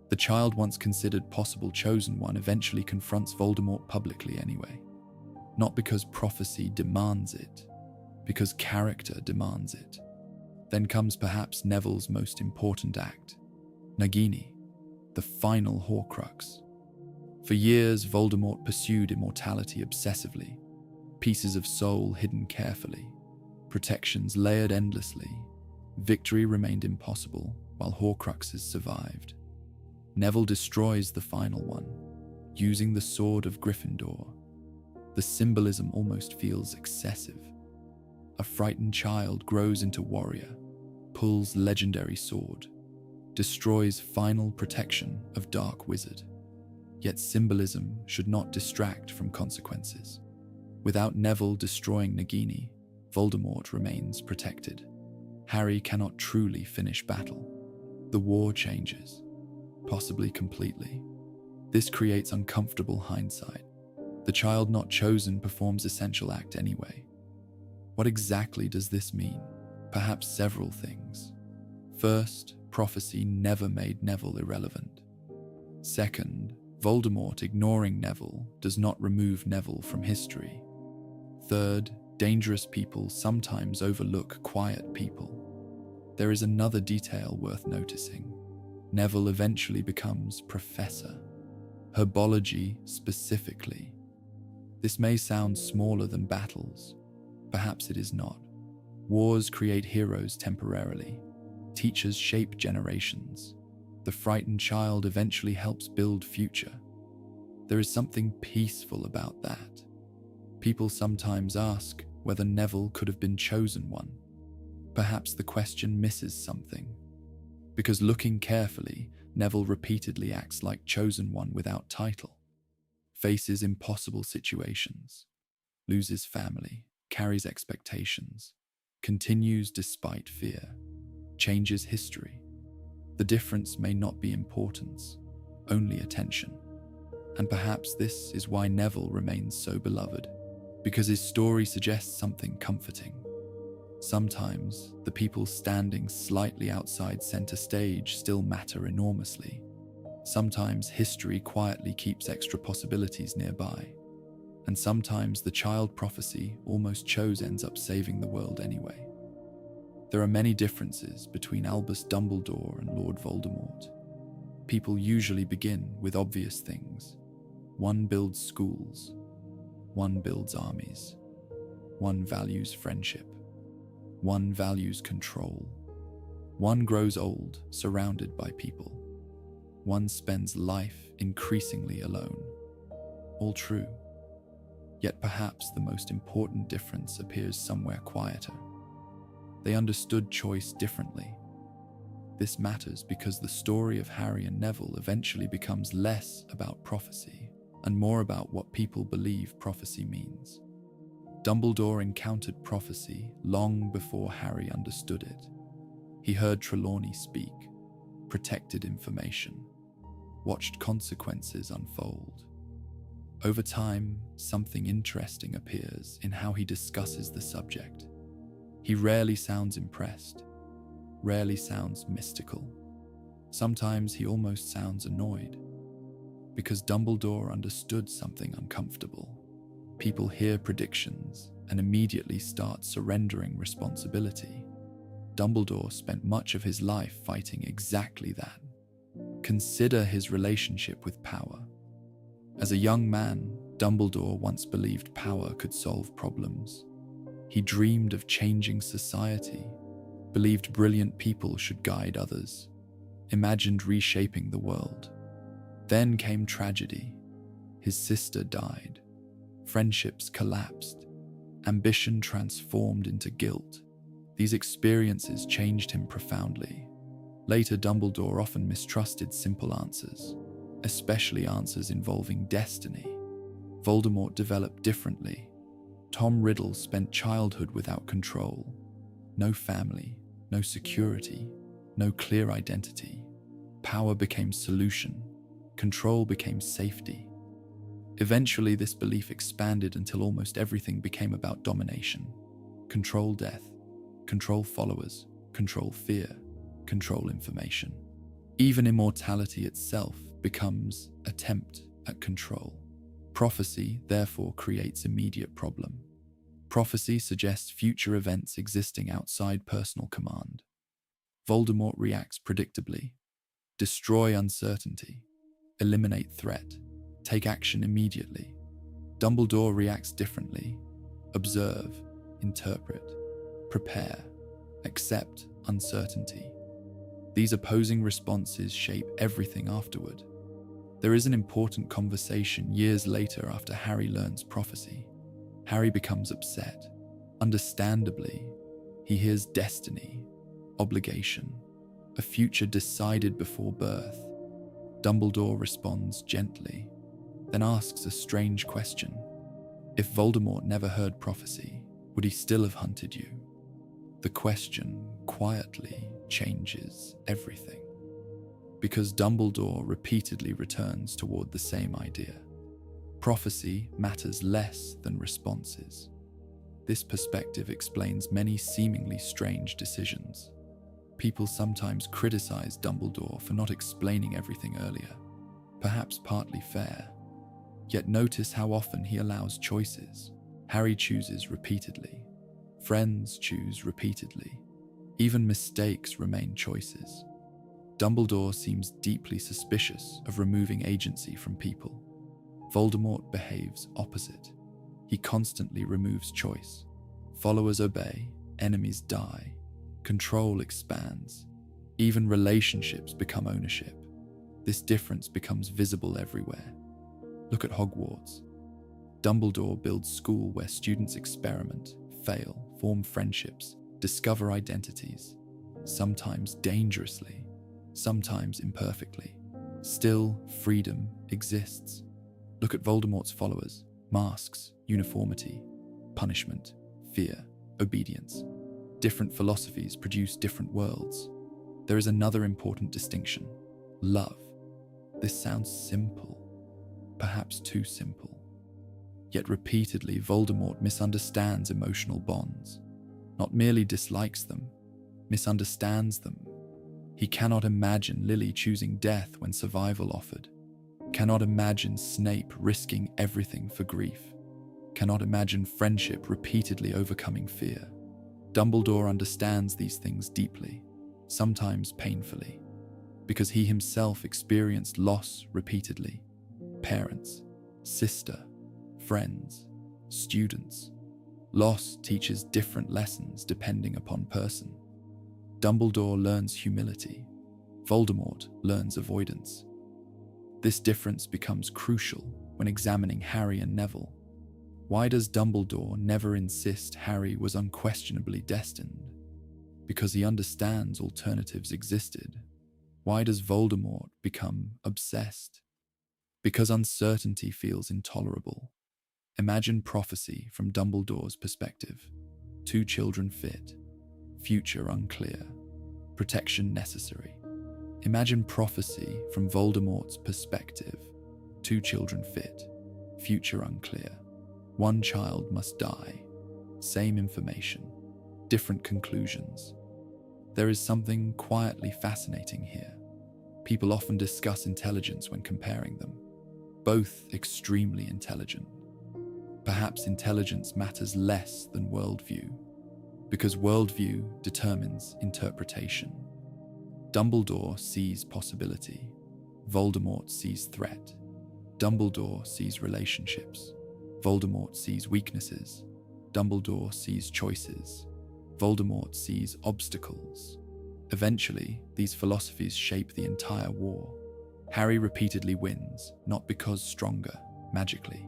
The child once considered possible chosen one eventually confronts Voldemort publicly anyway. Not because prophecy demands it, because character demands it. Then comes perhaps Neville's most important act, Nagini, the final Horcrux. For years, Voldemort pursued immortality obsessively, pieces of soul hidden carefully, protections layered endlessly. Victory remained impossible while Horcruxes survived. Neville destroys the final one, using the sword of Gryffindor. The symbolism almost feels excessive. A frightened child grows into warrior, pulls legendary sword, destroys final protection of Dark Wizard. Yet symbolism should not distract from consequences. Without Neville destroying Nagini, Voldemort remains protected. Harry cannot truly finish battle. The war changes, possibly completely. This creates uncomfortable hindsight. The child not chosen performs essential act anyway. What exactly does this mean? Perhaps several things. First, prophecy never made Neville irrelevant. Second, Voldemort ignoring Neville does not remove Neville from history. Third, dangerous people sometimes overlook quiet people. There is another detail worth noticing. Neville eventually becomes Professor. Herbology specifically. This may sound smaller than battles. Perhaps it is not. Wars create heroes temporarily. Teachers shape generations. The frightened child eventually helps build future. There is something peaceful about that. People sometimes ask whether Neville could have been chosen one. Perhaps the question misses something. Because looking carefully, Neville repeatedly acts like chosen one without title. Faces impossible situations. Loses family. Carries expectations. Continues despite fear. Changes history. The difference may not be importance, only attention. And perhaps this is why Neville remains so beloved, because his story suggests something comforting. Sometimes the people standing slightly outside center stage still matter enormously. Sometimes history quietly keeps extra possibilities nearby. And sometimes the child prophecy almost chose ends up saving the world anyway. There are many differences between Albus Dumbledore and Lord Voldemort. People usually begin with obvious things. One builds schools. One builds armies. One values friendship. One values control. One grows old, surrounded by people. One spends life increasingly alone. All true. Yet perhaps the most important difference appears somewhere quieter. They understood choice differently. This matters because the story of Harry and Neville eventually becomes less about prophecy and more about what people believe prophecy means. Dumbledore encountered prophecy long before Harry understood it. He heard Trelawney speak, protected information, watched consequences unfold. Over time, something interesting appears in how he discusses the subject. He rarely sounds impressed, rarely sounds mystical. Sometimes he almost sounds annoyed. Because Dumbledore understood something uncomfortable. People hear predictions and immediately start surrendering responsibility. Dumbledore spent much of his life fighting exactly that. Consider his relationship with power. As a young man, Dumbledore once believed power could solve problems. He dreamed of changing society, believed brilliant people should guide others, imagined reshaping the world. Then came tragedy. His sister died. Friendships collapsed. Ambition transformed into guilt. These experiences changed him profoundly. Later, Dumbledore often mistrusted simple answers, especially answers involving destiny. Voldemort developed differently. Tom Riddle spent childhood without control. No family, no security, no clear identity. Power became solution. Control became safety. Eventually, this belief expanded until almost everything became about domination. Control death, control followers, control fear, control information. Even immortality itself becomes attempt at control. Prophecy, therefore, creates immediate problem. Prophecy suggests future events existing outside personal command. Voldemort reacts predictably. Destroy uncertainty. Eliminate threat. Take action immediately. Dumbledore reacts differently. Observe. Interpret. Prepare. Accept uncertainty. These opposing responses shape everything afterward. There is an important conversation years later after Harry learns prophecy. Harry becomes upset. Understandably, he hears destiny, obligation, a future decided before birth. Dumbledore responds gently, then asks a strange question. If Voldemort never heard prophecy, would he still have hunted you? The question quietly changes everything. Because Dumbledore repeatedly returns toward the same idea. Prophecy matters less than responses. This perspective explains many seemingly strange decisions. People sometimes criticize Dumbledore for not explaining everything earlier, perhaps partly fair. Yet notice how often he allows choices. Harry chooses repeatedly. Friends choose repeatedly. Even mistakes remain choices. Dumbledore seems deeply suspicious of removing agency from people. Voldemort behaves opposite. He constantly removes choice. Followers obey, enemies die, control expands, even relationships become ownership. This difference becomes visible everywhere. Look at Hogwarts. Dumbledore builds school where students experiment, fail, form friendships, discover identities, sometimes dangerously, sometimes imperfectly. Still, freedom exists. Look at Voldemort's followers: masks, uniformity, punishment, fear, obedience. Different philosophies produce different worlds. There is another important distinction: love. This sounds simple, perhaps too simple. Yet repeatedly, Voldemort misunderstands emotional bonds. Not merely dislikes them, misunderstands them. He cannot imagine Lily choosing death when survival offered. Cannot imagine Snape risking everything for grief. Cannot imagine friendship repeatedly overcoming fear. Dumbledore understands these things deeply, sometimes painfully, because he himself experienced loss repeatedly. Parents, sister, friends, students. Loss teaches different lessons depending upon person. Dumbledore learns humility. Voldemort learns avoidance. This difference becomes crucial when examining Harry and Neville. Why does Dumbledore never insist Harry was unquestionably destined? Because he understands alternatives existed. Why does Voldemort become obsessed? Because uncertainty feels intolerable. Imagine prophecy from Dumbledore's perspective. 2 children fit, future unclear, protection necessary. Imagine prophecy from Voldemort's perspective. 2 children fit, future unclear. 1 child must die. Same information, different conclusions. There is something quietly fascinating here. People often discuss intelligence when comparing them. Both extremely intelligent. Perhaps intelligence matters less than worldview, because worldview determines interpretation. Dumbledore sees possibility. Voldemort sees threat. Dumbledore sees relationships. Voldemort sees weaknesses. Dumbledore sees choices. Voldemort sees obstacles. Eventually, these philosophies shape the entire war. Harry repeatedly wins, not because stronger, magically.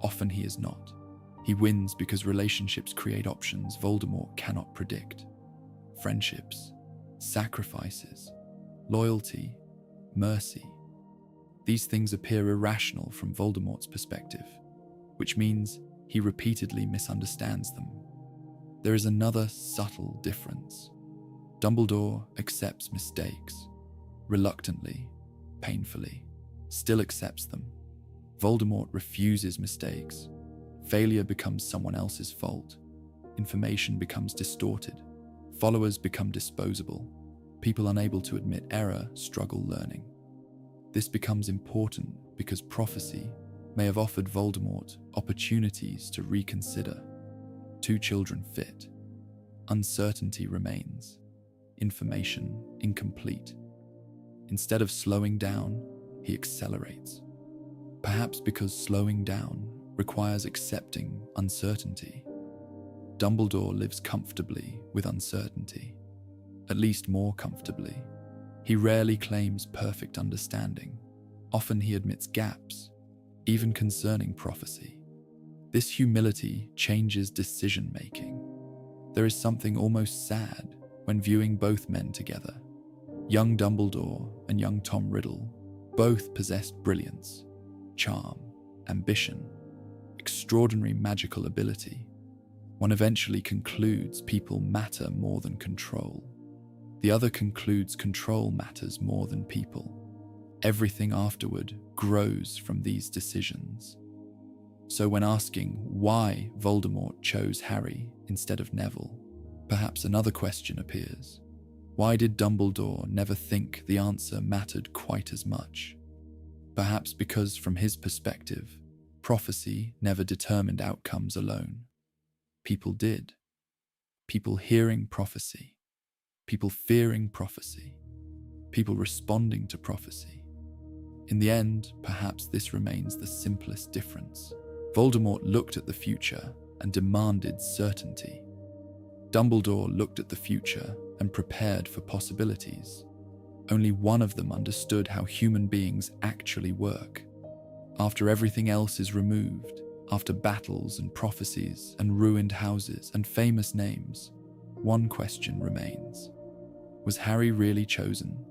Often he is not. He wins because relationships create options Voldemort cannot predict. Friendships, sacrifices, loyalty, mercy. These things appear irrational from Voldemort's perspective, which means he repeatedly misunderstands them. There is another subtle difference. Dumbledore accepts mistakes, reluctantly, painfully, still accepts them. Voldemort refuses mistakes. Failure becomes someone else's fault. Information becomes distorted. Followers become disposable. People unable to admit error struggle learning. This becomes important because prophecy may have offered Voldemort opportunities to reconsider. 2 children fit. Uncertainty remains. Information incomplete. Instead of slowing down, he accelerates. Perhaps because slowing down requires accepting uncertainty. Dumbledore lives comfortably with uncertainty, at least more comfortably. He rarely claims perfect understanding. Often he admits gaps, even concerning prophecy. This humility changes decision-making. There is something almost sad when viewing both men together. Young Dumbledore and young Tom Riddle both possessed brilliance, charm, ambition, extraordinary magical ability. One eventually concludes people matter more than control. The other concludes control matters more than people. Everything afterward grows from these decisions. So when asking why Voldemort chose Harry instead of Neville, perhaps another question appears. Why did Dumbledore never think the answer mattered quite as much? Perhaps because from his perspective, prophecy never determined outcomes alone. People did. People hearing prophecy, people fearing prophecy, people responding to prophecy. In the end, perhaps this remains the simplest difference. Voldemort looked at the future and demanded certainty. Dumbledore looked at the future and prepared for possibilities. Only one of them understood how human beings actually work. After everything else is removed, after battles and prophecies and ruined houses and famous names, one question remains. Was Harry really chosen?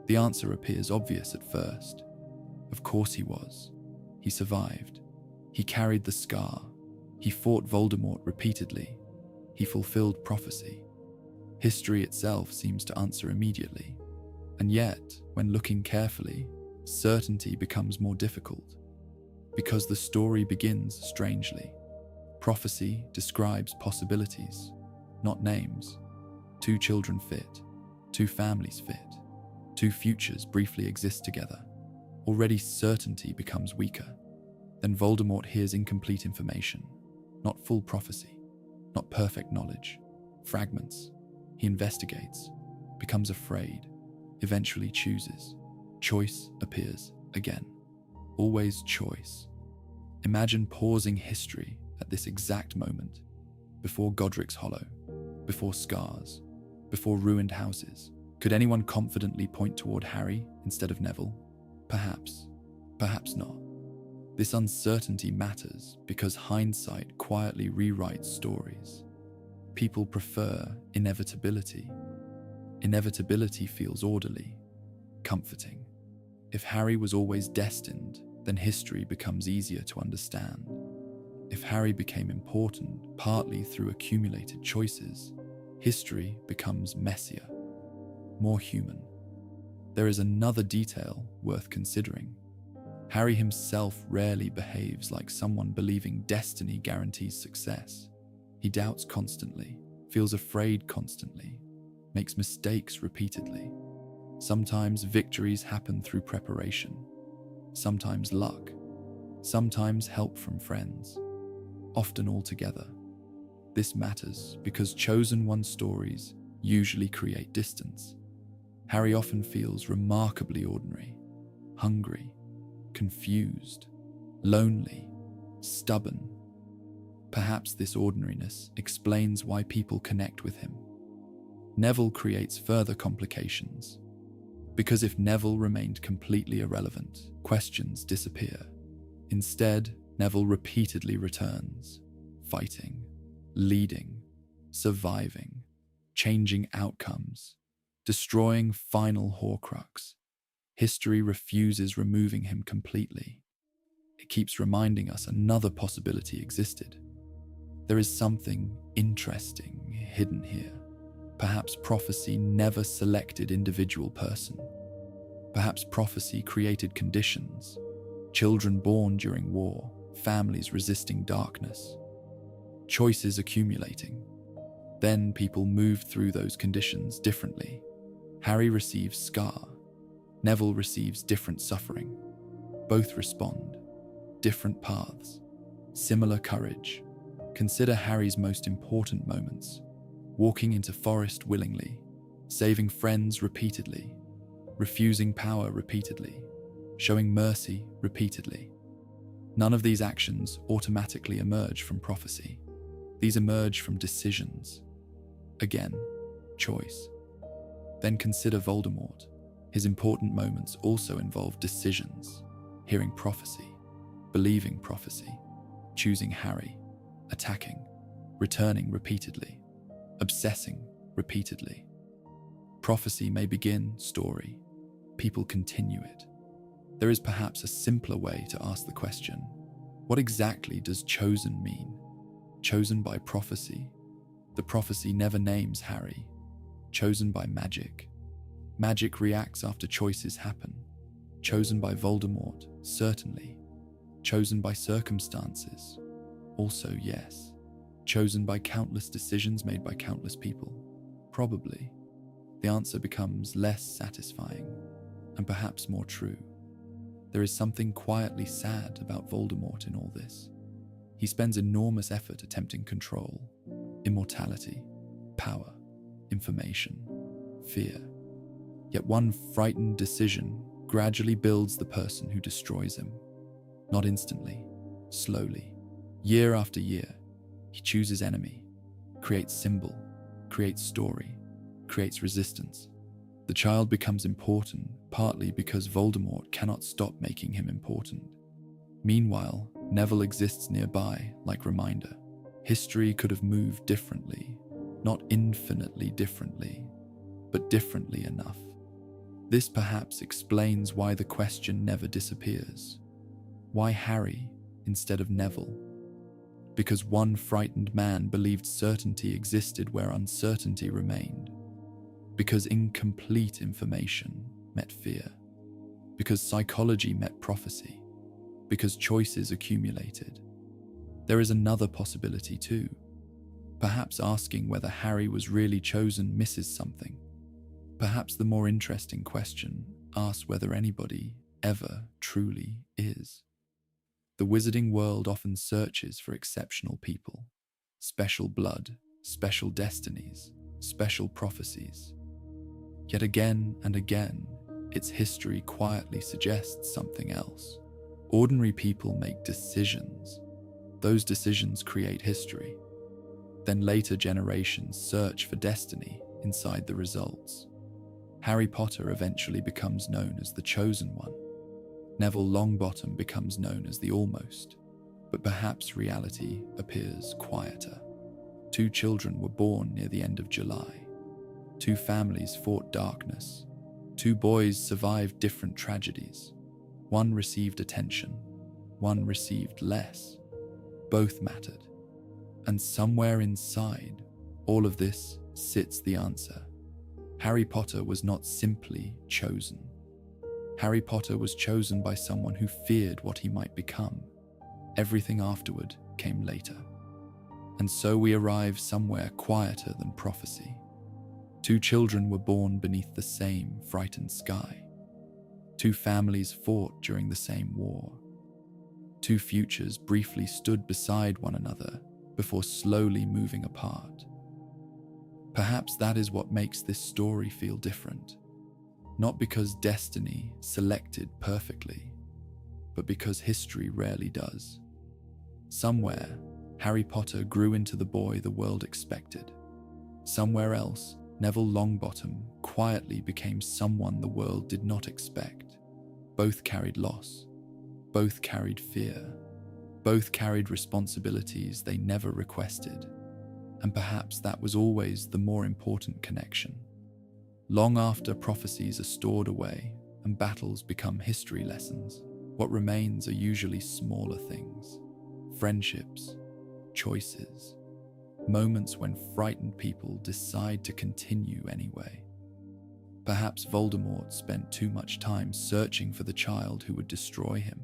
The answer appears obvious at first. Of course he was. He survived. He carried the scar. He fought Voldemort repeatedly. He fulfilled prophecy. History itself seems to answer immediately. And yet, when looking carefully, certainty becomes more difficult. Because the story begins strangely. Prophecy describes possibilities, not names. 2 children fit. 2 families fit. 2 futures briefly exist together. Already certainty becomes weaker. Then Voldemort hears incomplete information, not full prophecy, not perfect knowledge, fragments. He investigates, becomes afraid, eventually chooses. Choice appears again. Always choice. Imagine pausing history at this exact moment, before Godric's Hollow, before scars, before ruined houses. Could anyone confidently point toward Harry instead of Neville? Perhaps, perhaps not. This uncertainty matters because hindsight quietly rewrites stories. People prefer inevitability. Inevitability feels orderly, comforting. If Harry was always destined, then history becomes easier to understand. If Harry became important partly through accumulated choices, history becomes messier, more human. There is another detail worth considering. Harry himself rarely behaves like someone believing destiny guarantees success. He doubts constantly, feels afraid constantly, makes mistakes repeatedly. Sometimes victories happen through preparation, sometimes luck, sometimes help from friends, often all together. This matters because chosen one stories usually create distance. Harry often feels remarkably ordinary, hungry, confused, lonely, stubborn. Perhaps this ordinariness explains why people connect with him. Neville creates further complications. Because if Neville remained completely irrelevant, questions disappear. Instead, Neville repeatedly returns, fighting, leading, surviving, changing outcomes, destroying final Horcrux. History refuses removing him completely. It keeps reminding us another possibility existed. There is something interesting hidden here. Perhaps prophecy never selected individual person. Perhaps prophecy created conditions. Children born during war, families resisting darkness, choices accumulating. Then people moved through those conditions differently. Harry receives scar. Neville receives different suffering. Both respond. Different paths. Similar courage. Consider Harry's most important moments. Walking into forest willingly. Saving friends repeatedly. Refusing power repeatedly. Showing mercy repeatedly. None of these actions automatically emerge from prophecy. These emerge from decisions. Again, choice. Then consider Voldemort. His important moments also involve decisions. Hearing prophecy, believing prophecy, choosing Harry, attacking, returning repeatedly, obsessing repeatedly. Prophecy may begin story. People continue it. There is perhaps a simpler way to ask the question, what exactly does chosen mean? Chosen by prophecy. The prophecy never names Harry. Chosen by magic. Magic reacts after choices happen. Chosen by Voldemort, certainly. Chosen by circumstances, also yes. Chosen by countless decisions made by countless people, probably. The answer becomes less satisfying, and perhaps more true. There is something quietly sad about Voldemort in all this. He spends enormous effort attempting control, immortality, power. information, fear. Yet one frightened decision gradually builds the person who destroys him. Not instantly, slowly. Year after year, he chooses enemy, creates symbol, creates story, creates resistance. The child becomes important partly because Voldemort cannot stop making him important. Meanwhile, Neville exists nearby like reminder. History could have moved differently, not infinitely differently, but differently enough. This perhaps explains why the question never disappears. Why Harry instead of Neville? Because one frightened man believed certainty existed where uncertainty remained. Because incomplete information met fear. Because psychology met prophecy. Because choices accumulated. There is another possibility too. Perhaps asking whether Harry was really chosen misses something. Perhaps the more interesting question asks whether anybody ever truly is. The wizarding world often searches for exceptional people, special blood, special destinies, special prophecies. Yet again and again, its history quietly suggests something else. Ordinary people make decisions. Those decisions create history. Then later generations search for destiny inside the results. Harry Potter eventually becomes known as the Chosen One. Neville Longbottom becomes known as the Almost. But perhaps reality appears quieter. 2 children were born near the end of July. 2 families fought darkness. 2 boys survived different tragedies. One received attention. One received less. Both mattered. And somewhere inside all of this sits the answer. Harry Potter was not simply chosen. Harry Potter was chosen by someone who feared what he might become. Everything afterward came later. And so we arrive somewhere quieter than prophecy. 2 children were born beneath the same frightened sky. 2 families fought during the same war. 2 futures briefly stood beside one another before slowly moving apart. Perhaps that is what makes this story feel different. Not because destiny selected perfectly, but because history rarely does. Somewhere, Harry Potter grew into the boy the world expected. Somewhere else, Neville Longbottom quietly became someone the world did not expect. Both carried loss. Both carried fear. Both carried responsibilities they never requested. And perhaps that was always the more important connection. Long after prophecies are stored away and battles become history lessons, what remains are usually smaller things. Friendships, choices, moments when frightened people decide to continue anyway. Perhaps Voldemort spent too much time searching for the child who would destroy him.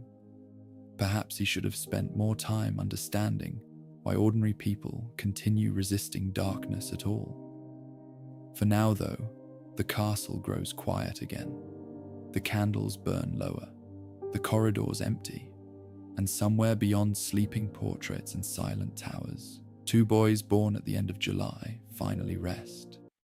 Perhaps he should have spent more time understanding why ordinary people continue resisting darkness at all. For now, though, the castle grows quiet again. The candles burn lower, the corridors empty, and somewhere beyond sleeping portraits and silent towers, 2 boys born at the end of July finally rest.